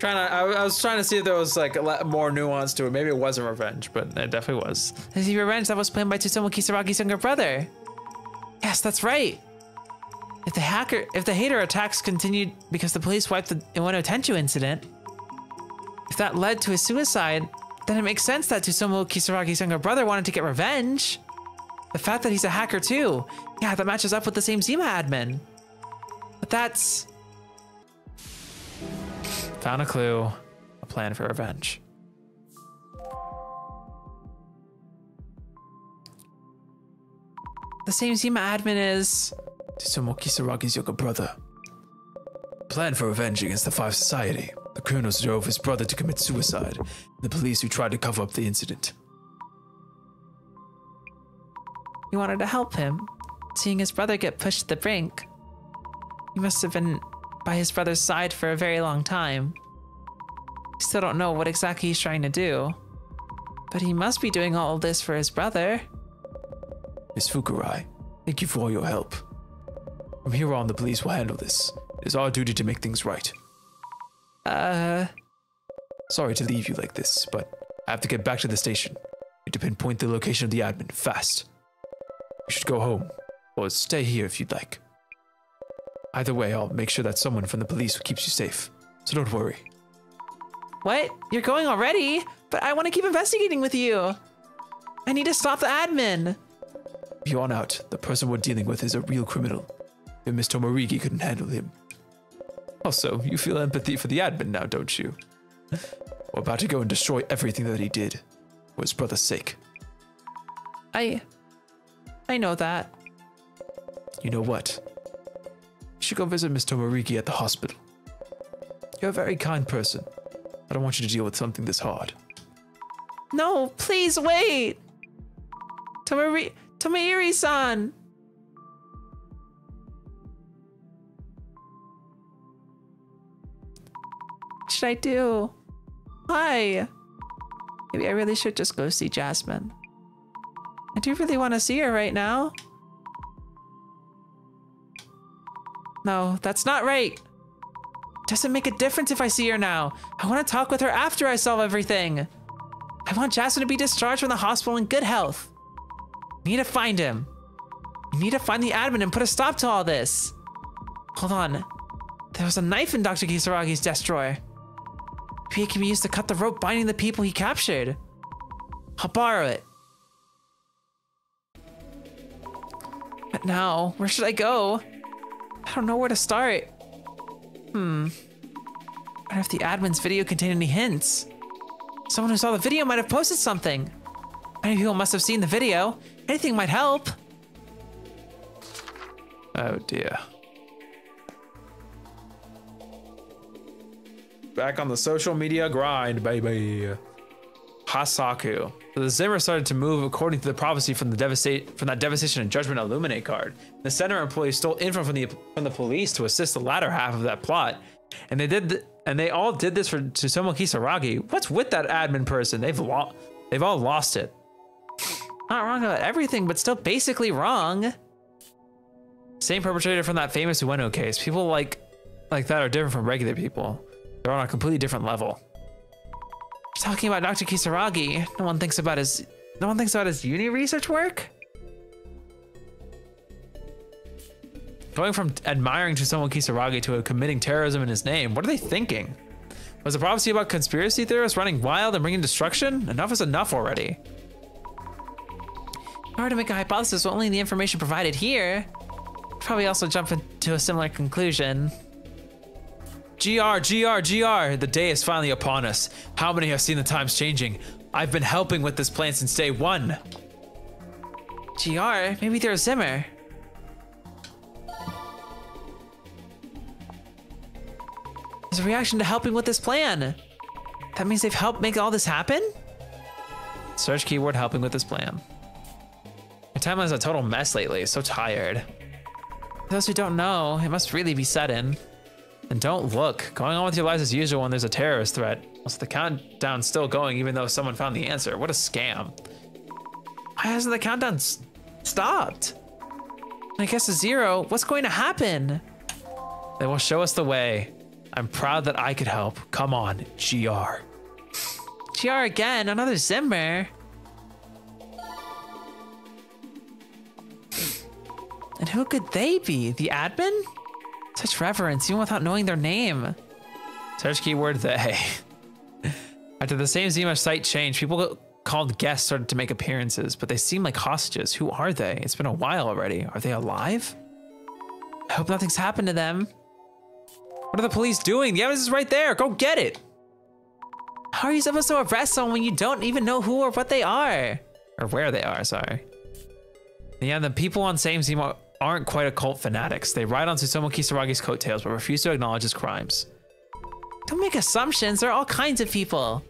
I was trying to see if there was like a lot more nuance to it. Maybe it wasn't revenge, but it definitely was. The revenge that was planned by Tsutomu Kisaragi's younger brother. Yes, that's right. If the hater attacks continued because the police wiped the Iwano Tenchu incident, if that led to his suicide, then it makes sense that Tsutomu Kisaragi's younger brother wanted to get revenge. The fact that he's a hacker too, yeah, that matches up with the same Zima admin. But that's... Found a clue. A plan for revenge. The same Zima admin is... Tsutomu Kisaragi's younger brother. Plan for revenge against the Five Society. The criminals drove his brother to commit suicide. And the police who tried to cover up the incident. He wanted to help him, seeing his brother get pushed to the brink. He must have been by his brother's side for a very long time. We still don't know what exactly he's trying to do, but he must be doing all of this for his brother. Miss Fukurai, thank you for all your help. From here on, the police will handle this. It is our duty to make things right. Sorry to leave you like this, but I have to get back to the station. I need to pinpoint the location of the admin fast. You should go home, or stay here if you'd like. Either way, I'll make sure that someone from the police keeps you safe, so don't worry. What? You're going already? But I want to keep investigating with you. I need to stop the admin. Be on out. The person we're dealing with is a real criminal. If Miss Tomorigi couldn't handle him. Also, you feel empathy for the admin now, don't you? We're about to go and destroy everything that he did, for his brother's sake. I know that. You know what? You should go visit Miss Tomorigi at the hospital. You're a very kind person. I don't want you to deal with something this hard. No, please wait. Tomoiri-san. What should I do? Why? Maybe I really should just go see Jasmine. I do really want to see her right now. No, that's not right. Doesn't make a difference if I see her now. I want to talk with her after I solve everything. I want Jasmine to be discharged from the hospital in good health. We need to find him. We need to find the admin and put a stop to all this. Hold on. There was a knife in Dr. Kisaragi's desk drawer. Maybe it can be used to cut the rope binding the people he captured. I'll borrow it. But now, where should I go? I don't know where to start. I wonder if the admin's video contained any hints. Someone who saw the video might have posted something. Many people must have seen the video. Anything might help. Oh dear. Back on the social media grind, baby. Hasaku. The Zimmer started to move according to the prophecy from that Devastation and Judgment Illuminate card. The center employees stole info from the police to assist the latter half of that plot, and they all did this for Tsutomu Kisaragi. What's with that admin person? They've all lost it. Not wrong about everything, but still basically wrong. Same perpetrator from that famous Ueno case. People like that are different from regular people. They're on a completely different level. Talking about Dr. Kisaragi, no one thinks about his uni research work? Going from admiring Tsutomu Kisaragi to committing terrorism in his name, what are they thinking? Was the prophecy about conspiracy theorists running wild and bringing destruction? Enough is enough already. In order to make a hypothesis with only the information provided here, probably also jump into a similar conclusion. GR, the day is finally upon us. How many have seen the times changing? I've been helping with this plan since day one. GR, maybe they're a Zimmer. As a reaction to helping with this plan. That means they've helped make all this happen? Search keyword helping with this plan. My timeline's a total mess lately, so tired. For those who don't know, it must really be sudden. And don't look. Going on with your lives as usual when there's a terrorist threat. Also, the countdown's still going even though someone found the answer. What a scam. Why hasn't the countdown stopped? I guess a 0. What's going to happen? They will show us the way. I'm proud that I could help. Come on, GR. GR again, another Zimmer. And who could they be? The admin? Such reverence, even without knowing their name. Search keyword they. After the same Zima site changed, people called guests started to make appearances, but they seem like hostages. Who are they? It's been a while already. Are they alive? I hope nothing's happened to them. What are the police doing? The evidence is right there. Go get it. How are you supposed to arrest someone when you don't even know who or what they are? Or where they are, sorry. Yeah, the people on Same Zima aren't quite occult fanatics. They ride on Susumu Kisaragi's coattails, but refuse to acknowledge his crimes. Don't make assumptions. There are all kinds of people.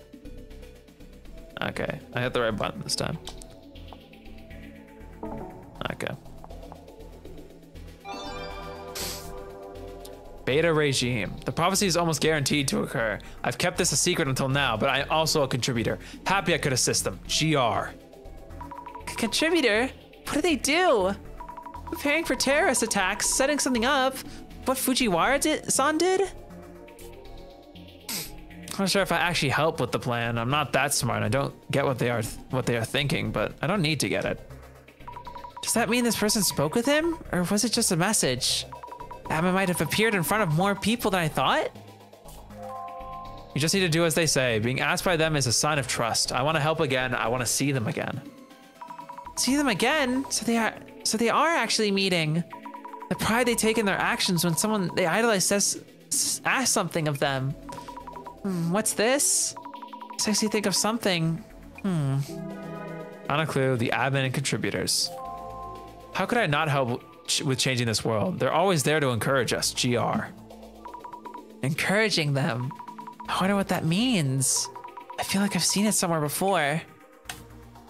Okay, I hit the right button this time. Okay. Beta regime. The prophecy is almost guaranteed to occur. I've kept this a secret until now, but I'm also a contributor. Happy I could assist them. GR. Contributor? What do they do? Preparing for terrorist attacks, setting something up. What Fujiwara-san did? I'm not sure if I actually help with the plan. I'm not that smart. I don't get what they are thinking, but I don't need to get it. Does that mean this person spoke with him? Or was it just a message? Admin might have appeared in front of more people than I thought? You just need to do as they say. Being asked by them is a sign of trust. I want to help again. I want to see them again. See them again? So they are actually meeting. The pride they take in their actions when someone they idolize asks something of them. What's this? Sexy think of something. On a clue, the admin and contributors. How could I not help with changing this world? They're always there to encourage us. GR. Encouraging them. I wonder what that means. I feel like I've seen it somewhere before.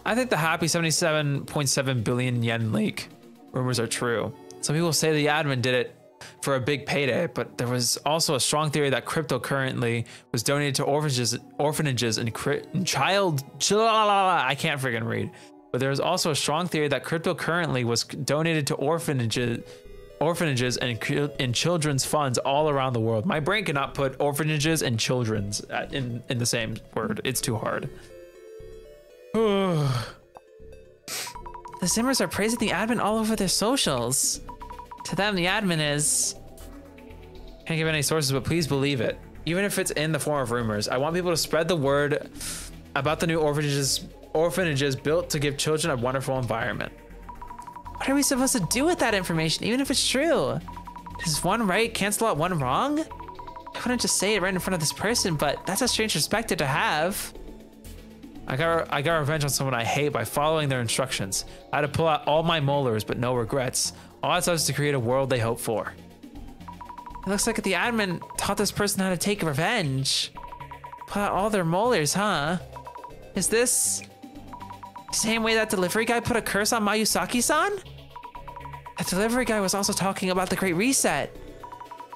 I think the happy 77.7 billion yen leak rumors are true. Some people say the admin did it for a big payday, but there was also a strong theory that cryptocurrency was donated to orphanages and child. I can't friggin' read. But there was also a strong theory that cryptocurrency was donated to orphanages and children's funds all around the world. My brain cannot put orphanages and children's in the same word. It's too hard. The Zimmers are praising the admin all over their socials. To them, the admin is... Can't give any sources, but please believe it. Even if it's in the form of rumors, I want people to spread the word about the new orphanages built to give children a wonderful environment. What are we supposed to do with that information, even if it's true? Does one right cancel out one wrong? I wouldn't just say it right in front of this person, but that's a strange perspective to have. I got revenge on someone I hate by following their instructions. I had to pull out all my molars, but no regrets. All that's us to create a world they hope for. It looks like the admin taught this person how to take revenge. Pull out all their molars, huh? Is this the same way that delivery guy put a curse on Mayusaki-san? That delivery guy was also talking about the Great Reset.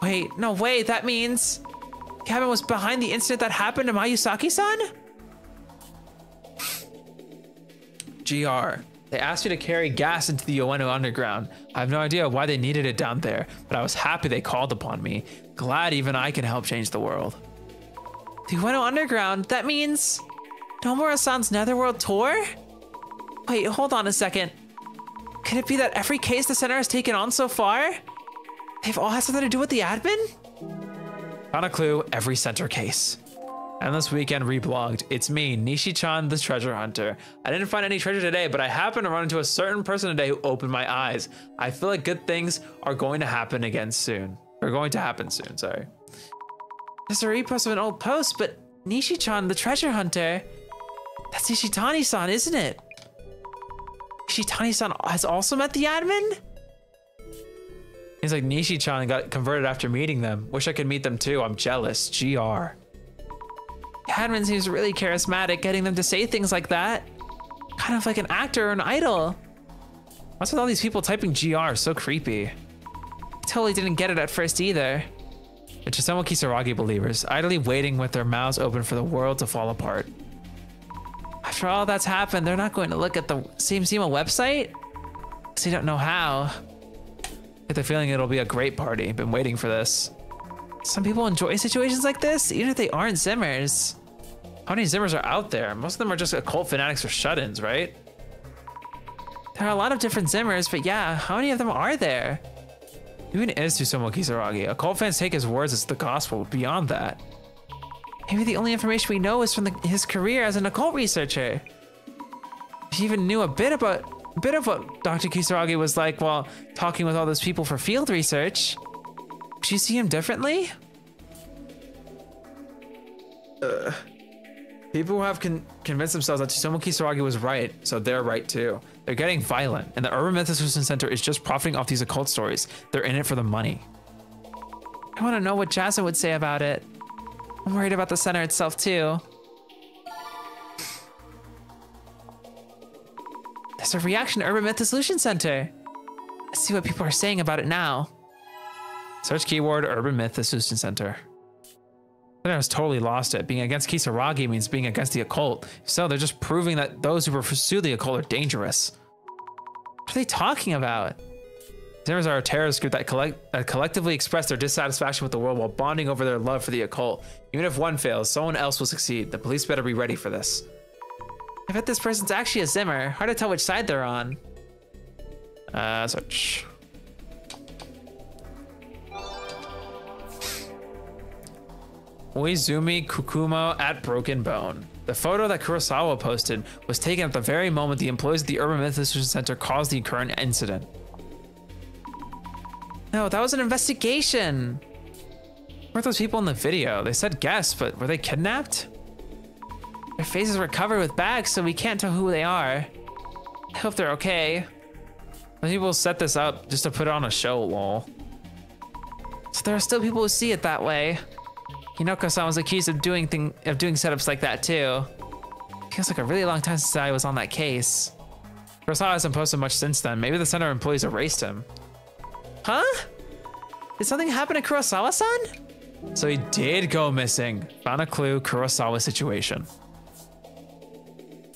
Wait, no way, that means Kevin was behind the incident that happened to Mayusaki-san? GR. They asked you to carry gas into the Ueno underground. I have no idea why they needed it down there, but I was happy they called upon me. Glad even I can help change the world. The Ueno underground? That means Nomura-san's Netherworld tour? Wait, hold on a second. Could it be that every case the center has taken on so far, they've all had something to do with the admin? On a clue, every center case. Endless Weekend reblogged. It's me, Nishi-chan, the treasure hunter. I didn't find any treasure today, but I happened to run into a certain person today who opened my eyes. I feel like good things are going to happen again soon. Or going to happen soon, sorry. There's a repost of an old post, but Nishi-chan, the treasure hunter, that's Ishitani-san, isn't it? Ishitani-san has also met the admin? He's like, Nishi-chan got converted after meeting them. Wish I could meet them too. I'm jealous. GR. The admin seems really charismatic, getting them to say things like that. Kind of like an actor or an idol. What's with all these people typing GR? So creepy. I totally didn't get it at first either. The Chisamu Kisaragi believers, idly waiting with their mouths open for the world to fall apart. After all that's happened, they're not going to look at the Same Zima website? Because they don't know how. I get the feeling it'll be a great party. Been waiting for this. Some people enjoy situations like this, even if they aren't Zimmers. How many Zimmers are out there? Most of them are just occult fanatics or shut-ins, right? There are a lot of different Zimmers, but yeah, how many of them are there? Even is Tsutomu Kisaragi. Occult fans take his words as the gospel. Beyond that, maybe the only information we know is from his career as an occult researcher. If he even knew a bit of what Dr. Kisaragi was like while talking with all those people for field research. Did you see him differently? People have convinced themselves that Tsutomu Kisaragi was right, so they're right too. They're getting violent, and the Urban Myth Dissolution Center is just profiting off these occult stories. They're in it for the money. I want to know what Jasmine would say about it. I'm worried about the center itself too. There's a reaction to Urban Myth Dissolution Center. Let's see what people are saying about it now. Search keyword Urban Myth Dissolution Center. I was totally lost it. Being against Kisaragi means being against the occult. So they're just proving that those who pursue the occult are dangerous. What are they talking about? Zimmers are a terrorist group that collectively express their dissatisfaction with the world while bonding over their love for the occult. Even if one fails, someone else will succeed. The police better be ready for this. I bet this person's actually a Zimmer. Hard to tell which side they're on. Search. Uizumi Kukumo at Broken Bone. The photo that Kurosawa posted was taken at the very moment the employees at the Urban Myth Dissolution Center caused the current incident. No, that was an investigation. Where are those people in the video? They said guests, but were they kidnapped? Their faces were covered with bags, so we can't tell who they are. I hope they're okay. Those people set this up just to put on a show, lol. So there are still people who see it that way. Hinoko-san was accused of doing setups like that too. Feels like a really long time since I was on that case. Kurosawa hasn't posted much since then. Maybe the center employees erased him. Huh? Did something happen to Kurosawa-san? So he did go missing. Found a clue, Kurosawa situation.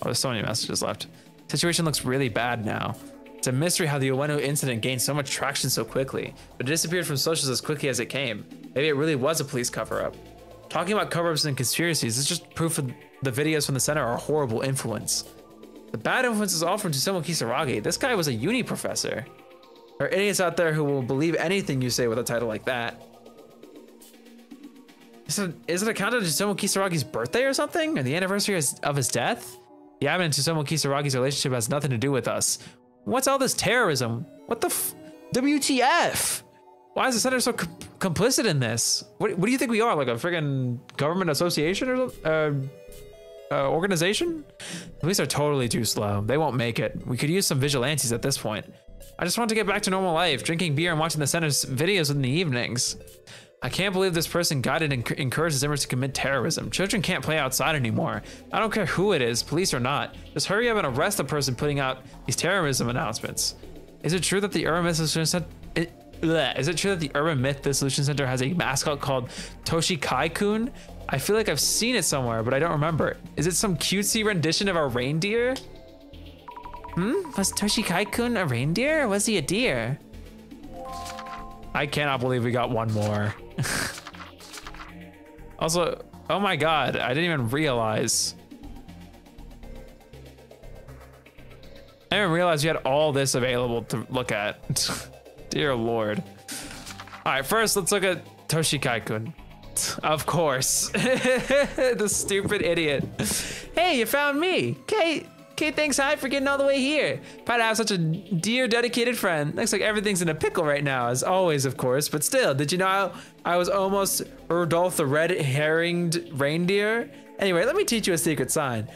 Oh, there's so many messages left. Situation looks really bad now. It's a mystery how the Ueno incident gained so much traction so quickly, but it disappeared from socials as quickly as it came. Maybe it really was a police cover-up. Talking about cover-ups and conspiracies is just proof of the videos from the center are a horrible influence. The bad influence is all from Tsutomu Kisaragi. This guy was a uni professor. There are idiots out there who will believe anything you say with a title like that. Is it a countdown to Tsutomu Kisaragi's birthday or something? Or the anniversary of his death? Yabin and Tsutomu Kisaragi's relationship has nothing to do with us. What's all this terrorism? What the WTF? Why is the center so complicit in this? What do you think we are? Like a friggin' government association or organization? Police are totally too slow. They won't make it. We could use some vigilantes at this point. I just want to get back to normal life, drinking beer and watching the center's videos in the evenings. I can't believe this person guided and encouraged Zimmers to commit terrorism. Children can't play outside anymore. I don't care who it is, police or not. Just hurry up and arrest the person putting out these terrorism announcements. Is it true that the Urban Myth Dissolution Center... Is it true that the Urban Myth Dissolution Center has a mascot called Toshikai-kun? I feel like I've seen it somewhere, but I don't remember. Is it some cutesy rendition of a reindeer? Was Toshikai-kun a reindeer or was he a deer? I cannot believe we got one more. Also, oh my god, I didn't even realize. I didn't realize you had all this available to look at. Dear Lord. All right, first let's look at Toshikai-kun. Of course. The stupid idiot. Hey, you found me. Kate, thanks, hi, for getting all the way here. Proud to have such a dear, dedicated friend. Looks like everything's in a pickle right now, as always, of course. But still, did you know I was almost Rudolph the red-herringed reindeer? Anyway, let me teach you a secret sign.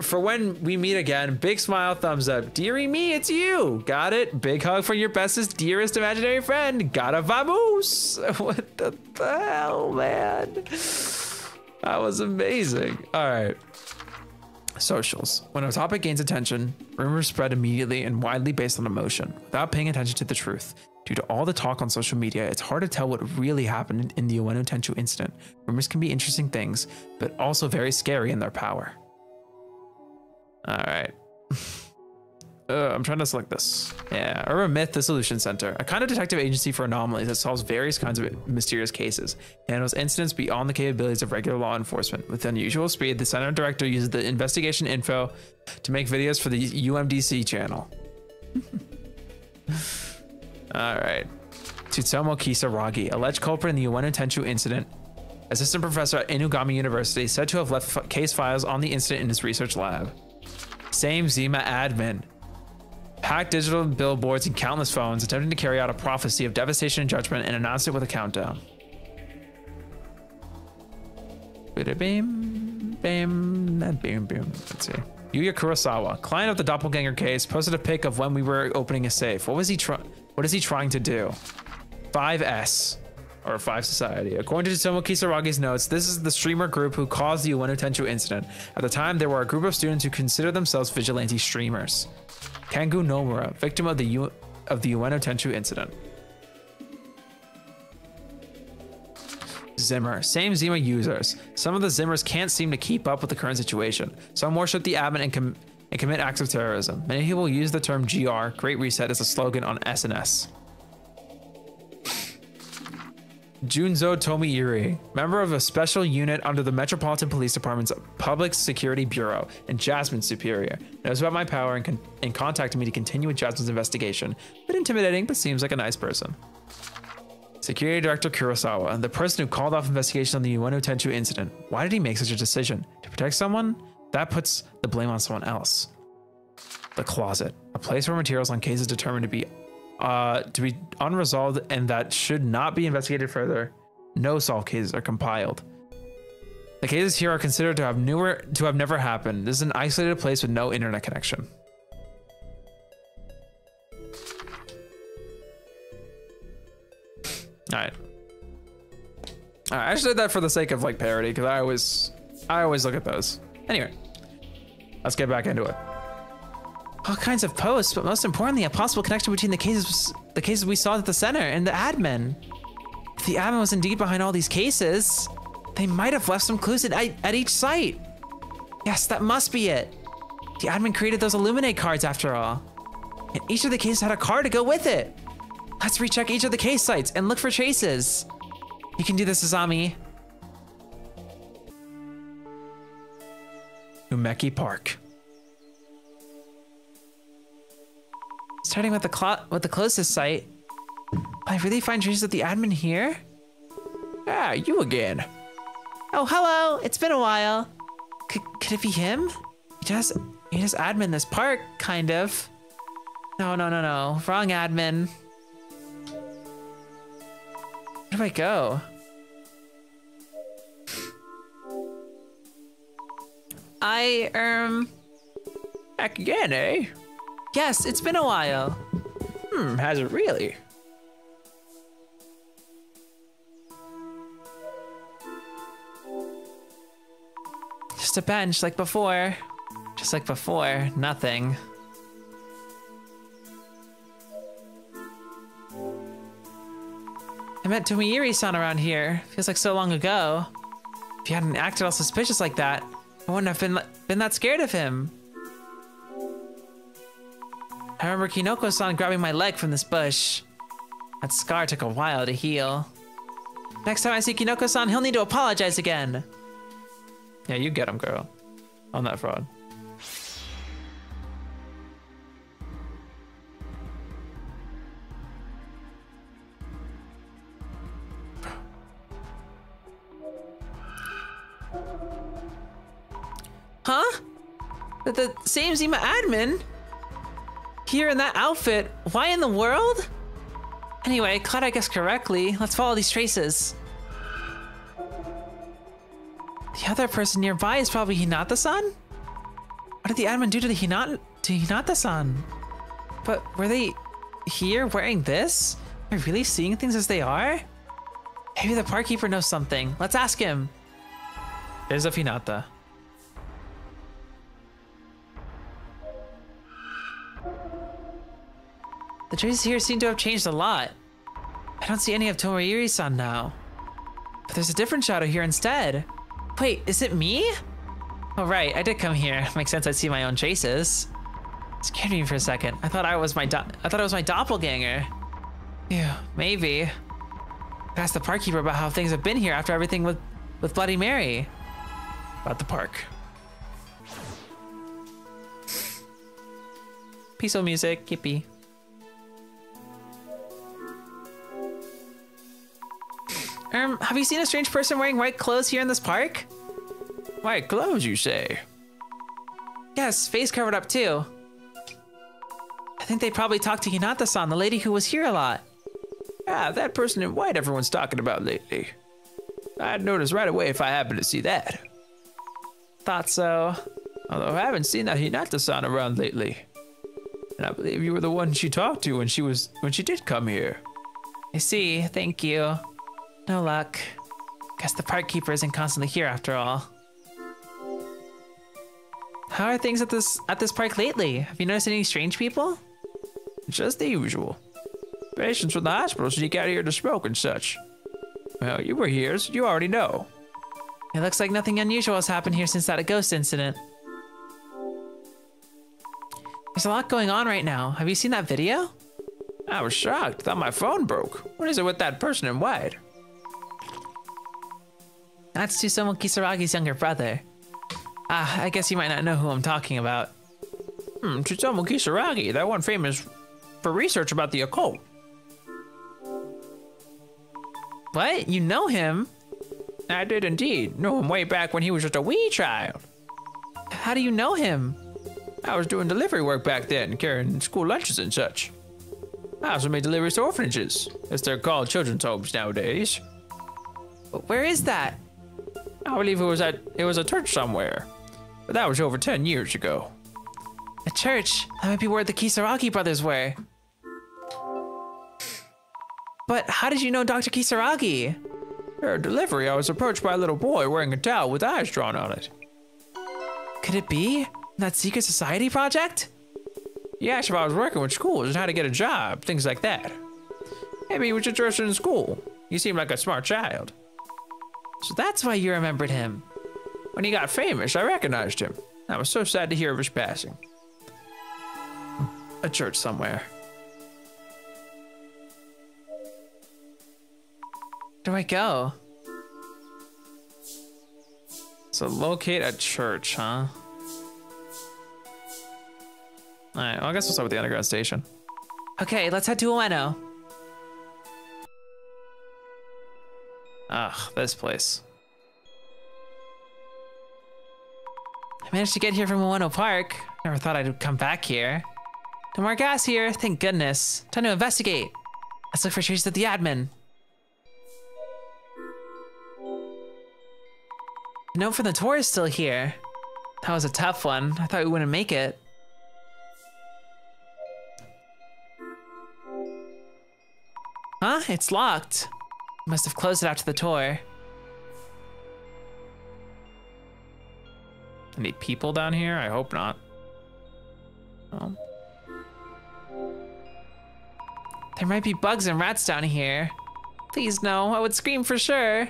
For when we meet again, big smile, thumbs up. Dearie me, it's you. Got it? Big hug for your bestest, dearest imaginary friend. Gotta vamoose. What the hell, man? That was amazing. All right. Socials. When a topic gains attention, rumors spread immediately and widely based on emotion, without paying attention to the truth. Due to all the talk on social media, it's hard to tell what really happened in the Ueno Tenchu incident. Rumors can be interesting things, but also very scary in their power. All right. I'm trying to select this. Yeah, Urban Myth Dissolution Center, a kind of detective agency for anomalies that solves various kinds of mysterious cases, and handles incidents beyond the capabilities of regular law enforcement. With unusual speed, the center director uses the investigation info to make videos for the UMDC channel. All right. Tsutomu Kisaragi, alleged culprit in the Ueno Tenchu incident, assistant professor at Inugami University, said to have left case files on the incident in his research lab. Same Zima admin. Hacked digital billboards and countless phones, attempting to carry out a prophecy of devastation and judgment, and announced it with a countdown. Bam, bam, bam, bam. Let's see. Yuya Kurosawa, client of the doppelganger case, posted a pic of when we were opening a safe. What is he trying to do? 5S. Or 5 Society. According to Tsutomu Kisaragi's notes, this is the streamer group who caused the Ueno Tenchu incident. At the time, there were a group of students who considered themselves vigilante streamers. Kangu Nomura, victim of the Ueno Tenchu incident. Zimmer, same Zima users. Some of the Zimmers can't seem to keep up with the current situation. Some worship the admin and commit acts of terrorism. Many people use the term GR, Great Reset, as a slogan on SNS. Junzo Tomiiri, member of a special unit under the Metropolitan Police Department's Public Security Bureau and Jasmine's superior, knows about my power and contacted me to continue with Jasmine's investigation. Bit intimidating, but seems like a nice person. Security Director Kurosawa, the person who called off investigation on the Ueno Tenchu incident. Why did he make such a decision? To protect someone? That puts the blame on someone else. The closet, a place where materials on cases determined to be unresolved and that should not be investigated further. No solved cases are compiled. The cases here are considered to have never happened. This is an isolated place with no internet connection. All right. I just did that for the sake of like parody because I always look at those. Anyway, let's get back into it. All kinds of posts, but most importantly, a possible connection between the cases we saw at the center and the admin. If the admin was indeed behind all these cases, they might have left some clues at each site. Yes, that must be it. The admin created those Illuminate cards after all. And each of the cases had a card to go with it. Let's recheck each of the case sites and look for traces. You can do this, Azami. Umeki Park. Starting with the closest site. Will I really find traces of the admin here? Ah, you again. Oh, hello. It's been a while. Could it be him? He does admin this park, kind of. No. Wrong admin. Where do I go? Back again, eh? Yes, it's been a while. Has it really? Just a bench like before. Just like before, nothing. I met Tomoyuri-san around here. Feels like so long ago. If he hadn't acted all suspicious like that, I wouldn't have been that scared of him. I remember Kinoko-san grabbing my leg from this bush. That scar took a while to heal. Next time I see Kinoko-san, he'll need to apologize again. Yeah, you get him, girl. On that fraud. Huh? The same Zima admin? Here in that outfit? Why in the world? Anyway, glad I guessed correctly. Let's follow these traces. The other person nearby is probably Hinata-san? What did the admin do to Hinata-san? But were they here wearing this? Are we really seeing things as they are? Maybe the park keeper knows something. Let's ask him. There's a Hinata. The traces here seem to have changed a lot. I don't see any of Tomoyuri-san now. But there's a different shadow here instead. Wait, is it me? Oh right, I did come here. Makes sense I'd see my own traces. Scared me for a second. I thought it was my doppelganger. Yeah, maybe. Asked the park keeper about how things have been here after everything with Bloody Mary. About the park. Peaceful music, yippee. Have you seen a strange person wearing white clothes here in this park? White clothes, you say? Yes, face covered up too. I think they probably talked to Hinata-san, the lady who was here a lot. Ah, that person in white everyone's talking about lately. I'd notice right away if I happened to see that. Thought so. Although I haven't seen that Hinata-san around lately. And I believe you were the one she talked to when she did come here. I see, thank you. No luck. Guess the park keeper isn't constantly here after all. How are things at this park lately? Have you noticed any strange people? Just the usual. Patients from the hospital sneak out here to smoke and such. Well, you were here, so you already know. It looks like nothing unusual has happened here since that ghost incident. There's a lot going on right now. Have you seen that video? I was shocked. Thought my phone broke. What is it with that person in white? That's Tsutomu Kisaragi's younger brother. Ah, I guess you might not know who I'm talking about. Tsutomu Kisaragi, that one famous for research about the occult. What? You know him? I did indeed. Know him way back when he was just a wee child. How do you know him? I was doing delivery work back then, carrying school lunches and such. I also made deliveries to orphanages, as they're called children's homes nowadays. Where is that? I believe it was a church somewhere, but that was over 10 years ago. A church? That might be where the Kisaragi brothers were. But how did you know Dr. Kisaragi? During delivery, I was approached by a little boy wearing a towel with eyes drawn on it. Could it be that secret society project? He asked if I was working with schools and how to get a job, things like that. Maybe he was interested in school. He seemed like a smart child. So that's why you remembered him. When he got famous, I recognized him. I was so sad to hear of his passing. A church somewhere. Where do I go? So locate a church, huh? Alright, well, I guess we'll start with the underground station. Okay, let's head to Ueno. Ugh, this place. I managed to get here from Ueno Park. Never thought I'd come back here. No more gas here, thank goodness. Time to investigate. Let's look for traces of the admin. The note from the tour is still here. That was a tough one. I thought we wouldn't make it. Huh? It's locked. Must have closed it after the tour. Any people down here? I hope not. Oh. There might be bugs and rats down here. Please no, I would scream for sure.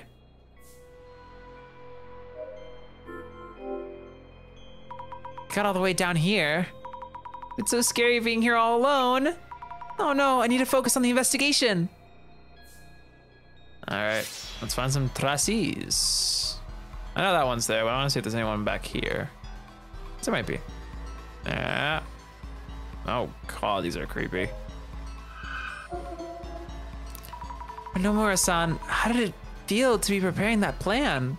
Got all the way down here. It's so scary being here all alone. Oh no, I need to focus on the investigation. All right, let's find some traces. I know that one's there, but I want to see if there's anyone back here. There might be. Yeah. Oh god, these are creepy. Mewmore-san, how did it feel to be preparing that plan?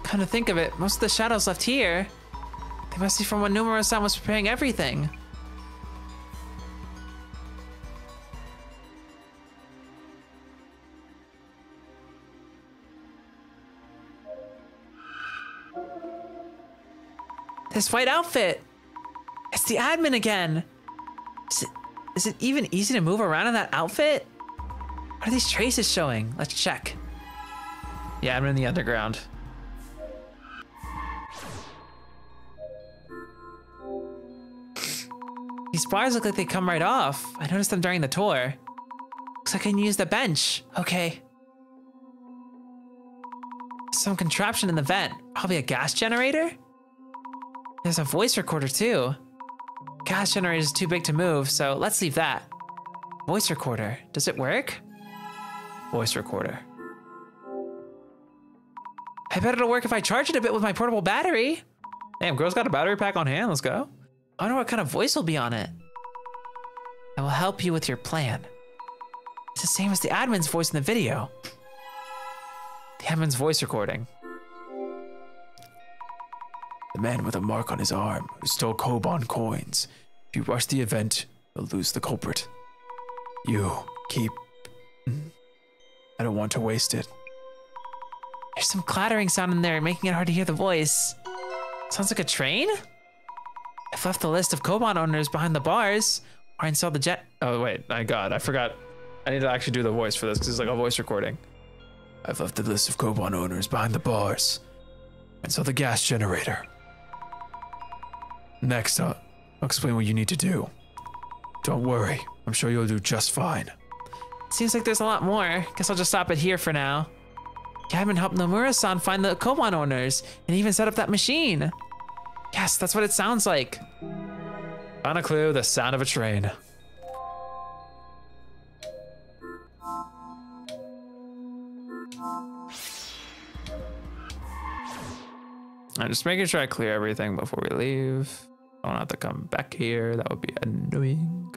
Come to think of it, most of the shadows left here, they must be from when Mewmore-san was preparing everything. This white outfit! It's the admin again! Is it even easy to move around in that outfit? What are these traces showing? Let's check. Yeah, I'm in the underground. These bars look like they come right off. I noticed them during the tour. Looks like I can use the bench. Okay. Some contraption in the vent. Probably a gas generator? There's a voice recorder too. Gas generator is too big to move, so let's leave that. Voice recorder. Does it work? Voice recorder. I bet it'll work if I charge it a bit with my portable battery. Damn, girl's got a battery pack on hand. Let's go. I wonder what kind of voice will be on it. I will help you with your plan. It's the same as the admin's voice in the video. The admin's voice recording. The man with a mark on his arm who stole Koban coins. If you rush the event, you'll lose the culprit. You keep... I don't want to waste it. There's some clattering sound in there, making it hard to hear the voice. Sounds like a train? I've left the list of Koban owners behind the bars, or I installed the jet. Oh, wait, my God, I forgot. I need to actually do the voice for this because it's like a voice recording. I've left the list of Koban owners behind the bars, and so the gas generator. Next, I'll explain what you need to do. Don't worry, I'm sure you'll do just fine. Seems like there's a lot more. Guess I'll just stop it here for now. Gavin helped Nomura-san find the Koban owners and even set up that machine. Yes, that's what it sounds like. Found a clue, the sound of a train. I'm just making sure I clear everything before we leave. I don't have to come back here. That would be annoying.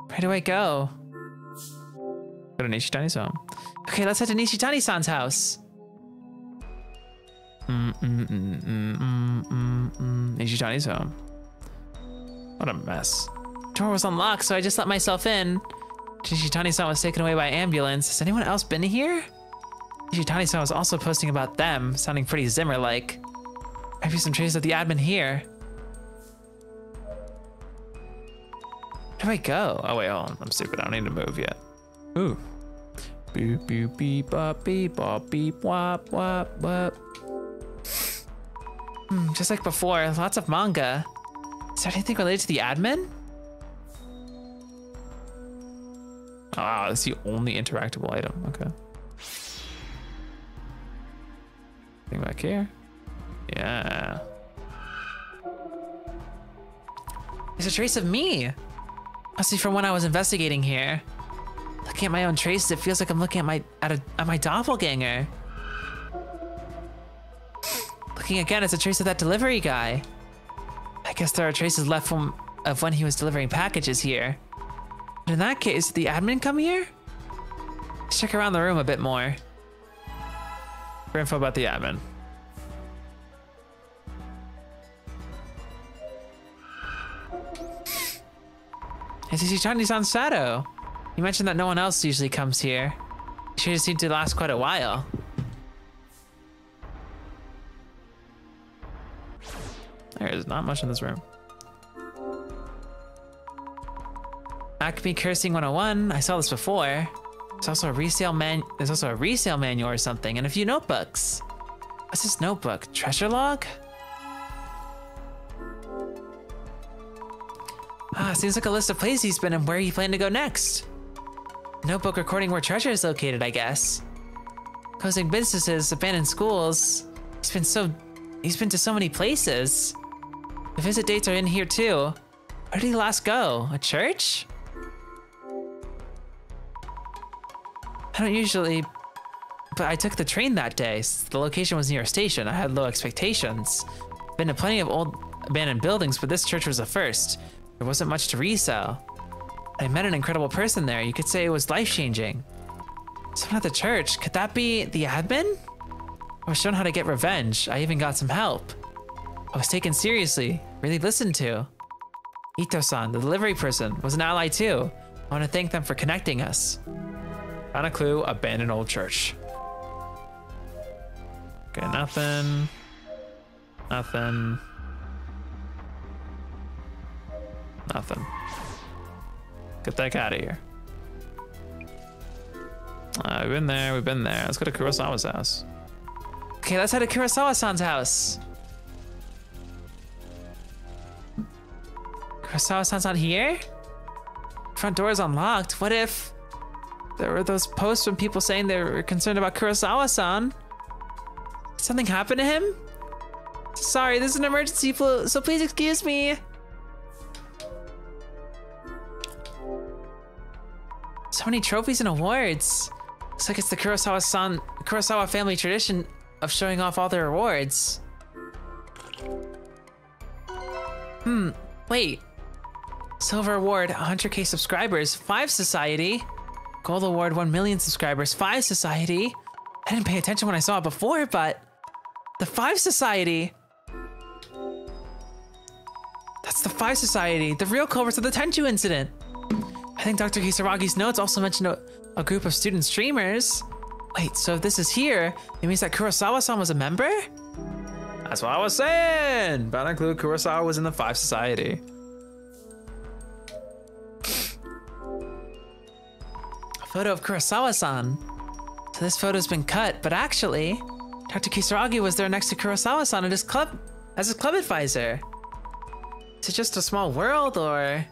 Where do I go? Go to Nishitani's home. Okay, let's head to Nishitani-san's house. Nishitani's home. What a mess. Door was unlocked, so I just let myself in. Nishitani-san was taken away by ambulance. Has anyone else been here? Nishitani-san was also posting about them, sounding pretty Zimmer-like. Maybe some traces of the admin here. Where do I go? Oh wait, hold on. I'm stupid. I don't need to move yet. Ooh. Beep beep beep bop beep bop beep wop wop wop. Just like before, lots of manga. Is there anything related to the admin? Ah, that's the only interactable item. Okay. Thing back here. Yeah. There's a trace of me. Must be from when I was investigating here. Looking at my own traces, it feels like I'm looking at my doppelganger. Looking again, it's a trace of that delivery guy. I guess there are traces left of when he was delivering packages here. But in that case, did the admin come here? Let's check around the room a bit more. For info about the admin. It's Nishitani-san's shadow. You mentioned that no one else usually comes here. Sure just seemed to last quite a while. There is not much in this room. Acme Cursing 101. I saw this before. There's also a resale manual or something, and a few notebooks. What's this notebook? Treasure log? Ah, seems like a list of places he's been and where he planned to go next. Notebook recording where treasure is located, I guess. Closing businesses, abandoned schools. He's been to so many places. The visit dates are in here too. Where did he last go? A church? I don't usually, but I took the train that day. The location was near a station. I had low expectations. Been to plenty of old abandoned buildings, but this church was a first. There wasn't much to resell. I met an incredible person there. You could say it was life-changing. Someone at the church. Could that be the admin? I was shown how to get revenge. I even got some help. I was taken seriously, really listened to. Ito-san, the delivery person, was an ally too. I want to thank them for connecting us. Found a clue, abandoned old church. Okay, nothing. Nothing. Nothing. Get the heck out of here. We've been there, we've been there. Let's go to Kurosawa's house. Okay, let's head to Kurosawa-san's house. Kurosawa-san's not here? Front door is unlocked. What if there were those posts from people saying they were concerned about Kurosawa-san? Did something happen to him? Sorry, this is an emergency, so please excuse me. So many trophies and awards. Looks like it's the Kurosawa family tradition of showing off all their awards. Wait. Silver award, 100K subscribers, 5 society. Gold award, 1 million subscribers, 5 society. I didn't pay attention when I saw it before, but the 5 society. That's the 5 society, the real culprits of the Tenchu incident. I think Dr. Kisaragi's notes also mentioned a group of student streamers. Wait, so if this is here, it means that Kurosawa-san was a member? That's what I was saying. But I include Kurosawa was in the 5 society. A photo of Kurosawa-san. So this photo's been cut, but actually, Dr. Kisaragi was there next to Kurosawa-san at his club as his club advisor. Is it just a small world, or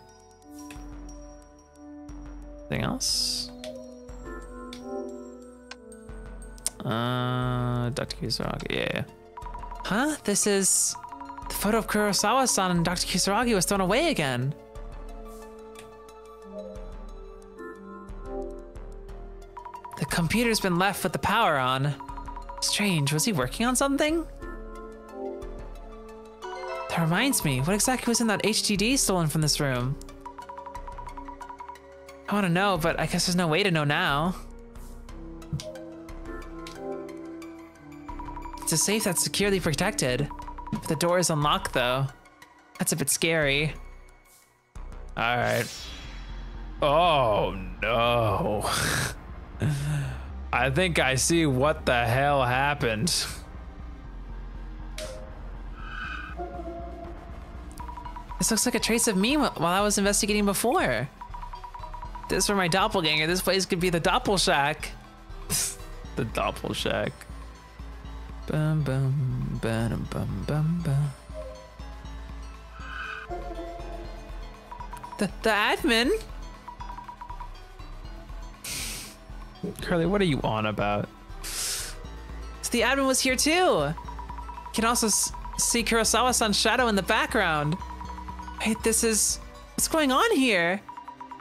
anything else? Dr. Kisaragi, yeah. Huh? This is the photo of Kurosawa-san, and Dr. Kisaragi was thrown away again. The computer's been left with the power on. Strange, was he working on something? That reminds me, what exactly was in that HDD stolen from this room? I want to know, but I guess there's no way to know now. It's a safe that's securely protected. But the door is unlocked though. That's a bit scary. All right. Oh no. I think I see what the hell happened. This looks like a trace of me while I was investigating before. This were my doppelganger. This place could be the Doppelshack. The Doppelshack. Bum bum bum bum bum bum. The admin? Curly, what are you on about? So the admin was here too. You can also see Kurosawa-san's shadow in the background. Wait, this is... What's going on here?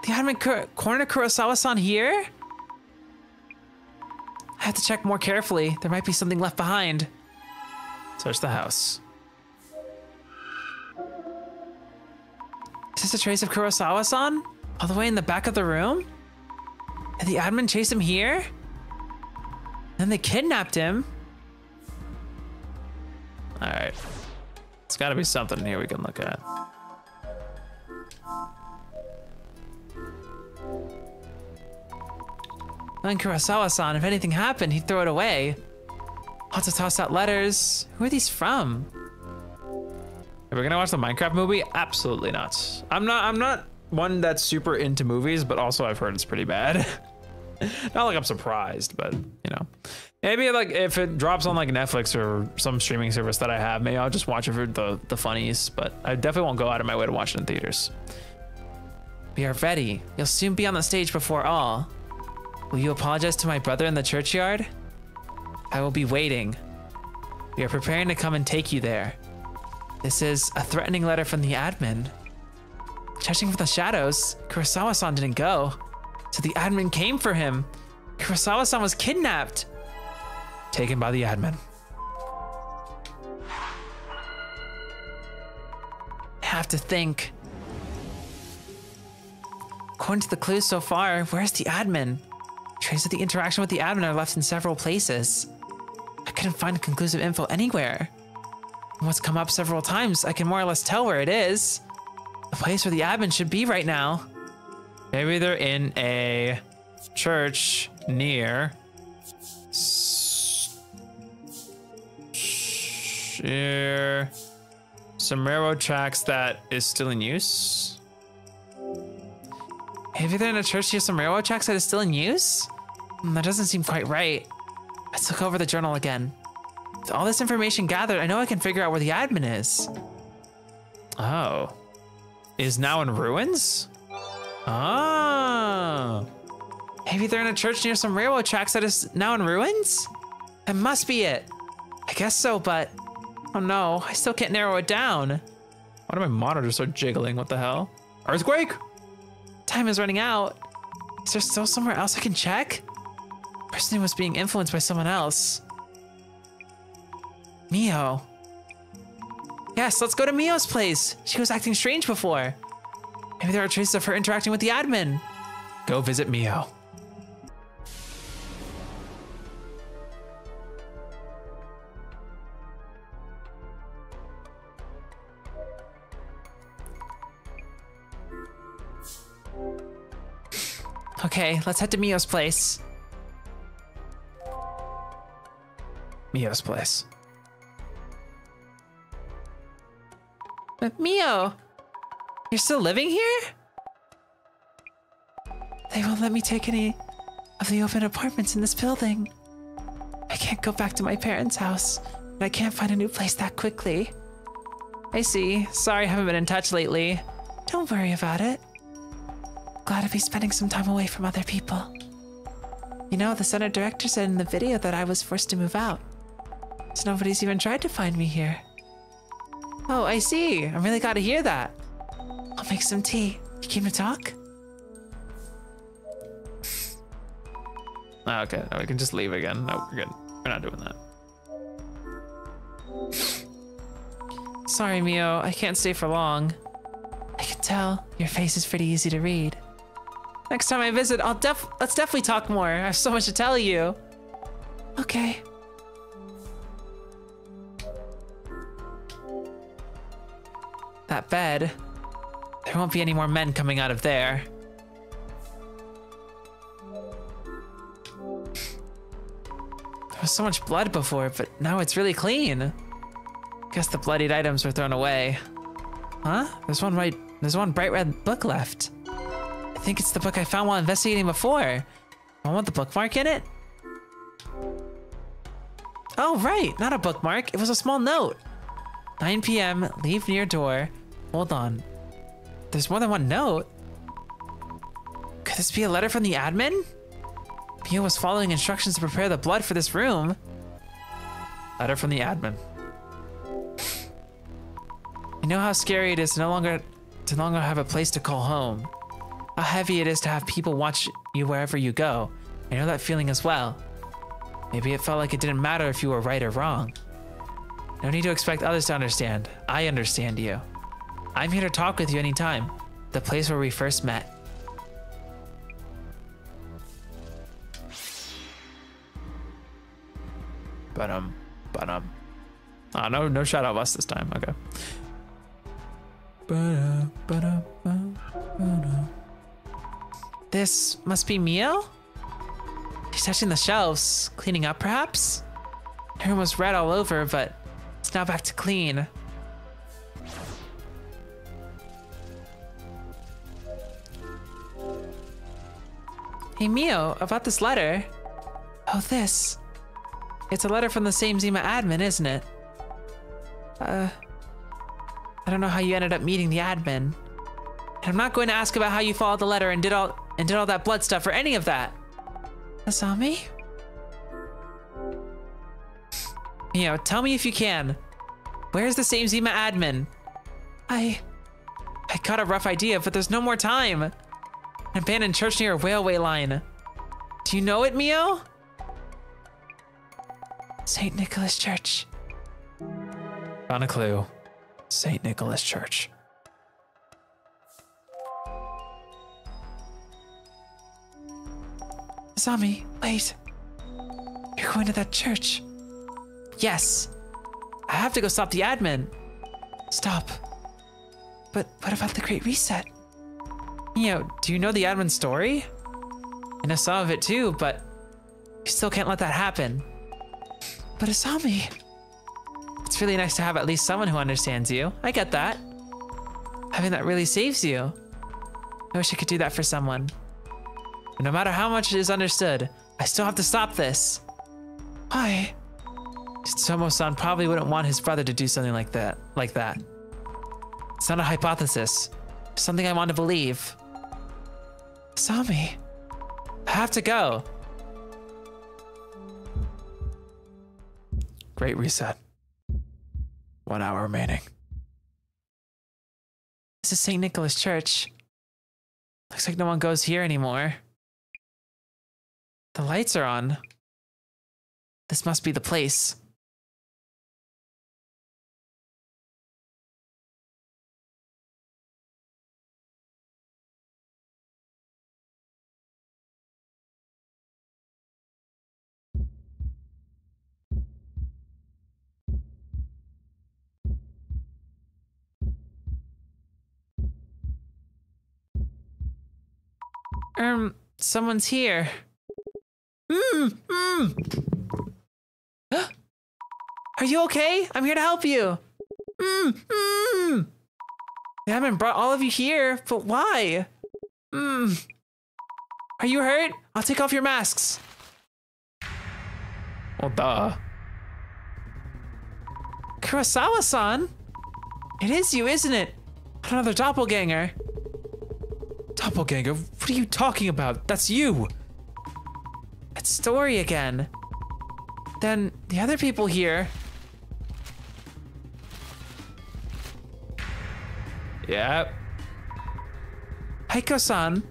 The admin cornered Kurosawa-san here? I have to check more carefully. There might be something left behind. Search the house. Is this a trace of Kurosawa-san? All the way in the back of the room? Did the admin chase him here? Then they kidnapped him. All right. It's got to be something here we can look at. Then Kurosawa-san, if anything happened, he'd throw it away. I'll have to toss out letters. Who are these from? Are we gonna watch the Minecraft movie? Absolutely not. I'm not one that's super into movies, but also I've heard it's pretty bad. Not like I'm surprised, but you know, maybe like if it drops on like Netflix or some streaming service that I have, maybe I'll just watch it for the funnies. But I definitely won't go out of my way to watch it in theaters. We are ready. You'll soon be on the stage before all. Will you apologize to my brother in the churchyard? I will be waiting. We are preparing to come and take you there. This is a threatening letter from the admin. Judging from the shadows, Kurosawa-san didn't go. So the admin came for him. Kurosawa-san was kidnapped. Taken by the admin. I have to think. According to the clues so far, where's the admin? Traces of the interaction with the admin are left in several places. I couldn't find conclusive info anywhere. And what's come up several times, I can more or less tell where it is. The place where the admin should be right now. Maybe they're in a church near some railroad tracks that is still in use. Maybe they're in a church near some railroad tracks that is still in use? That doesn't seem quite right. Let's look over the journal again. With all this information gathered, I know I can figure out where the admin is. Oh. is now in ruins? Oh. Maybe they're in a church near some railroad tracks that is now in ruins? That must be it. I guess so, but oh no, I still can't narrow it down. Why do my monitors start jiggling? What the hell? Earthquake? Time is running out. Is there still somewhere else I can check? Person who was being influenced by someone else. Mio. Yes, let's go to Mio's place. She was acting strange before. Maybe there are traces of her interacting with the admin. Go visit Mio. Okay, let's head to Mio's place. Mio's place. But Mio, you're still living here? They won't let me take any of the open apartments in this building. I can't go back to my parents' house, and I can't find a new place that quickly. I see. Sorry I haven't been in touch lately. Don't worry about it. Glad to be spending some time away from other people. You know, the center director said in the video that I was forced to move out. So nobody's even tried to find me here. Oh, I see. I'm really glad to hear that. I'll make some tea. You came to talk? Oh, okay, we can just leave again. No, we're good. We're not doing that. Sorry, Mio. I can't stay for long. I can tell. Your face is pretty easy to read. Next time I visit, let's definitely talk more. I have so much to tell you. Okay. That bed. There won't be any more men coming out of there. There was so much blood before, but now it's really clean. Guess the bloodied items were thrown away. Huh? There's one bright red book left. I think it's the book I found while investigating before. I want the bookmark in it? Oh, right, not a bookmark. It was a small note. 9 p.m., leave near door. Hold on. There's more than one note. Could this be a letter from the admin? Mio was following instructions to prepare the blood for this room. Letter from the admin. You know how scary it is to no longer have a place to call home. How heavy it is to have people watch you wherever you go. I know that feeling as well. Maybe it felt like it didn't matter if you were right or wrong. No need to expect others to understand. I understand you. I'm here to talk with you anytime. The place where we first met. No shout out us this time. Okay. This must be Mio? She's touching the shelves, cleaning up perhaps? Her room was red all over, but it's now back to clean. Hey Mio, about this letter. Oh, this. It's a letter from the same Zima admin, isn't it? I don't know how you ended up meeting the admin. And I'm not going to ask about how you followed the letter and did all that blood stuff or any of that. Asami? Mio, tell me if you can. Where's the same Zima admin? I got a rough idea, but there's no more time. An abandoned church near a railway line. Do you know it, Mio? St. Nicholas Church. Found a clue. St. Nicholas Church. Asami, wait. You're going to that church. Yes. I have to go stop the admin. Stop. But what about the Great Reset? Mio, do you know the admin story? I know some of it too, but you still can't let that happen. But Asami, it's really nice to have at least someone who understands you. I get that. Having that really saves you. I wish I could do that for someone. But no matter how much it is understood, I still have to stop this. Why? Tomo-san probably wouldn't want his brother to do something like that. It's not a hypothesis. Something I want to believe. Asami. I have to go. Great reset. 1 hour remaining. This is St. Nicholas Church. Looks like no one goes here anymore. The lights are on. This must be the place. Someone's here. Are you okay? I'm here to help you. The admin brought all of you here, but why? Are you hurt? I'll take off your masks. Well, duh. Kurosawa-san? It is you, isn't it? Another doppelganger. Doppelganger? What are you talking about? That's you! It's Story again. Then the other people here. Yep. Heiko-san.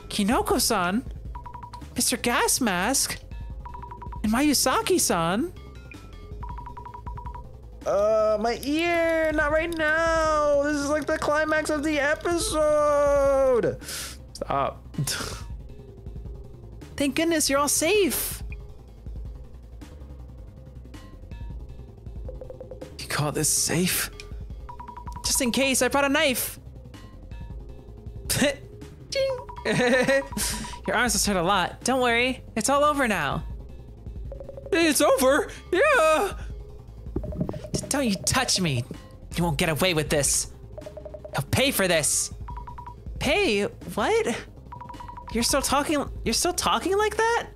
Kinoko-san. Mr. Gas Mask. And Mayusaki-san. My ear! Not right now! This is like the climax of the episode! Stop. Thank goodness you're all safe. You call this safe? Just in case, I brought a knife. Ching. Your arms must hurt a lot. Don't worry, it's all over now. It's over? Yeah! Don't you touch me. You won't get away with this. I'll pay for this. Pay? What? You're still talking like that?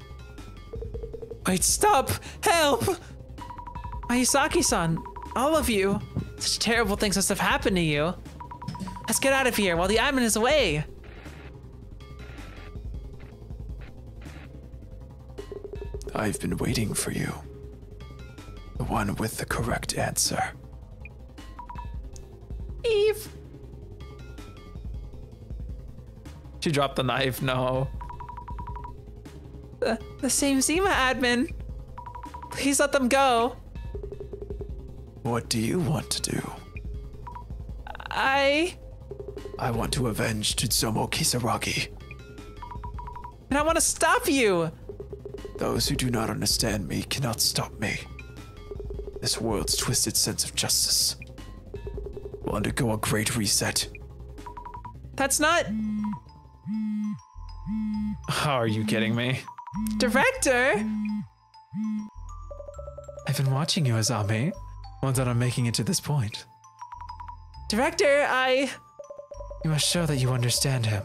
Wait, stop! Help! Mayusaki-san, all of you. Such terrible things must have happened to you. Let's get out of here while the admin is away. I've been waiting for you. The one with the correct answer. Eve. She dropped the knife, no. The same Zima admin. Please let them go. What do you want to do? I want to avenge Tsutomu Kisaragi. And I want to stop you. Those who do not understand me cannot stop me. This world's twisted sense of justice will undergo a great reset. That's not... How are you kidding me? Director? I've been watching you, Azami. Well done on making it to this point. Director, You must show that you understand him.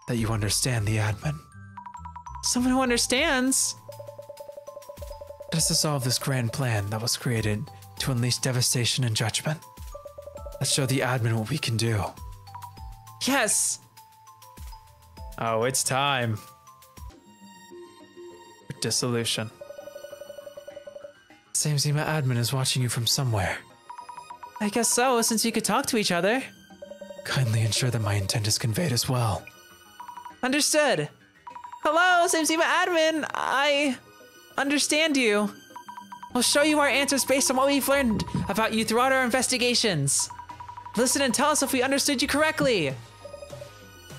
That you understand the admin. Someone who understands. Let us dissolve this grand plan that was created to unleash devastation and judgment. Let's show the admin what we can do. Yes. Oh, it's time. Dissolution. Same Zima admin is watching you from somewhere. I guess so, since you could talk to each other. Kindly ensure that my intent is conveyed as well. Understood. Hello, Same Zima admin. I understand you. We'll show you our answers based on what we've learned about you throughout our investigations. Listen and tell us if we understood you correctly.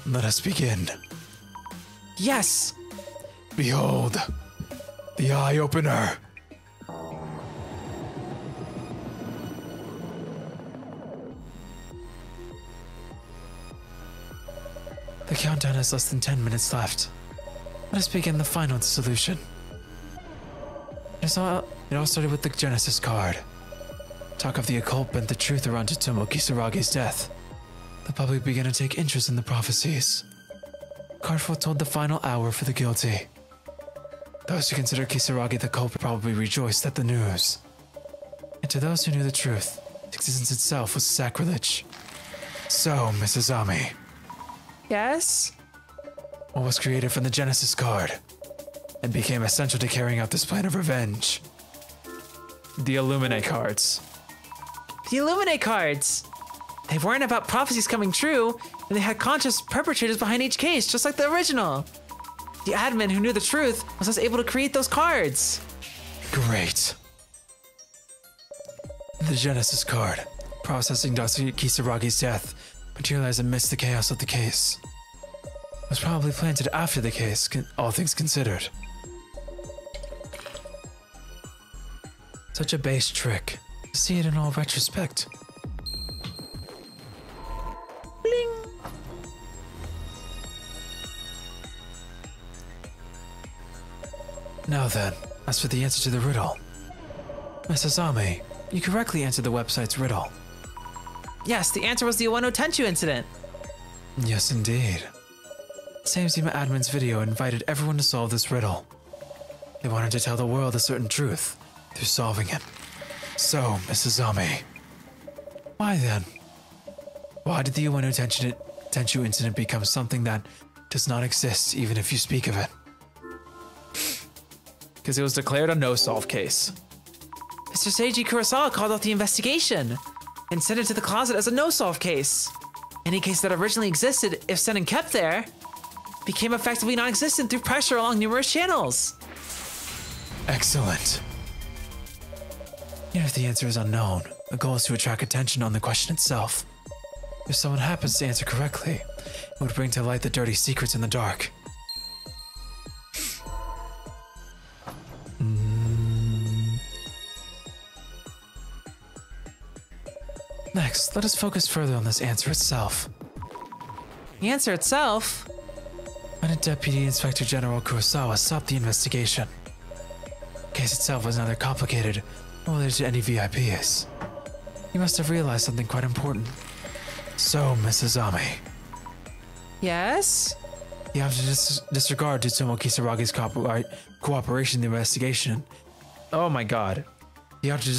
Let us begin. Yes. Behold, the eye opener. The countdown has less than 10 minutes left. Let us begin the final dissolution. It all started with the Genesis card. Talk of the occult bent the truth around Tsutomu Kisaragi's death. The public began to take interest in the prophecies. Card foretold the final hour for the guilty. Those who consider Kisaragi the culprit probably rejoiced at the news. And to those who knew the truth, existence itself was sacrilege. So, Mrs. Ami, Yes? what was created from the Genesis card and became essential to carrying out this plan of revenge? The Illuminate cards. The Illuminate cards! They weren't about prophecies coming true, and they had conscious perpetrators behind each case, just like the original. The admin who knew the truth was thus able to create those cards. Great. The Genesis card, processing Dr. Kisaragi's death, materialized amidst the chaos of the case. It was probably planted after the case, all things considered. Such a base trick, to see it in all retrospect. Bling! Now then, as for the answer to the riddle. Mrs. Ami, you correctly answered the website's riddle. Yes, the answer was the Ueno Tenchu incident. Yes, indeed. Samezima admin's video invited everyone to solve this riddle. They wanted to tell the world a certain truth through solving it. So, Mrs. Ami, why then? Why did the Ueno Tenchu incident become something that does not exist even if you speak of it? Because it was declared a no-solve case. Mr. Seiji Kurosawa called out the investigation and sent it to the closet as a no-solve case. Any case that originally existed, if sent and kept there, became effectively non-existent through pressure along numerous channels. Excellent. Even if the answer is unknown, the goal is to attract attention on the question itself. If someone happens to answer correctly, it would bring to light the dirty secrets in the dark. Next, let us focus further on this answer itself. The answer itself? When Deputy Inspector General Kurosawa stopped the investigation, the case itself was neither complicated nor related to any VIPs. He must have realized something quite important. So, Mrs. Ami, Yes? you have to disregard Tsutomu Kisaragi's cooperation in the investigation. Oh my god. He opted to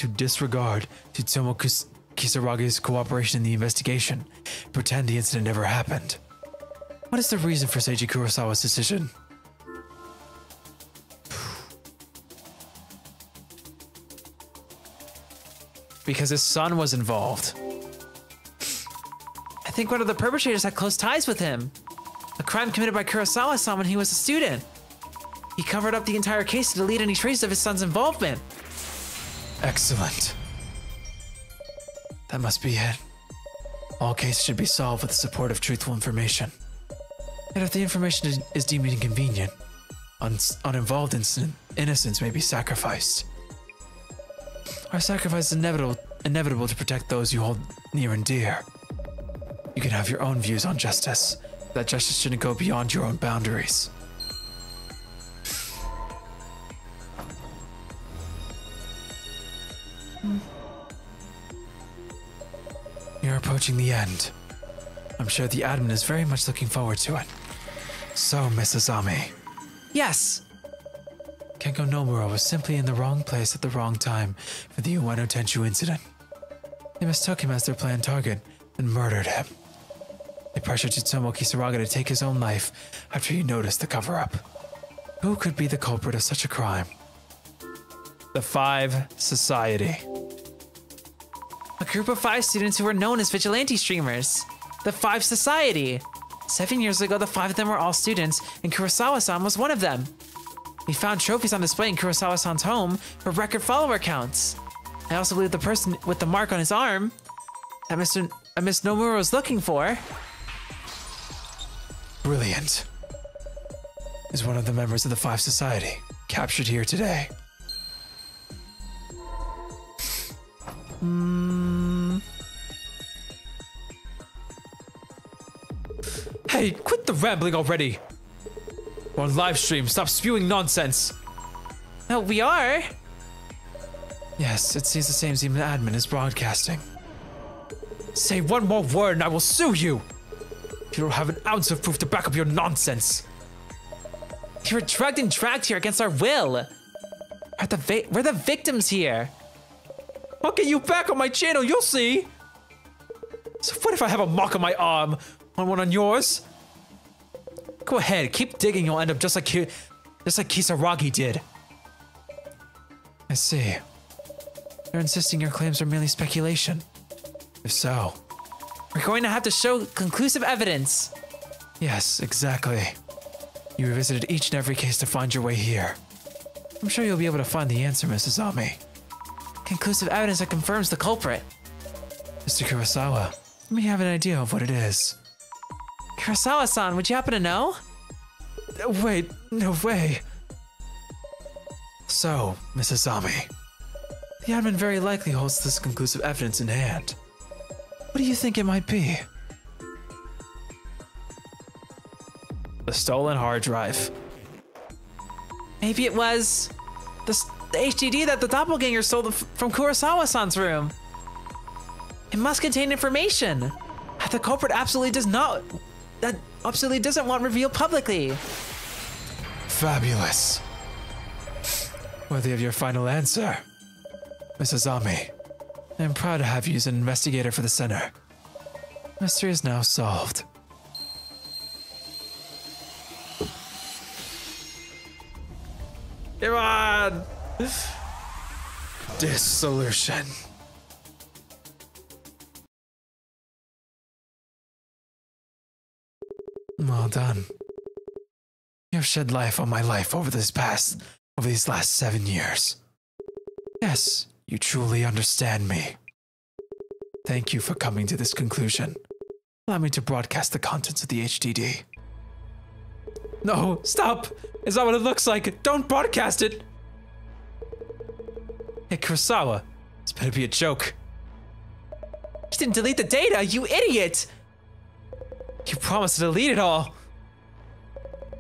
disregard Tsutomu Kisaragi's cooperation in the investigation, pretend the incident never happened. What is the reason for Seiji Kurosawa's decision? Because his son was involved. I think one of the perpetrators had close ties with him. A crime committed by Kurosawa-san when he was a student. He covered up the entire case to delete any traces of his son's involvement. Excellent. That must be it. All cases should be solved with the support of truthful information. And if the information is deemed inconvenient, uninvolved innocence may be sacrificed. Our sacrifice is inevitable to protect those you hold near and dear. You can have your own views on justice. That justice shouldn't go beyond your own boundaries. You're approaching the end. I'm sure the admin is very much looking forward to it. So, Mrs. Ami. Yes. Kenko Nomura was simply in the wrong place at the wrong time for the Ueno Tenchu incident. They mistook him as their planned target and murdered him. They pressured Tsutomu Kisaraga to take his own life after he noticed the cover-up. Who could be the culprit of such a crime? The Five Society. A group of 5 students who were known as vigilante streamers. The Five Society. 7 years ago, the 5 of them were all students, and Kurosawa-san was one of them. We found trophies on display in Kurosawa-san's home for record follower counts. I also believe the person with the mark on his arm that Miss Nomura was looking for. Brilliant. Is one of the members of the Five Society captured here today? Hey, quit the rambling already. We're on live stream. Stop spewing nonsense. No, we are. Yes, it seems the same Zeman admin is broadcasting. Say one more word and I will sue you. You don't have an ounce of proof to back up your nonsense. You were drugged and dragged here against our will. We're the victims here. I'll get you back on my channel, you'll see. So what if I have a mark on my arm? Want one on yours? Go ahead, keep digging, you'll end up just like Kisaragi did. I see. You're insisting your claims are merely speculation. If so, We're going to have to show conclusive evidence. yes, exactly. You revisited each and every case to find your way here. I'm sure you'll be able to find the answer, Mrs. Ami. Conclusive evidence that confirms the culprit. Mr. Kurosawa, let me have an idea of what it is. Kurosawa-san, would you happen to know? Wait, no way. So, Mrs. Ami, the admin very likely holds this conclusive evidence in hand. What do you think it might be? The stolen hard drive. Maybe it was the HDD that the doppelganger stole from Kurosawa-san's room. It must contain information that the culprit absolutely doesn't want revealed publicly. Fabulous. Worthy of your final answer, Mrs. Ami. I am proud to have you as an investigator for the center. Mystery is now solved. Come on! Dissolution. Well done. You have shed life on my life over these last 7 years. Yes, you truly understand me. Thank you for coming to this conclusion. Allow me to broadcast the contents of the HDD. No, stop! Is that what it looks like? Don't broadcast it! Hey, Kurosawa, this better be a joke. You didn't delete the data, you idiot! You promised to delete it all.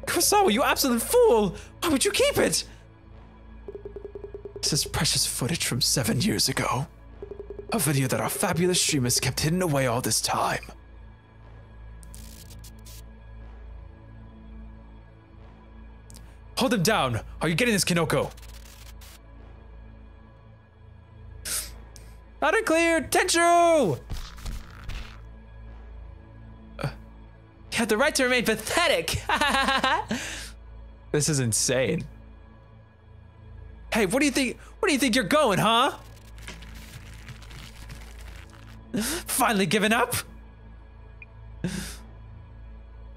Kurosawa, you absolute fool! Why would you keep it? This is precious footage from 7 years ago. A video that our fabulous streamers kept hidden away all this time. Hold him down. Are you getting this, Kinoko? Loud and clear, Tenchu! You have the right to remain pathetic! This is insane. Hey, what do you think you're going, huh? Finally giving up?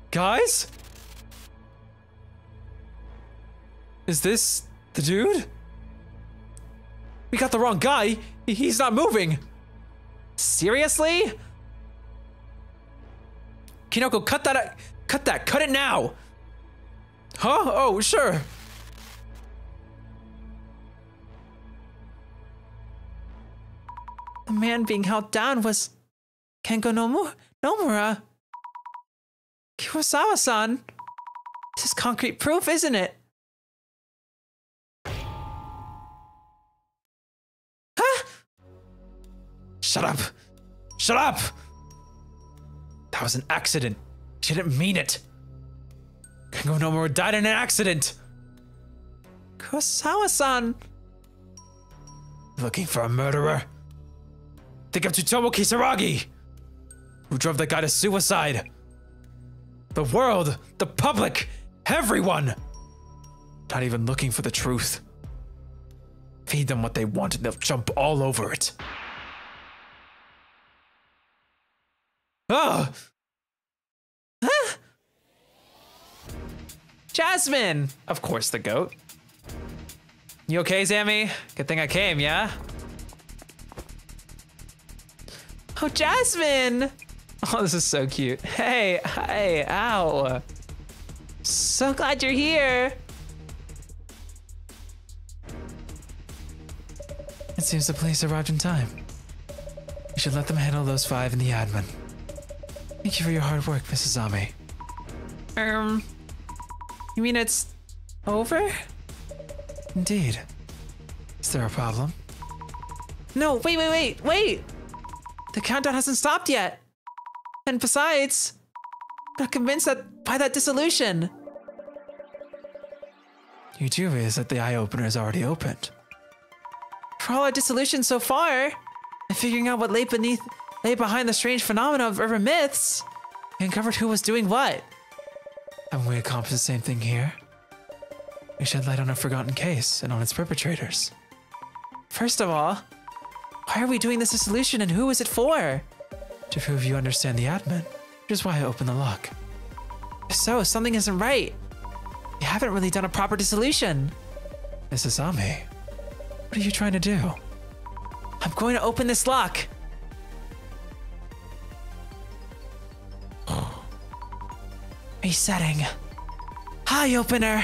Guys? Is this the dude? We got the wrong guy. He's not moving. Seriously? Kinoko, cut it now. Huh? Oh, sure. The man being held down was Kengo Nomura. Kurosawa-san. This is concrete proof, isn't it? Huh? Shut up. Shut up. That was an accident. She didn't mean it. Kengo Nomura died in an accident. Kurosawa-san. Looking for a murderer? Think of Tsutomu Kisaragi, who drove that guy to suicide. The world, the public, everyone. Not even looking for the truth. Feed them what they want and they'll jump all over it. Ah! Huh? Jasmine! Of course, the goat. You okay, Zammy? Good thing I came, yeah? Oh, Jasmine! Oh, this is so cute. Hey, hi, ow. So glad you're here. It seems the police arrived in time. You should let them handle those 5 in the admin. Thank you for your hard work, Mrs. Ami. You mean it's over? Indeed. Is there a problem? No, wait. The countdown hasn't stopped yet. And besides, I'm not convinced that by that dissolution. You do realize that the eye opener is already opened. For all our dissolution so far, and figuring out what lay behind the strange phenomena of urban myths, we uncovered who was doing what. Haven't we accomplished the same thing here? We shed light on a forgotten case and on its perpetrators. First of all, why are we doing this dissolution and who is it for? To prove you understand the admin, which is why I opened the lock. So, something isn't right. We haven't really done a proper dissolution. Mrs. Ami, what are you trying to do? I'm going to open this lock. Resetting. Hi, opener.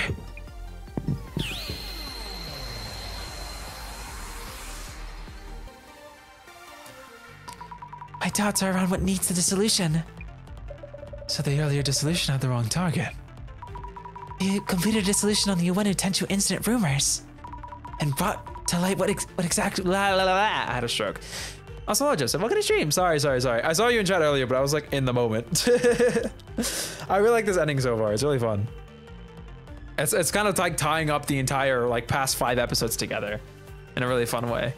My doubts are around what needs the dissolution. So the earlier dissolution had the wrong target. You completed dissolution on the Ueno Tenchu incident rumors and brought to light what exactly. I had a stroke. Also, Joseph, welcome to stream. Sorry. I saw you in chat earlier, but I was like in the moment. I really like this ending so far. It's really fun. It's kind of like tying up the entire like past 5 episodes together in a really fun way.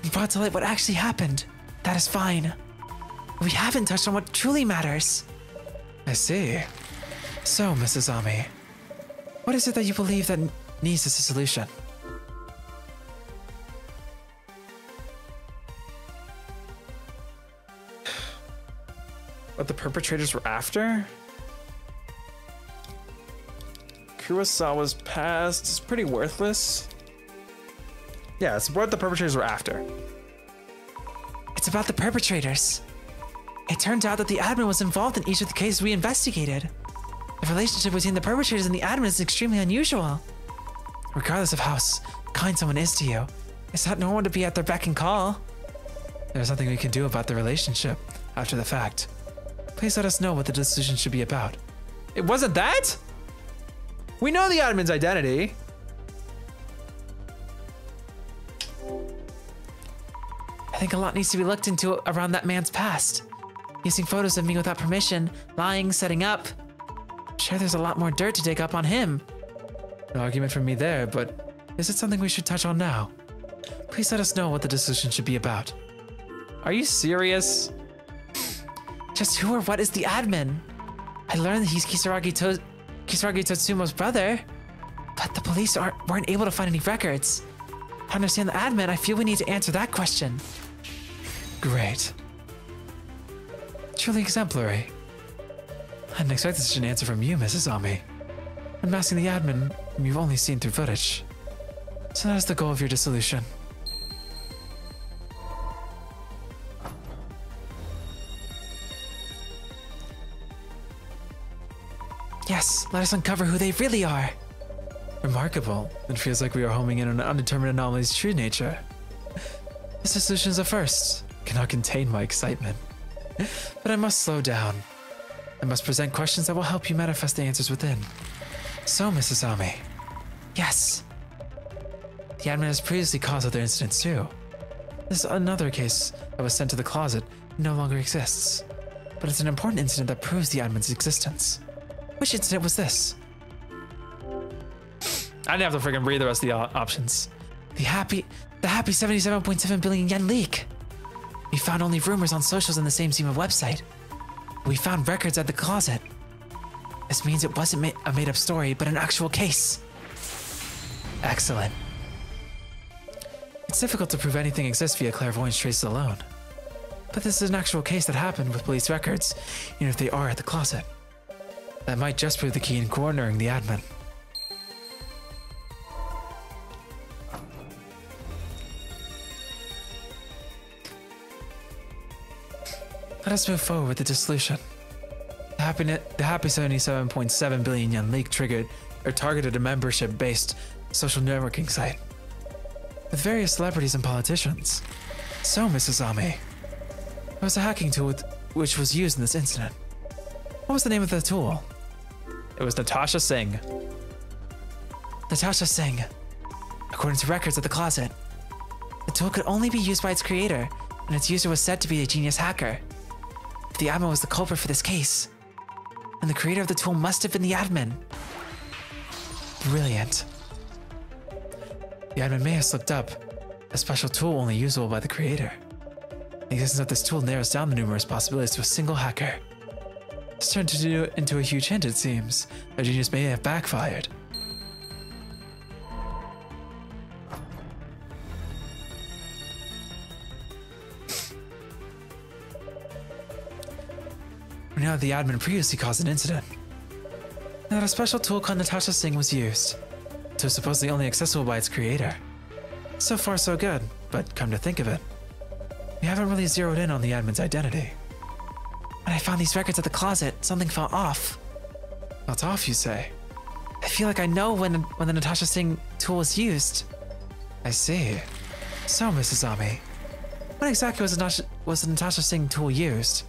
You brought to light what actually happened. That is fine. We haven't touched on what truly matters. I see. So, Mrs. Ami, what is it that you believe that needs this dissolution? What the perpetrators were after? Kurosawa's past is pretty worthless. Yeah, it's what the perpetrators were after. It's about the perpetrators. It turned out that the admin was involved in each of the cases we investigated. The relationship between the perpetrators and the admin is extremely unusual. Regardless of how kind someone is to you, it's not normal to be at their beck and call. There's nothing we can do about the relationship after the fact. Please let us know what the decision should be about. It wasn't that? We know the admin's identity. I think a lot needs to be looked into around that man's past. Using photos of me without permission, lying, setting up. I'm sure there's a lot more dirt to dig up on him. No argument from me there, but is it something we should touch on now? Please let us know what the decision should be about. Are you serious? Just who or what is the admin? I learned that he's Kisaragi Totsumo's brother, but the police weren't able to find any records. To understand the admin, I feel we need to answer that question. Great. Truly exemplary. I didn't expect such an answer from you, Mrs. Ami. Unmasking the admin whom you've only seen through footage. So that is the goal of your dissolution. Yes, let us uncover who they really are. Remarkable. It feels like we are homing in on an undetermined anomaly's true nature. This dissolution is a first. Cannot contain my excitement. But I must slow down. I must present questions that will help you manifest the answers within. So, Mrs. Ami. Yes. The admin has previously caused other incidents too. This is another case that was sent to the closet and no longer exists. But it's an important incident that proves the admin's existence. Which incident was this? I didn't have to freaking read the rest of the options. The happy 77.7 billion yen leak. We found only rumors on socials in the same Zima website. We found records at the closet. This means it wasn't a made-up story, but an actual case. Excellent. It's difficult to prove anything exists via clairvoyance traces alone. But this is an actual case that happened with police records, even if they are at the closet. That might just prove the key in cornering the admin. Let us move forward with the dissolution. The happy 77.7 billion yen leak triggered or targeted a membership-based social networking site with various celebrities and politicians. So, Mrs. Ami, there was a hacking tool which was used in this incident. What was the name of the tool? It was Natasha Singh. Natasha Singh. According to records at the closet, the tool could only be used by its creator, and its user was said to be a genius hacker. If the admin was the culprit for this case, then the creator of the tool must have been the admin. Brilliant. The admin may have slipped up, a special tool only usable by the creator. The existence of this tool narrows down the numerous possibilities to a single hacker. It's turned into a huge hint, it seems. Their genius may have backfired. We know that the admin previously caused an incident. And that a special tool called Natasha Singh was used. It was supposedly only accessible by its creator. So far so good, but come to think of it, we haven't really zeroed in on the admin's identity. When I found these records at the closet, something felt off. Felt off, you say? I feel like I know when the Natasha Singh tool was used. I see. So, Mrs. Ami, when exactly was the Natasha Singh tool used?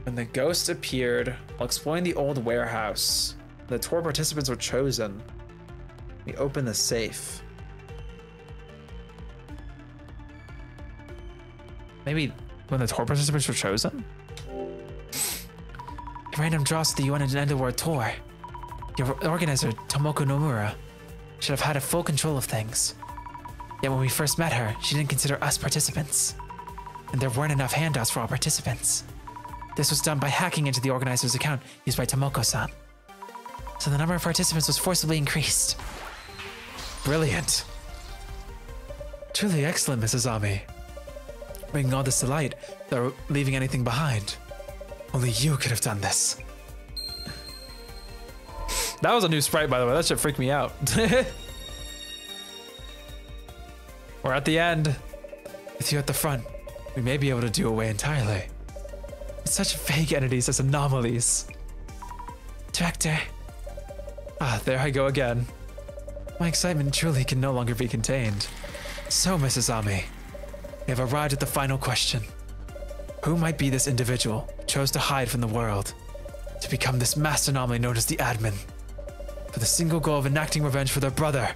When the ghost appeared while exploring the old warehouse, the tour participants were chosen. We opened the safe. Maybe when the tour participants were chosen? A random draws to the UN and Underworld tour. Your organizer, Tomoko Nomura, should have had a full control of things. Yet when we first met her, she didn't consider us participants. And there weren't enough handouts for all participants. This was done by hacking into the organizer's account used by Tomoko-san. So the number of participants was forcibly increased. Brilliant. Truly excellent, Mrs. Ami. Bringing all this to light without leaving anything behind. Only you could have done this. That was a new sprite, by the way. That shit freaked me out. We're at the end. With you at the front, we may be able to do away entirely. With such vague entities as anomalies. Director. Ah, there I go again. My excitement truly can no longer be contained. So, Mrs. Ami, we have arrived at the final question. Who might be this individual who chose to hide from the world, to become this mass anomaly known as the admin, for the single goal of enacting revenge for their brother?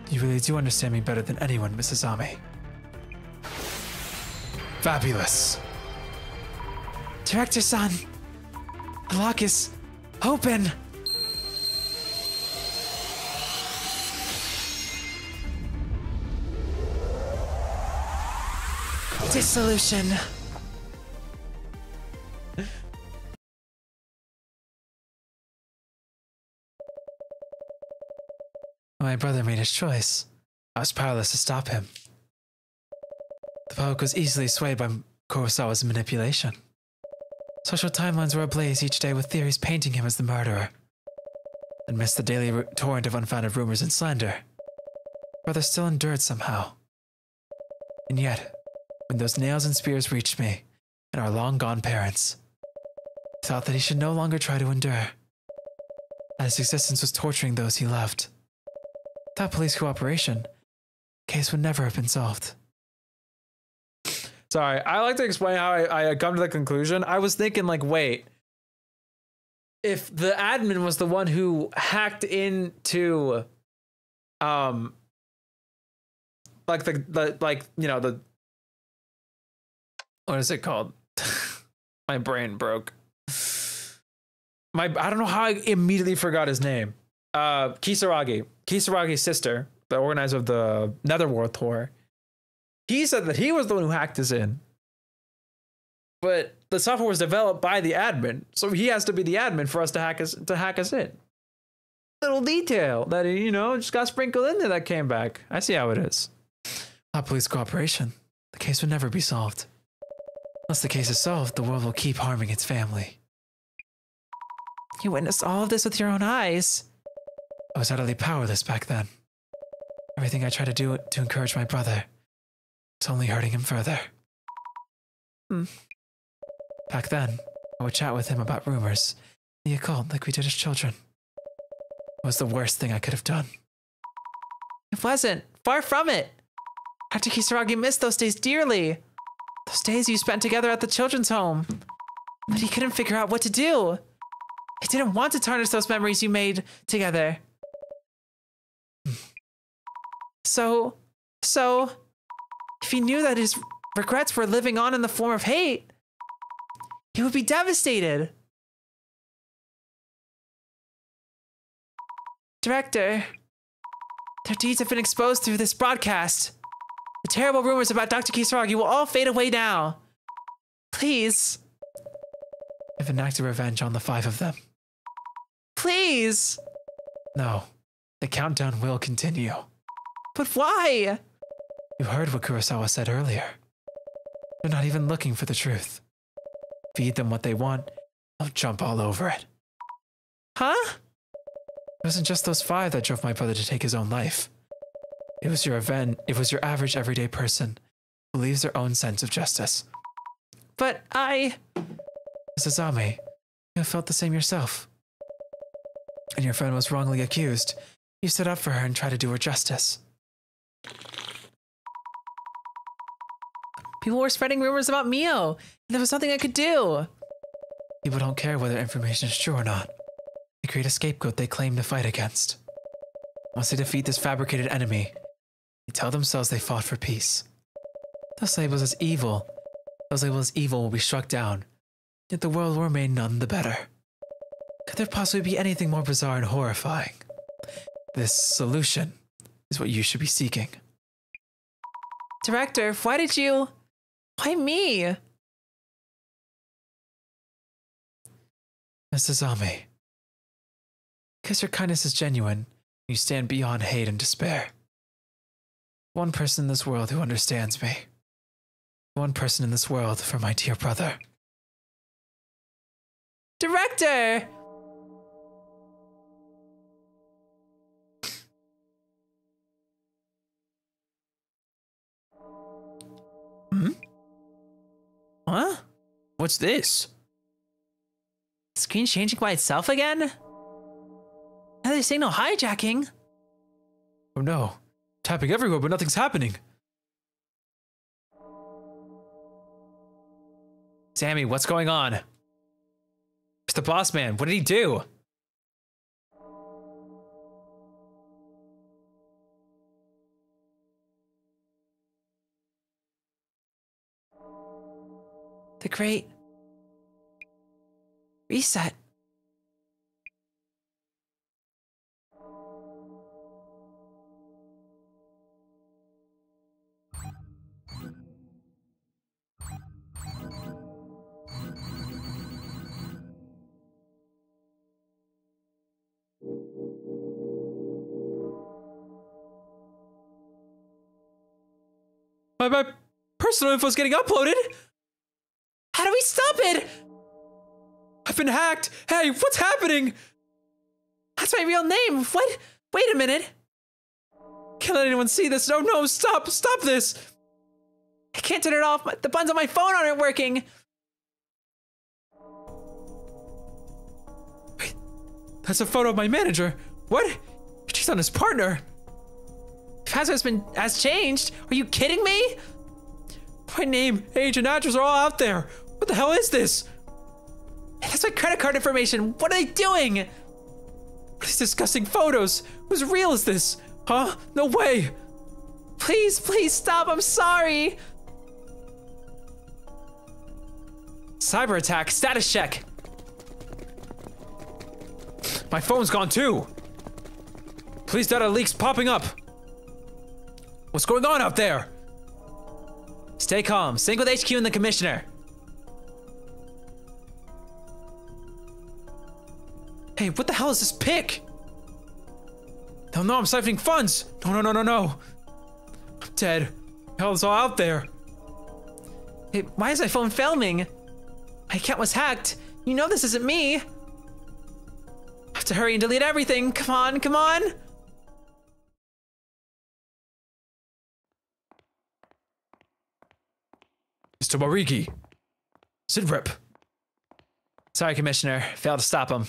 You really do understand me better than anyone, Mrs. Ami. Fabulous. Director-san, the lock is open. Dissolution. My brother made his choice. I was powerless to stop him. The public was easily swayed by Kurosawa's manipulation. Social timelines were ablaze each day with theories painting him as the murderer. Amidst the daily torrent of unfounded rumors and slander, brother still endured somehow. And yet, when those nails and spears reached me and our long-gone parents, I thought that he should no longer try to endure, that his existence was torturing those he loved. Without police cooperation, the case would never have been solved. Sorry, I like to explain how I come to the conclusion. I was thinking, like, wait, if the admin was the one who hacked into, like the what is it called? My brain broke. I don't know how I immediately forgot his name. Kisaragi's sister, the organizer of the Netherworld tour. He said that he was the one who hacked us in. But the software was developed by the admin, so he has to be the admin for us to hack us in. Little detail that, you know, just got sprinkled in there that came back. I see how it is. Without police cooperation, the case would never be solved. Once the case is solved, the world will keep harming its family. You witnessed all of this with your own eyes. I was utterly powerless back then. Everything I tried to do to encourage my brother, it's only hurting him further. Back then, I would chat with him about rumors, the occult like we did as children. It was the worst thing I could have done. It wasn't. Far from it. Dr. Kisaragi missed those days dearly. Those days you spent together at the children's home. But he couldn't figure out what to do. He didn't want to tarnish those memories you made together. So, if he knew that his regrets were living on in the form of hate, he would be devastated. Director, their deeds have been exposed through this broadcast. The terrible rumors about Dr. Kisaragi will all fade away now. Please. I've enacted revenge on the 5 of them. Please. No, the countdown will continue. But why? You heard what Kurosawa said earlier. They're not even looking for the truth. Feed them what they want, they'll jump all over it. Huh? It wasn't just those 5 that drove my brother to take his own life. It was your average everyday person who believes their own sense of justice. But Sazame, you felt the same yourself. And your friend was wrongly accused. You stood up for her and tried to do her justice. People were spreading rumors about Mio, and there was nothing I could do. People don't care whether information is true or not. They create a scapegoat they claim to fight against. Once they defeat this fabricated enemy, they tell themselves they fought for peace. Those labels will be struck down, yet the world will remain none the better. Could there possibly be anything more bizarre and horrifying? This solution is what you should be seeking. Director, why me? Miss Sazame, because your kindness is genuine, you stand beyond hate and despair. One person in this world who understands me. One person in this world for my dear brother. Director! Huh? What's this? The screen's changing by itself again? Now they say no hijacking. Oh no. Tapping everywhere, but nothing's happening. Sammy, what's going on? Where's the boss man? What did he do? The great reset. My personal info is getting uploaded. How do we stop it? I've been hacked. Hey, what's happening? That's my real name. What? Wait a minute. Can't let anyone see this. No, stop this. I can't turn it off. The buttons on my phone aren't working. Wait, that's a photo of my manager. What? She's on his partner. Password has changed. Are you kidding me? My name, age, and address are all out there. What the hell is this? That's my credit card information. What are they doing? What are these disgusting photos? Whose real is this? Huh? No way. Please stop. I'm sorry. Cyber attack, status check. My phone's gone too. Police data leaks popping up. What's going on out there? Stay calm. Sync with HQ and the commissioner. Hey, what the hell is this pic? They'll know I'm siphoning funds. No. I'm dead. The hell is all out there? Hey, why is my phone filming? My account was hacked. You know this isn't me. I have to hurry and delete everything. Come on. Mr. Moriki. Sit rep. Sorry, Commissioner. Failed to stop him.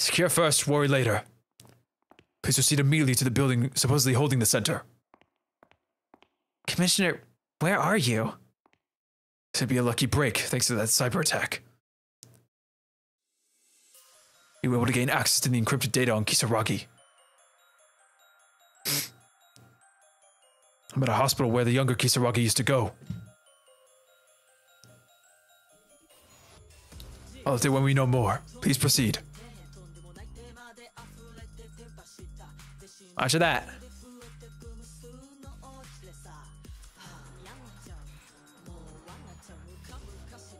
Secure first, worry later. Please proceed immediately to the building supposedly holding the center. Commissioner, where are you? This would be a lucky break thanks to that cyber attack. You were able to gain access to the encrypted data on Kisaragi. I'm at a hospital where the younger Kisaragi used to go. I'll update when we know more. Please proceed. Roger that.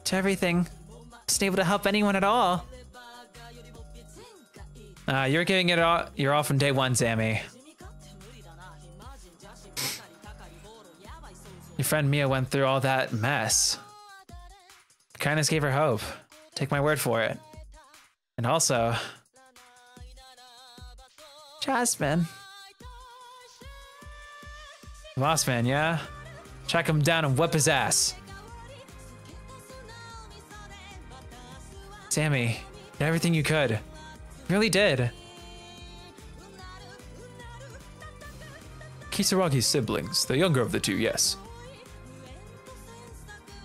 To everything. Wasn't able to help anyone at all. You're giving it all. You're all from day one, Sammy. Your friend Mia went through all that mess. Kindness gave her hope. Take my word for it. And also, Jasmine. Boss man, yeah? Track him down and whip his ass. Sammy, you did everything you could. You really did. Kisaragi's siblings, the younger of the two, yes.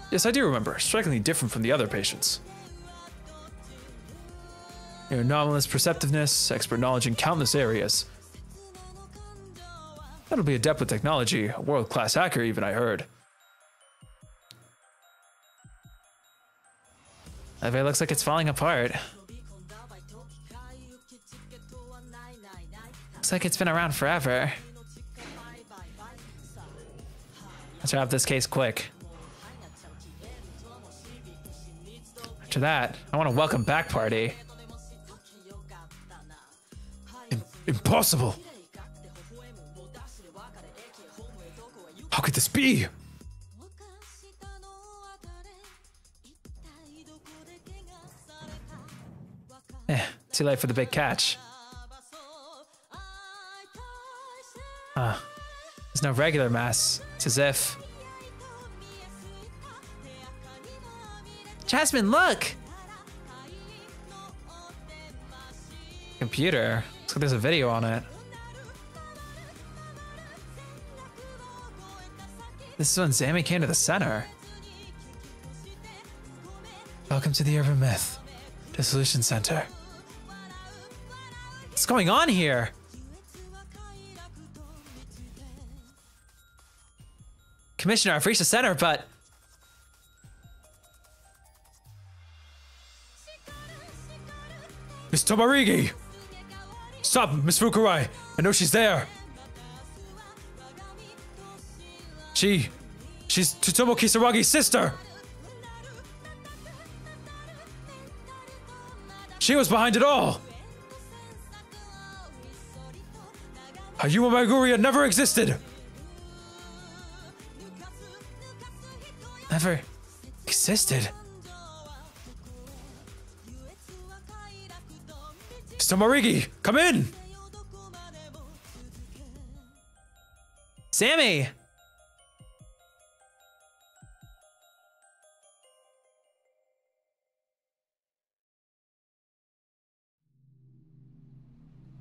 Yes, I do remember. Strikingly different from the other patients. Your anomalous perceptiveness, expert knowledge in countless areas. That'll be adept with technology, a world-class hacker even, I heard. It looks like it's falling apart. Looks like it's been around forever. Let's wrap this case quick. After that, I want a welcome back party. Impossible! How could this be? Too late for the big catch. There's no regular mess. It's as if... Jasmine, look! Computer. Looks like there's a video on it. This is when Sammy came to the center. Welcome to the Urban Myth Dissolution Center. What's going on here? Commissioner, I've reached the center, but... Miss Tomarigi! Stop, Miss Fukurai! I know she's there! She's Tsutomu Kisaragi's sister! She was behind it all! Ayuma Maguria never existed! Never existed. Mr. Marigi, come in! Sammy!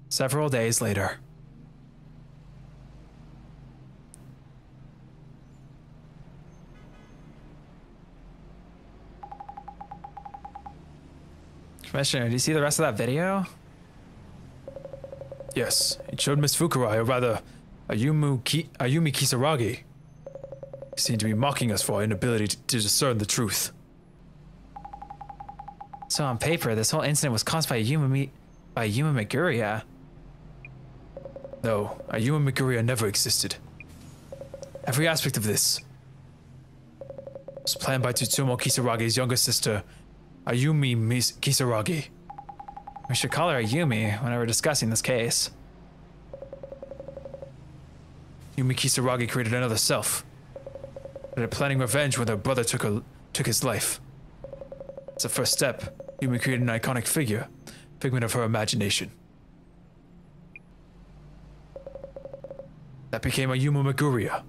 Several days later. Commissioner, do you see the rest of that video? Yes, it showed Miss Fukurai, or rather, Ayumi Kisaragi, seemed to be mocking us for our inability to discern the truth. So on paper, this whole incident was caused by Ayuma Maguria. No, Ayuma Maguria never existed. Every aspect of this was planned by Tsutomu Kisaragi's younger sister, Ayumi Kisaragi. We should call her Ayumi when we're discussing this case. Ayumi Kisaragi created another self. Started planning revenge when her brother took his life. As a first step, Ayumi created an iconic figure, figment of her imagination. That became Ayuma Maguria.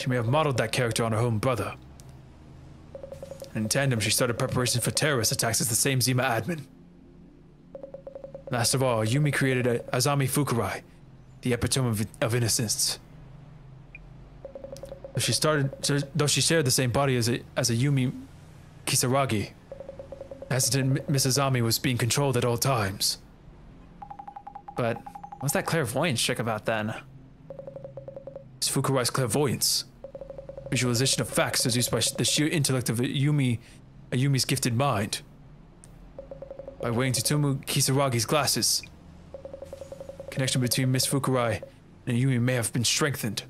She may have modeled that character on her own brother. In tandem, she started preparations for terrorist attacks as the same Zima admin. Last of all, Yumi created a Azami Fukurai, the epitome of innocence. Though she shared the same body as a Yumi Kisaragi, hesitant Miss Azami was being controlled at all times. But what's that clairvoyance trick about then? It's Fukurai's clairvoyance. Visualization of facts is used by the sheer intellect of a Yumi's gifted mind. By wearing Tsutomu Kisaragi's glasses, connection between Miss Fukurai and Yumi may have been strengthened.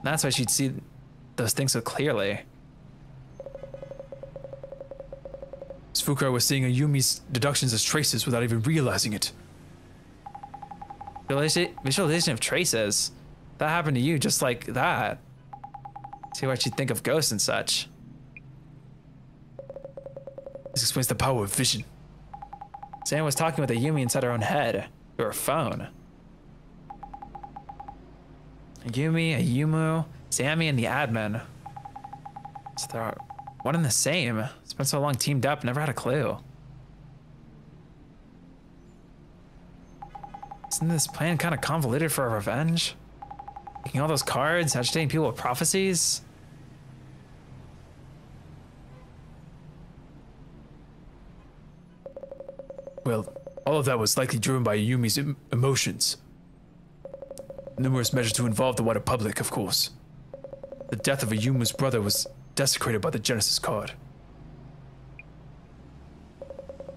That's why she'd see those things so clearly. Miss Fukurai was seeing a Yumi's deductions as traces without even realizing it. Visualization of traces. That happened to you just like that. See why she'd think of ghosts and such. This explains the power of vision. Sam was talking with a Yumi inside her own head, through her phone. A Yumi, a Yumu, Sammy, and the admin. So they're one and the same. Spent so long teamed up, never had a clue. Isn't this plan kind of convoluted for a revenge? Taking all those cards, agitating people with prophecies? Well, all of that was likely driven by Yumi's emotions. Numerous measures to involve the wider public, of course. The death of a Yumu's brother was desecrated by the Genesis card.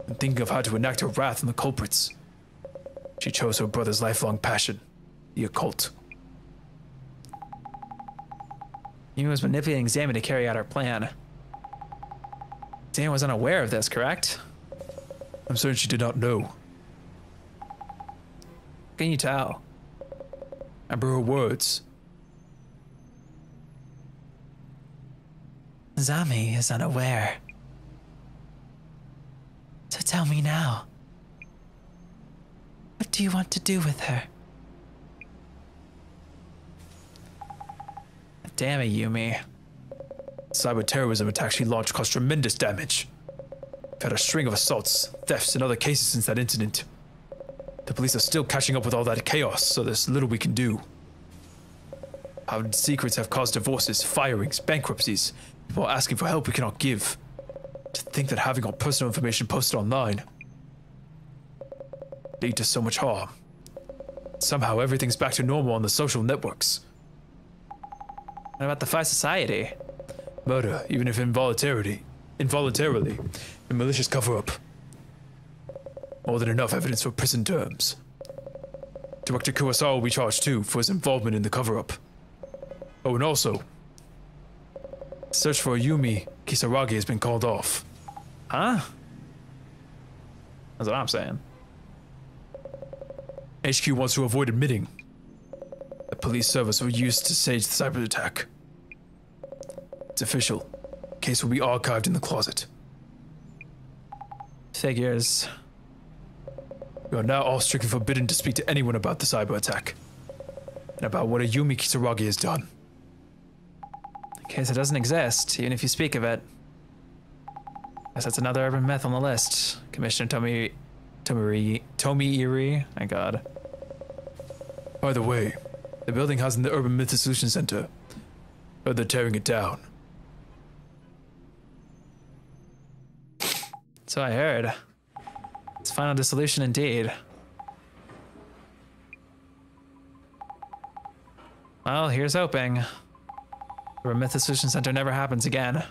And thinking of how to enact her wrath on the culprits, she chose her brother's lifelong passion, the occult. Yumi was manipulating Zami to carry out her plan. Zami was unaware of this, correct? I'm certain she did not know. How can you tell? Remember her words. Zami is unaware. So tell me now. What do you want to do with her? Damn it, Yumi. Cyber terrorism attack she launched caused tremendous damage. We've had a string of assaults, thefts, and other cases since that incident. The police are still catching up with all that chaos, so there's little we can do. Our secrets have caused divorces, firings, bankruptcies, people asking for help we cannot give. To think that having our personal information posted online lead to so much harm. Somehow everything's back to normal on the social networks. What about the Phi Society? Murder, even if involuntarily, a malicious cover-up. More than enough evidence for prison terms. Director Kurosawa will be charged too for his involvement in the cover-up. Oh, and also, search for Yumi Kisaragi has been called off. Huh? That's what I'm saying. HQ wants to avoid admitting the police service were used to stage the cyber attack. It's official. Case will be archived in the closet. Figures. You are now all strictly forbidden to speak to anyone about the cyber attack. And about what a Yumi Kisaragi has done. In case it doesn't exist, even if you speak of it. Guess that's another urban myth on the list. Commissioner Tomi-iri. My god. By the way, the building housing the Urban Myth Dissolution Center. Heard they're tearing it down. So I heard. It's final dissolution indeed. Well, here's hoping. The Myth Dissolution Center never happens again.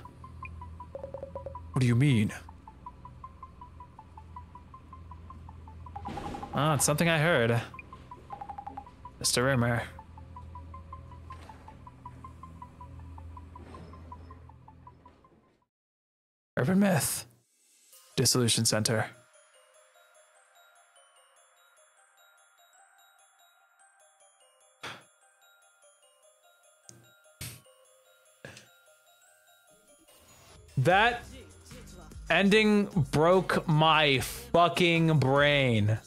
What do you mean? Oh, it's something I heard. Just a rumor. Urban Myth Dissolution Center. That ending broke my fucking brain.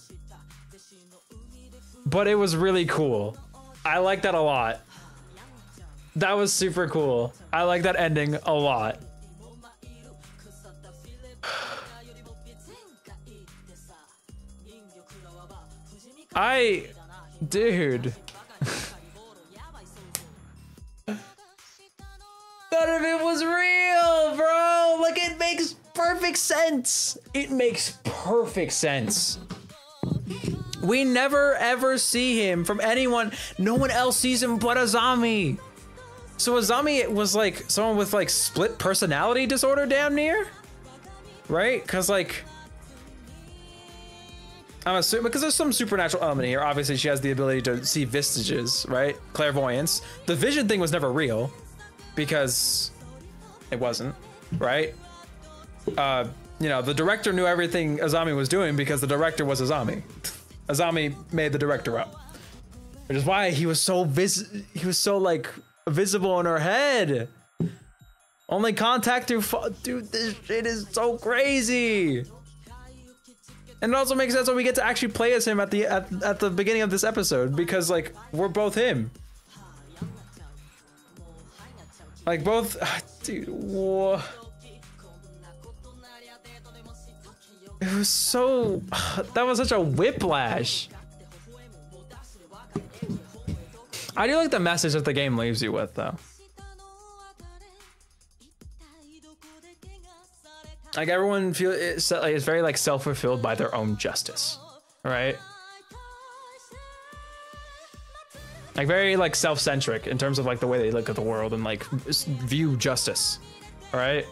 But it was really cool. I like that a lot. That was super cool. I like that ending a lot. Dude. None of it was real, bro. Like, it makes perfect sense. It makes perfect sense. We never ever see him from anyone. No one else sees him but Azami. So Azami was like someone with like split personality disorder damn near, right? Because like, I'm assuming, because there's some supernatural element here. Obviously she has the ability to see vestiges, right? Clairvoyance. The vision thing was never real because it wasn't, right? You know, the director knew everything Azami was doing because the director was Azami. Azami made the director up, which is why he was so like visible in her head. Only contact through dude, this shit is so crazy. And it also makes sense when we get to actually play as him at the beginning of this episode, because like we're both him. Like both, dude, whoa. It was so, that was such a whiplash. I do like the message that the game leaves you with though. Like everyone is very like self-fulfilled by their own justice, right? Like very like self-centric in terms of like the way they look at the world and like view justice, right?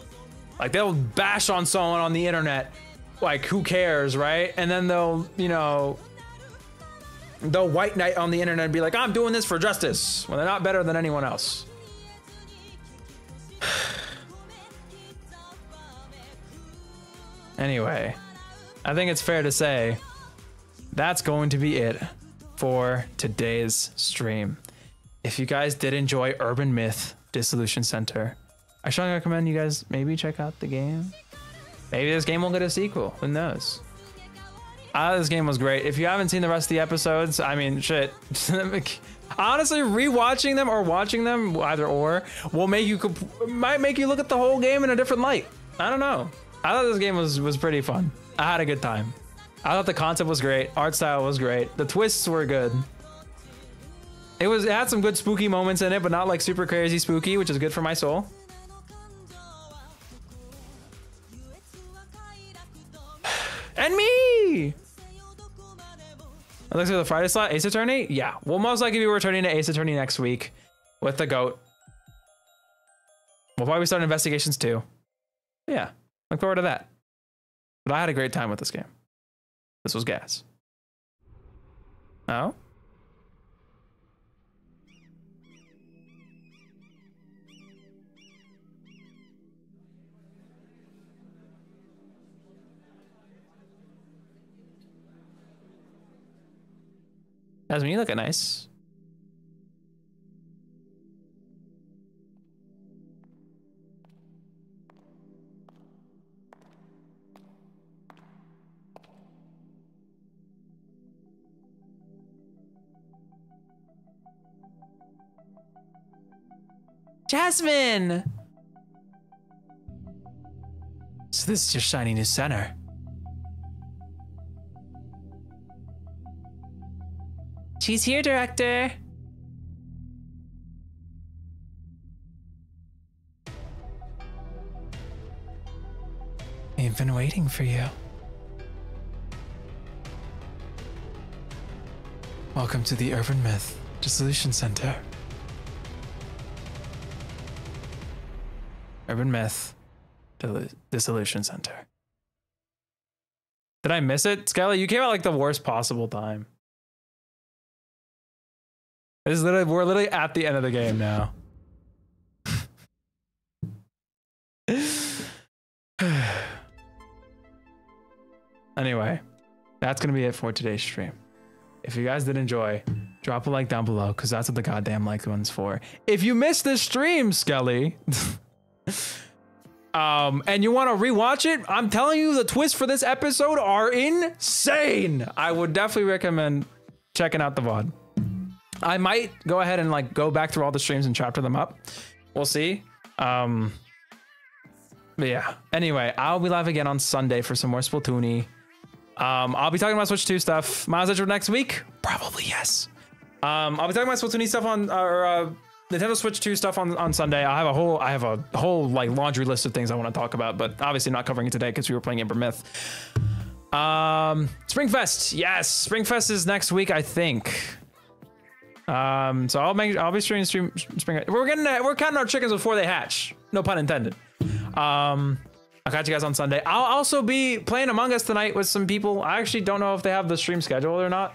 Like they'll bash on someone on the internet, like who cares, right? And then they'll, you know, they'll white knight on the internet and be like, I'm doing this for justice, when they're not better than anyone else. Anyway, I think it's fair to say that's going to be it for today's stream. If you guys did enjoy Urban Myth Dissolution Center, I strongly recommend you guys maybe check out the game. Maybe this game will get a sequel, who knows? This game was great. If you haven't seen the rest of the episodes, I mean, shit. Honestly, rewatching them or watching them, either or, will make you might make you look at the whole game in a different light. I don't know. I thought this game was pretty fun. I had a good time. I thought the concept was great. Art style was great. The twists were good. It had some good spooky moments in it, but not like super crazy spooky, which is good for my soul. And me! It looks like the Friday slot, Ace Attorney? Yeah, we'll most likely be returning to Ace Attorney next week with the GOAT. We'll probably start investigations too. Yeah, look forward to that. But I had a great time with this game. This was gas. Oh? Jasmine, you look nice. Jasmine! So this is your shiny new center. She's here, director. I've been waiting for you. Welcome to the Urban Myth Dissolution Center. Urban Myth Dissolution Center. Did I miss it? Skylar, you came at like the worst possible time. We're literally at the end of the game now. Anyway, that's gonna be it for today's stream. If you guys did enjoy, drop a like down below, because that's what the goddamn like one's for. If you missed this stream, Skelly, and you want to rewatch it, I'm telling you, the twists for this episode are insane. I would definitely recommend checking out the VOD. I might go ahead and like go back through all the streams and chapter them up. We'll see. But yeah. Anyway, I'll be live again on Sunday for some more Splatoon-y. I'll be talking about Switch 2 stuff. Miles Edgewood next week? Probably yes. I'll be talking about Splatoon stuff on Nintendo Switch 2 stuff on Sunday. I have a whole like laundry list of things I want to talk about, but obviously not covering it today because we were playing Ember Myth. Springfest, yes, Springfest is next week, I think. So I'll be streaming Spring. We're counting our chickens before they hatch. No pun intended. I'll catch you guys on Sunday. I'll also be playing Among Us tonight with some people. I actually don't know if they have the stream scheduled or not,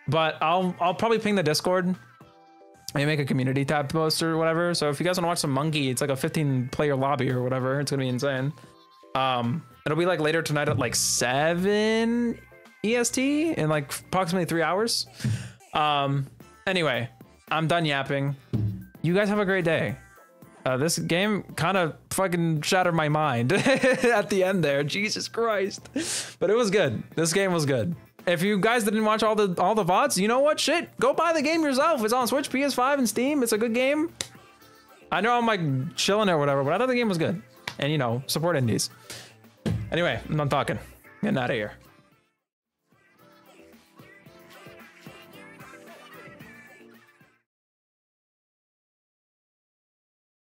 but I'll probably ping the Discord. Maybe make a community tab post or whatever. So if you guys want to watch some Monkey, it's like a 15-player lobby or whatever. It's gonna be insane. It'll be like later tonight at like 7 EST in like approximately 3 hours. Anyway, I'm done yapping. You guys have a great day. This game kind of fucking shattered my mind at the end there. Jesus Christ. But it was good. This game was good. If you guys didn't watch all the VODs, you know what? Shit, go buy the game yourself. It's on Switch, PS5, and Steam. It's a good game. I know I'm like chilling or whatever, but I thought the game was good. And you know, support indies. Anyway, I'm done talking. Getting out of here.